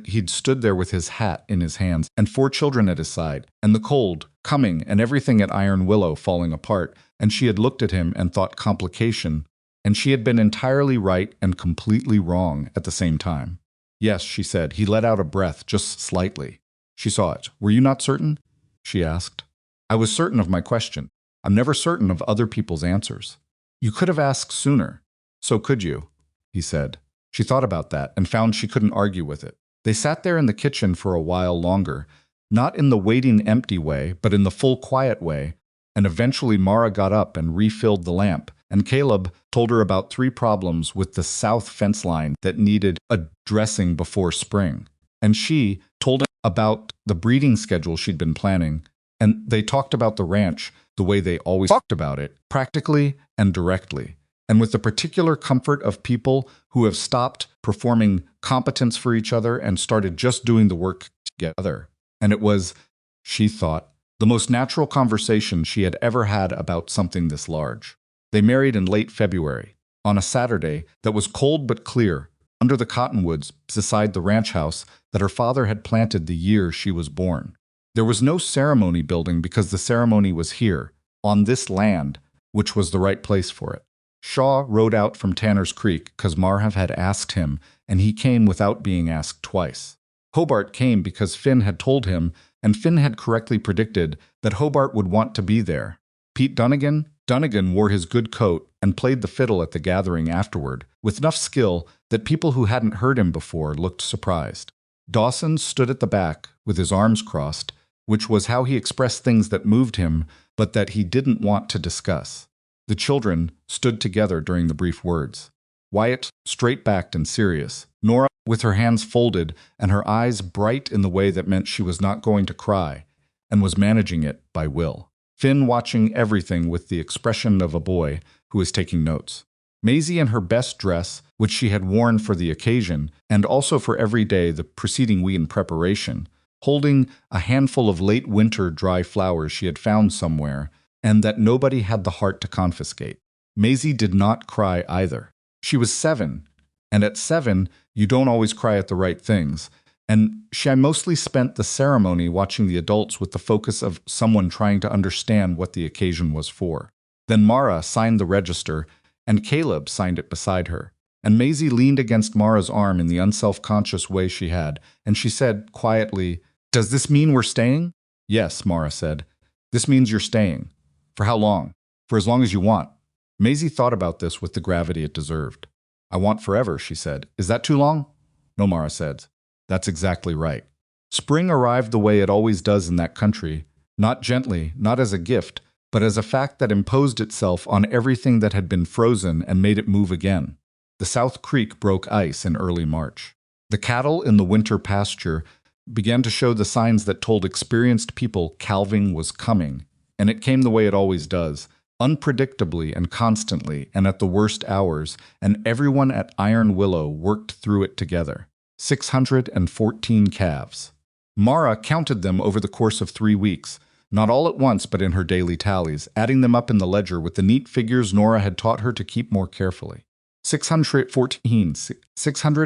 he'd stood there with his hat in his hands and 4 children at his side, and the cold coming and everything at Iron Willow falling apart, and she had looked at him and thought complication, and she had been entirely right and completely wrong at the same time. Yes, she said. He let out a breath just slightly. She saw it. Were you not certain? She asked. I was certain of my question. I'm never certain of other people's answers. You could have asked sooner. So could you, he said. She thought about that and found she couldn't argue with it. They sat there in the kitchen for a while longer, not in the waiting empty way, but in the full quiet way, and eventually Mara got up and refilled the lamp, and Caleb told her about 3 problems with the south fence line that needed addressing before spring. And she told him about the breeding schedule she'd been planning, and they talked about the ranch the way they always talked about it, practically and directly, and with the particular comfort of people who have stopped performing competence for each other and started just doing the work together. And it was, she thought, the most natural conversation she had ever had about something this large. They married in late February, on a Saturday that was cold but clear, under the cottonwoods beside the ranch house that her father had planted the year she was born. There was no ceremony building because the ceremony was here, on this land, which was the right place for it. Shaw rode out from Tanner's Creek because Marhav had asked him, and he came without being asked twice. Hobart came because Finn had told him, and Finn had correctly predicted that Hobart would want to be there. Pete Dunnigan wore his good coat and played the fiddle at the gathering afterward, with enough skill that people who hadn't heard him before looked surprised. Dawson stood at the back with his arms crossed, which was how he expressed things that moved him, but that he didn't want to discuss. The children stood together during the brief words. Wyatt, straight-backed and serious. Nora, with her hands folded and her eyes bright in the way that meant she was not going to cry, and was managing it by will. Finn watching everything with the expression of a boy who is taking notes. Maisie in her best dress, which she had worn for the occasion, and also for every day the preceding week in preparation, holding a handful of late winter dry flowers she had found somewhere, and that nobody had the heart to confiscate. Maisie did not cry either. She was 7, and at 7, you don't always cry at the right things, and she mostly spent the ceremony watching the adults with the focus of someone trying to understand what the occasion was for. Then Mara signed the register, and Caleb signed it beside her, and Maisie leaned against Mara's arm in the unself-conscious way she had, and she said quietly, "Does this mean we're staying?" "Yes," Mara said. "This means you're staying." "For how long?" "For as long as you want." Maisie thought about this with the gravity it deserved. "I want forever," she said. "Is that too long?" "No," Mara said. "That's exactly right." Spring arrived the way it always does in that country, Not gently, not as a gift, but as a fact that imposed itself on everything that had been frozen and made it move again. The South Creek broke ice in early March. The cattle in the winter pasture began to show the signs that told experienced people calving was coming, and it came the way it always does, unpredictably and constantly and at the worst hours, and everyone at Iron Willow worked through it together. 614 calves. Mara counted them over the course of 3 weeks, not all at once but in her daily tallies, adding them up in the ledger with the neat figures Nora had taught her to keep more carefully. 600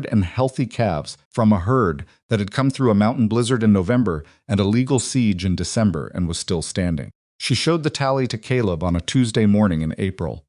and healthy calves from a herd that had come through a mountain blizzard in November and a legal siege in December and was still standing. She showed the tally to Caleb on a Tuesday morning in April.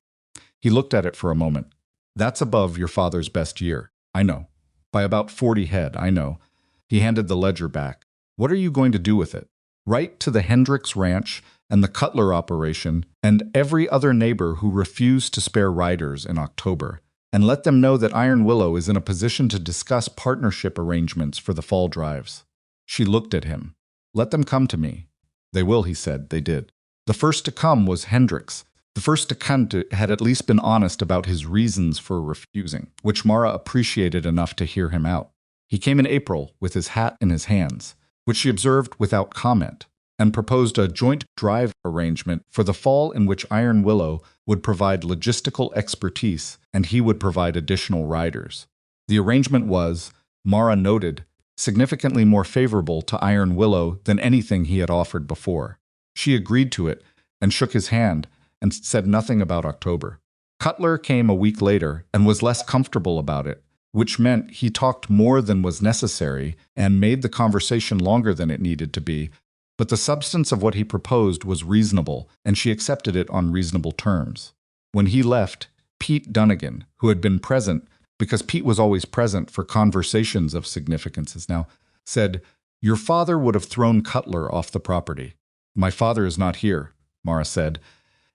He looked at it for a moment. That's above your father's best year. I know. By about 40 head, I know. He handed the ledger back. What are you going to do with it? Write to the Hendricks Ranch and the Cutler operation and every other neighbor who refused to spare riders in October, and let them know that Iron Willow is in a position to discuss partnership arrangements for the fall drives. She looked at him. Let them come to me. They will, he said. They did. The first to come was Hendricks. The first to come had at least been honest about his reasons for refusing, which Mara appreciated enough to hear him out. He came in April with his hat in his hands, which she observed without comment, and proposed a joint drive arrangement for the fall in which Iron Willow would provide logistical expertise and he would provide additional riders. The arrangement was, Mara noted, significantly more favorable to Iron Willow than anything he had offered before. She agreed to it and shook his hand and said nothing about October. Cutler came a week later and was less comfortable about it, which meant he talked more than was necessary and made the conversation longer than it needed to be, but the substance of what he proposed was reasonable, and she accepted it on reasonable terms. When he left, Pete Dunnigan, who had been present, because Pete was always present for conversations of significance now, said, "Your father would have thrown Cutler off the property." "My father is not here," Mara said,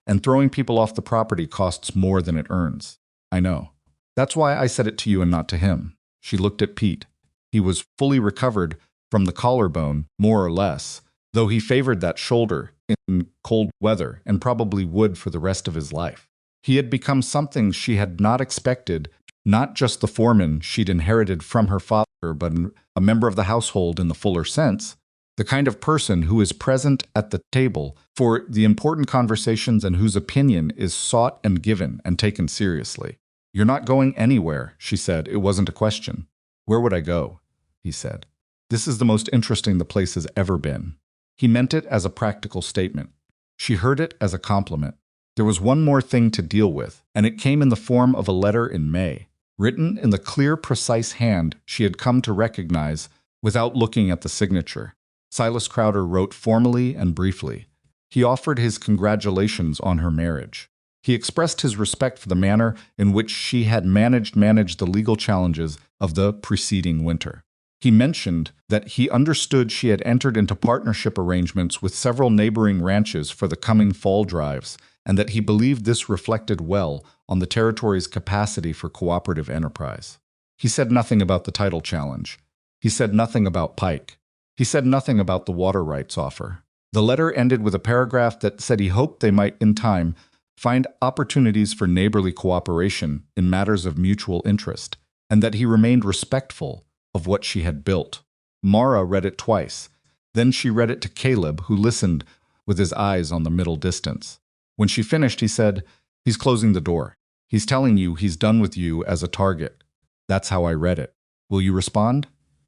"and throwing people off the property costs more than it earns. I know. That's why I said it to you and not to him." She looked at Pete. He was fully recovered from the collarbone, more or less, though he favored that shoulder in cold weather and probably would for the rest of his life. He had become something she had not expected, not just the foreman she'd inherited from her father, but a member of the household in the fuller sense, the kind of person who is present at the table for the important conversations and whose opinion is sought and given and taken seriously. "You're not going anywhere," she said. It wasn't a question. "Where would I go?" he said. "This is the most interesting the place has ever been." He meant it as a practical statement. She heard it as a compliment. There was one more thing to deal with, and it came in the form of a letter in May, written in the clear, precise hand she had come to recognize without looking at the signature. Silas Crowder wrote formally and briefly. He offered his congratulations on her marriage. He expressed his respect for the manner in which she had managed the legal challenges of the preceding winter. He mentioned that he understood she had entered into partnership arrangements with several neighboring ranches for the coming fall drives, and that he believed this reflected well on the territory's capacity for cooperative enterprise. He said nothing about the title challenge. He said nothing about Pike. He said nothing about the water rights offer. The letter ended with a paragraph that said he hoped they might, in time, find opportunities for neighborly cooperation in matters of mutual interest, and that he remained respectful of what she had built. Mara read it twice. Then she read it to Caleb, who listened with his eyes on the middle distance. When she finished, he said, "He's closing the door. He's telling you he's done with you as a target. That's how I read it. Will you respond?"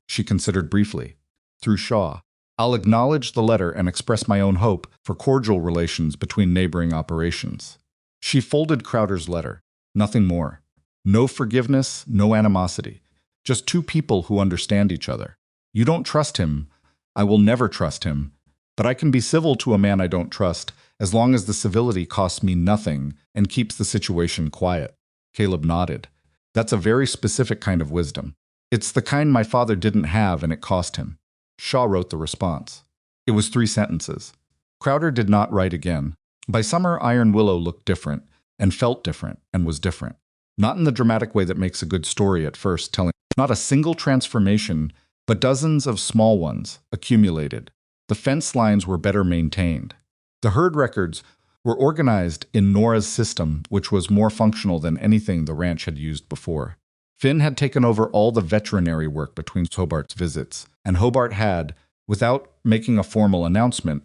She considered briefly. "Through Shaw. I'll acknowledge the letter and express my own hope for cordial relations between neighboring operations." She folded Crowder's letter. Nothing more. No forgiveness, no animosity. Just two people who understand each other. You don't trust him. I will never trust him. But I can be civil to a man I don't trust, as long as the civility costs me nothing and keeps the situation quiet. Caleb nodded. That's a very specific kind of wisdom. It's the kind my father didn't have, and it cost him. Shaw wrote the response. It was 3 sentences. Crowder did not write again. By summer, Iron Willow looked different, and felt different, and was different. Not in the dramatic way that makes a good story at first, telling not a single transformation, but dozens of small ones accumulated. The fence lines were better maintained. The herd records were organized in Nora's system, which was more functional than anything the ranch had used before. Finn had taken over all the veterinary work between Hobart's visits, and Hobart had, without making a formal announcement,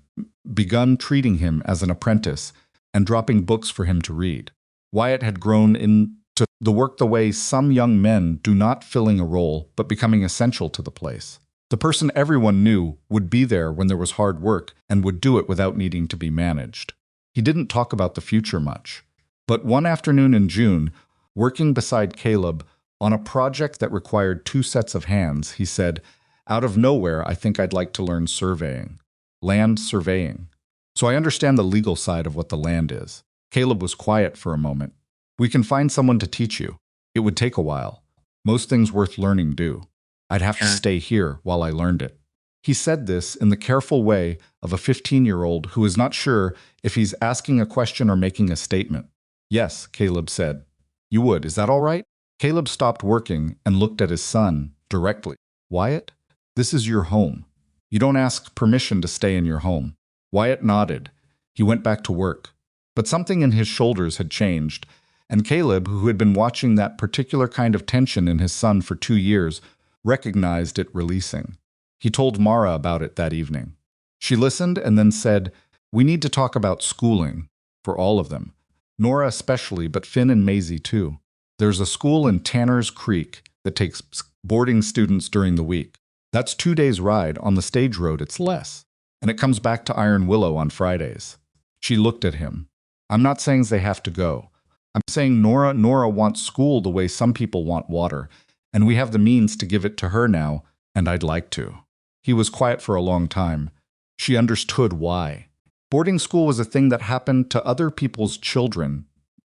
begun treating him as an apprentice and dropping books for him to read. Wyatt had grown into the work the way some young men do, not filling a role, but becoming essential to the place. The person everyone knew would be there when there was hard work and would do it without needing to be managed. He didn't talk about the future much. But one afternoon in June, working beside Caleb on a project that required 2 sets of hands, he said, "Out of nowhere, I think I'd like to learn surveying. Land surveying. So I understand the legal side of what the land is." Caleb was quiet for a moment. "We can find someone to teach you. It would take a while. Most things worth learning do. I'd have to stay here while I learned it." He said this in the careful way of a 15-year-old who is not sure if he's asking a question or making a statement. "Yes," Caleb said. "You would. Is that all right?" Caleb stopped working and looked at his son directly. "Wyatt, this is your home. You don't ask permission to stay in your home." Wyatt nodded. He went back to work. But something in his shoulders had changed, and Caleb, who had been watching that particular kind of tension in his son for 2 years, recognized it releasing. He told Mara about it that evening. She listened and then said, "We need to talk about schooling, for all of them. Nora especially, but Finn and Maisie too. There's a school in Tanner's Creek that takes boarding students during the week. That's 2 days' ride. On the stage road, it's less. And it comes back to Iron Willow on Fridays." She looked at him. "I'm not saying they have to go. I'm saying Nora wants school the way some people want water, and we have the means to give it to her now, and I'd like to." He was quiet for a long time. She understood why. Boarding school was a thing that happened to other people's children,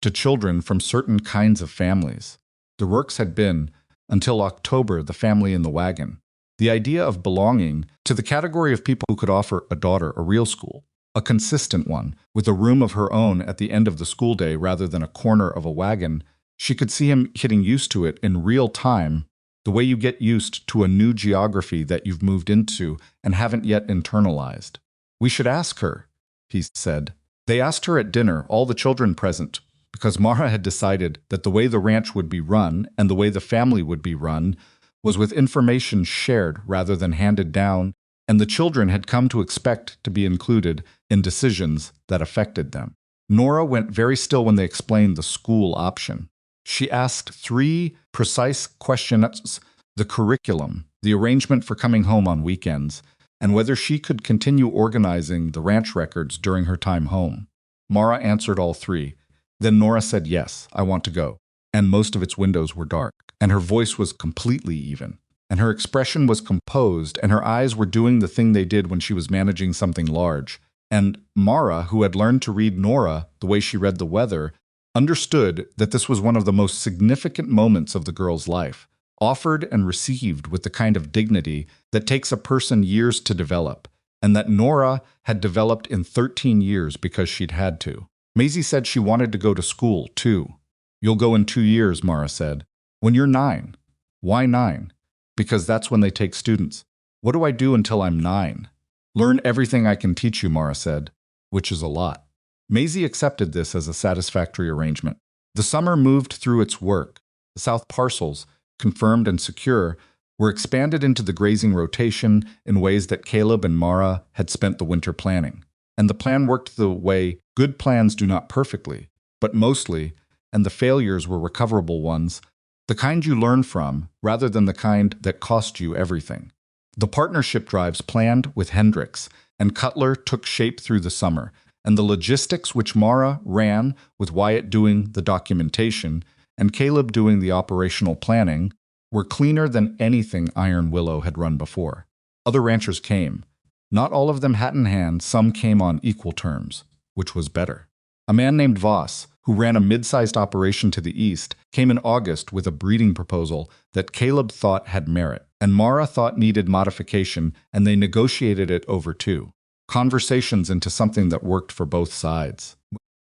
to children from certain kinds of families. The Rourkes had been, until October, the family in the wagon. The idea of belonging to the category of people who could offer a daughter a real school, a consistent one, with a room of her own at the end of the school day rather than a corner of a wagon, she could see him getting used to it in real time, the way you get used to a new geography that you've moved into and haven't yet internalized. "We should ask her," he said. They asked her at dinner, all the children present, because Mara had decided that the way the ranch would be run and the way the family would be run was with information shared rather than handed down, and the children had come to expect to be included in decisions that affected them. Nora went very still when they explained the school option. She asked 3 precise questions: the curriculum, the arrangement for coming home on weekends, and whether she could continue organizing the ranch records during her time home. Mara answered all 3. Then Nora said, "Yes, I want to go." And most of its windows were dark, and her voice was completely even, and her expression was composed, and her eyes were doing the thing they did when she was managing something large. And Mara, who had learned to read Nora the way she read the weather, understood that this was one of the most significant moments of the girl's life, offered and received with the kind of dignity that takes a person years to develop, and that Nora had developed in 13 years because she'd had to. Maisie said she wanted to go to school, too. "You'll go in 2 years, Mara said. "When you're 9. "Why 9? "Because that's when they take students." "What do I do until I'm 9? "Learn everything I can teach you," Mara said, which is a lot. Maisie accepted this as a satisfactory arrangement. The summer moved through its work. The south parcels, confirmed and secure, were expanded into the grazing rotation in ways that Caleb and Mara had spent the winter planning. And the plan worked the way good plans do, not perfectly, but mostly, and the failures were recoverable ones, the kind you learn from, rather than the kind that cost you everything. The partnership drives planned with Hendricks and Cutler took shape through the summer, and the logistics which Mara ran, with Wyatt doing the documentation and Caleb doing the operational planning, were cleaner than anything Iron Willow had run before. Other ranchers came. Not all of them hat in hand, some came on equal terms, which was better. A man named Voss, who ran a mid-sized operation to the east, came in August with a breeding proposal that Caleb thought had merit, and Mara thought needed modification, and they negotiated it over 2 conversations into something that worked for both sides.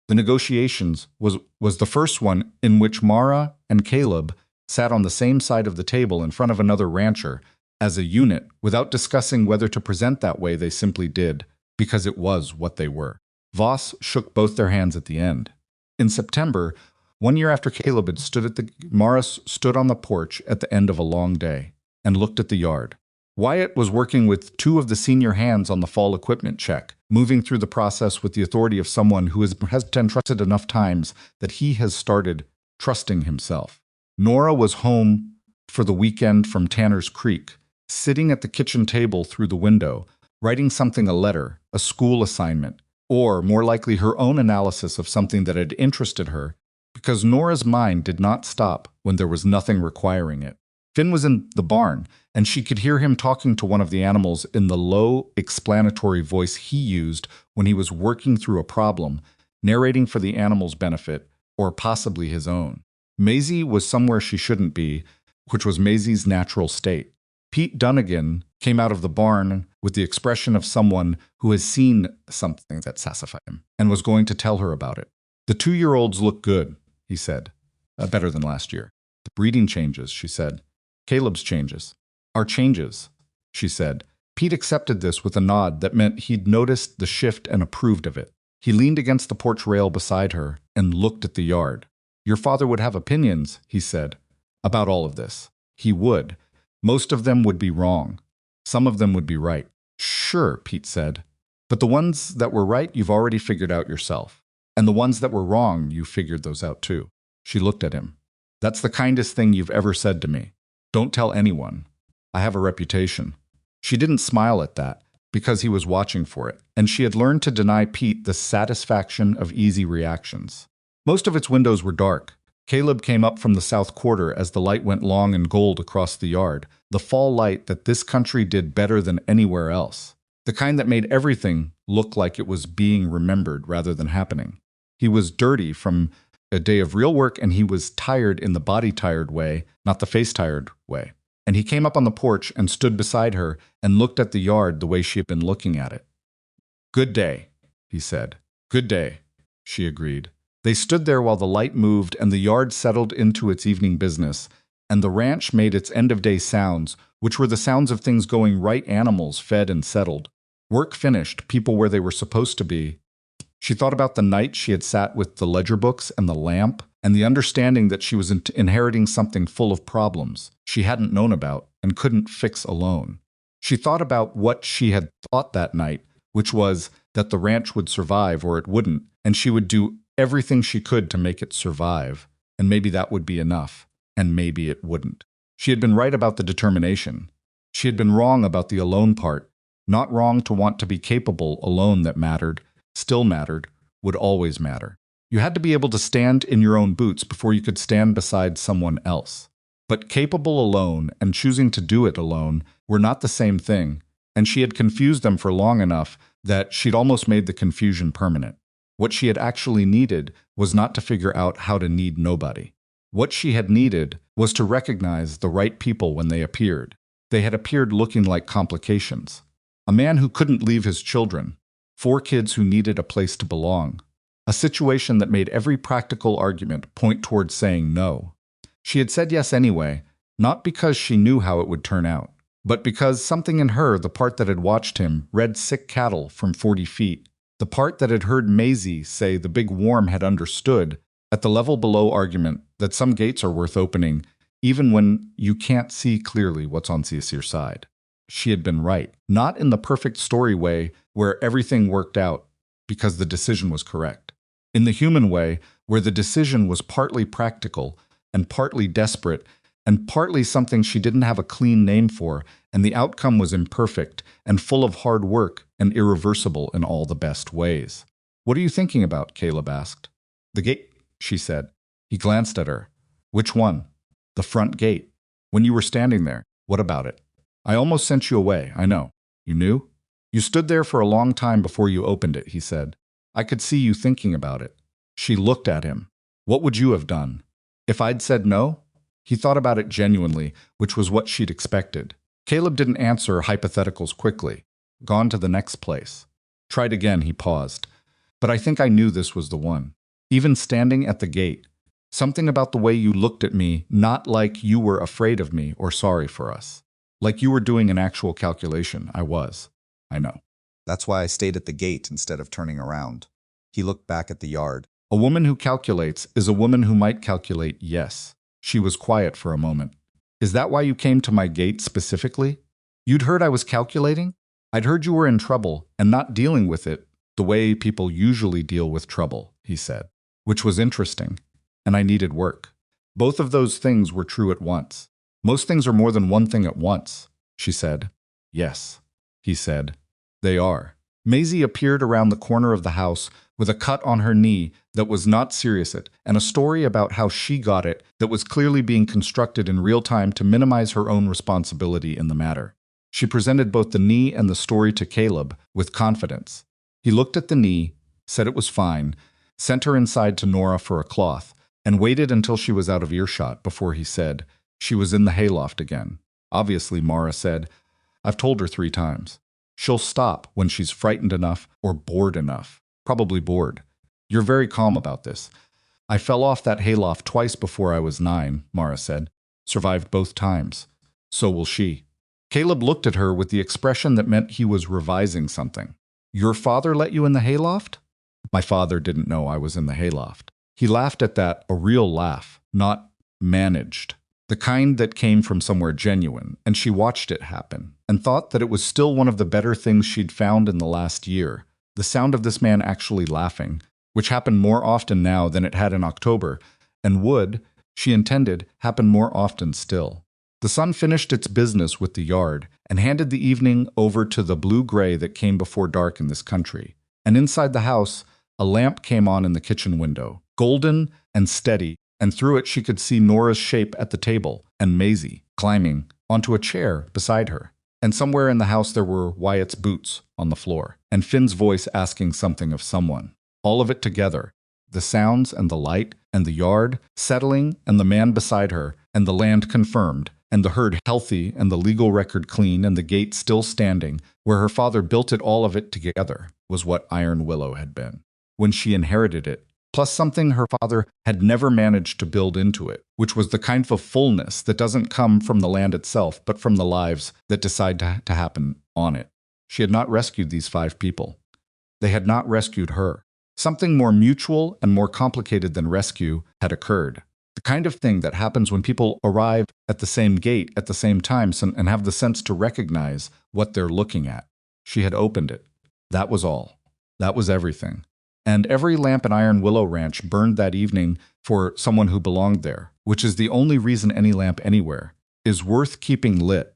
The negotiations was the first one in which Mara and Caleb sat on the same side of the table in front of another rancher as a unit, without discussing whether to present that way. They simply did, because it was what they were. Voss shook both their hands at the end. In September, 1 year after Caleb had Mara stood on the porch at the end of a long day and looked at the yard. Wyatt was working with 2 of the senior hands on the fall equipment check, moving through the process with the authority of someone who has been trusted enough times that he has started trusting himself. Nora was home for the weekend from Tanner's Creek, sitting at the kitchen table through the window, writing something, a letter, a school assignment, or, more likely, her own analysis of something that had interested her, because Nora's mind did not stop when there was nothing requiring it. Finn was in the barn, and she could hear him talking to one of the animals in the low, explanatory voice he used when he was working through a problem, narrating for the animal's benefit, or possibly his own. Maisie was somewhere she shouldn't be, which was Maisie's natural state. Pete Dunnigan came out of the barn with the expression of someone who has seen something that sassified him and was going to tell her about it. "The 2-year-olds look good," he said. "Better than last year." "The breeding changes," she said. "Caleb's changes." "Our changes," she said. Pete accepted this with a nod that meant he'd noticed the shift and approved of it. He leaned against the porch rail beside her and looked at the yard. "Your father would have opinions," he said, "about all of this." He would. Most of them would be wrong. Some of them would be right. "Sure," Pete said. "But the ones that were right you've already figured out yourself. And the ones that were wrong, you figured those out too." She looked at him. "That's the kindest thing you've ever said to me. Don't tell anyone. I have a reputation." She didn't smile at that, because he was watching for it, and she had learned to deny Pete the satisfaction of easy reactions. Most of its windows were dark. Caleb came up from the south quarter as the light went long and gold across the yard, the fall light that this country did better than anywhere else, the kind that made everything look like it was being remembered rather than happening. He was dirty from a day of real work, and he was tired in the body-tired way, not the face-tired way. And he came up on the porch and stood beside her and looked at the yard the way she had been looking at it. "Good day," he said. "Good day," she agreed. They stood there while the light moved and the yard settled into its evening business, and the ranch made its end-of-day sounds, which were the sounds of things going right, animals fed and settled. Work finished, people where they were supposed to be. She thought about the night she had sat with the ledger books and the lamp, and the understanding that she was inheriting something full of problems she hadn't known about and couldn't fix alone. She thought about what she had thought that night, which was that the ranch would survive or it wouldn't, and she would do everything she could to make it survive, and maybe that would be enough, and maybe it wouldn't. She had been right about the determination. She had been wrong about the alone part, not wrong to want to be capable alone that mattered, still mattered, would always matter. You had to be able to stand in your own boots before you could stand beside someone else. But capable alone and choosing to do it alone were not the same thing, and she had confused them for long enough that she'd almost made the confusion permanent. What she had actually needed was not to figure out how to need nobody. What she had needed was to recognize the right people when they appeared. They had appeared looking like complications. A man who couldn't leave his children. 4 kids who needed a place to belong. A situation that made every practical argument point towards saying no. She had said yes anyway, not because she knew how it would turn out, but because something in her, the part that had watched him, read sick cattle from 40 feet, the part that had heard Maisie say the big worm had understood, at the level below argument, that some gates are worth opening, even when you can't see clearly what's on your side. She had been right, not in the perfect story way where everything worked out because the decision was correct. In the human way, where the decision was partly practical and partly desperate and partly something she didn't have a clean name for, and the outcome was imperfect and full of hard work and irreversible in all the best ways. "What are you thinking about?" Caleb asked. "The gate," she said. He glanced at her. "Which one?" "The front gate. When you were standing there. What about it?" "I almost sent you away, I know." "You knew?" "You stood there for a long time before you opened it," he said. "I could see you thinking about it." She looked at him. "What would you have done?" "If I'd said no?" He thought about it genuinely, which was what she'd expected. Caleb didn't answer hypotheticals quickly. "Gone to the next place." "Tried again," he paused. "But I think I knew this was the one. Even standing at the gate. Something about the way you looked at me, not like you were afraid of me or sorry for us." Like you were doing an actual calculation. I was. I know. That's why I stayed at the gate instead of turning around. He looked back at the yard. A woman who calculates is a woman who might calculate, yes. She was quiet for a moment. Is that why you came to my gate specifically? You'd heard I was calculating? I'd heard you were in trouble and not dealing with it the way people usually deal with trouble, he said, which was interesting, and I needed work. Both of those things were true at once. Most things are more than one thing at once, she said. Yes, he said. They are. Maisie appeared around the corner of the house with a cut on her knee that was not serious and a story about how she got it that was clearly being constructed in real time to minimize her own responsibility in the matter. She presented both the knee and the story to Caleb with confidence. He looked at the knee, said it was fine, sent her inside to Nora for a cloth, and waited until she was out of earshot before he said, she was in the hayloft again. Obviously, Mara said, I've told her 3 times. She'll stop when she's frightened enough or bored enough. Probably bored. You're very calm about this. I fell off that hayloft twice before I was 9, Mara said. Survived both times. So will she. Caleb looked at her with the expression that meant he was revising something. Your father let you in the hayloft? My father didn't know I was in the hayloft. He laughed at that, a real laugh, not managed. The kind that came from somewhere genuine, and she watched it happen, and thought that it was still one of the better things she'd found in the last year. The sound of this man actually laughing, which happened more often now than it had in October, and would, she intended, happen more often still. The sun finished its business with the yard, and handed the evening over to the blue-gray that came before dark in this country. And inside the house, a lamp came on in the kitchen window, golden and steady, and through it she could see Nora's shape at the table, and Maisie, climbing onto a chair beside her. And somewhere in the house there were Wyatt's boots on the floor, and Finn's voice asking something of someone. All of it together, the sounds and the light, and the yard, settling, and the man beside her, and the land confirmed, and the herd healthy, and the legal record clean, and the gate still standing, where her father built it all of it together, was what Iron Willow had been. When she inherited it, plus something her father had never managed to build into it, which was the kind of fullness that doesn't come from the land itself, but from the lives that decide to happen on it. She had not rescued these 5 people. They had not rescued her. Something more mutual and more complicated than rescue had occurred. The kind of thing that happens when people arrive at the same gate at the same time and have the sense to recognize what they're looking at. She had opened it. That was all. That was everything. And every lamp in Iron Willow Ranch burned that evening for someone who belonged there, which is the only reason any lamp anywhere is worth keeping lit.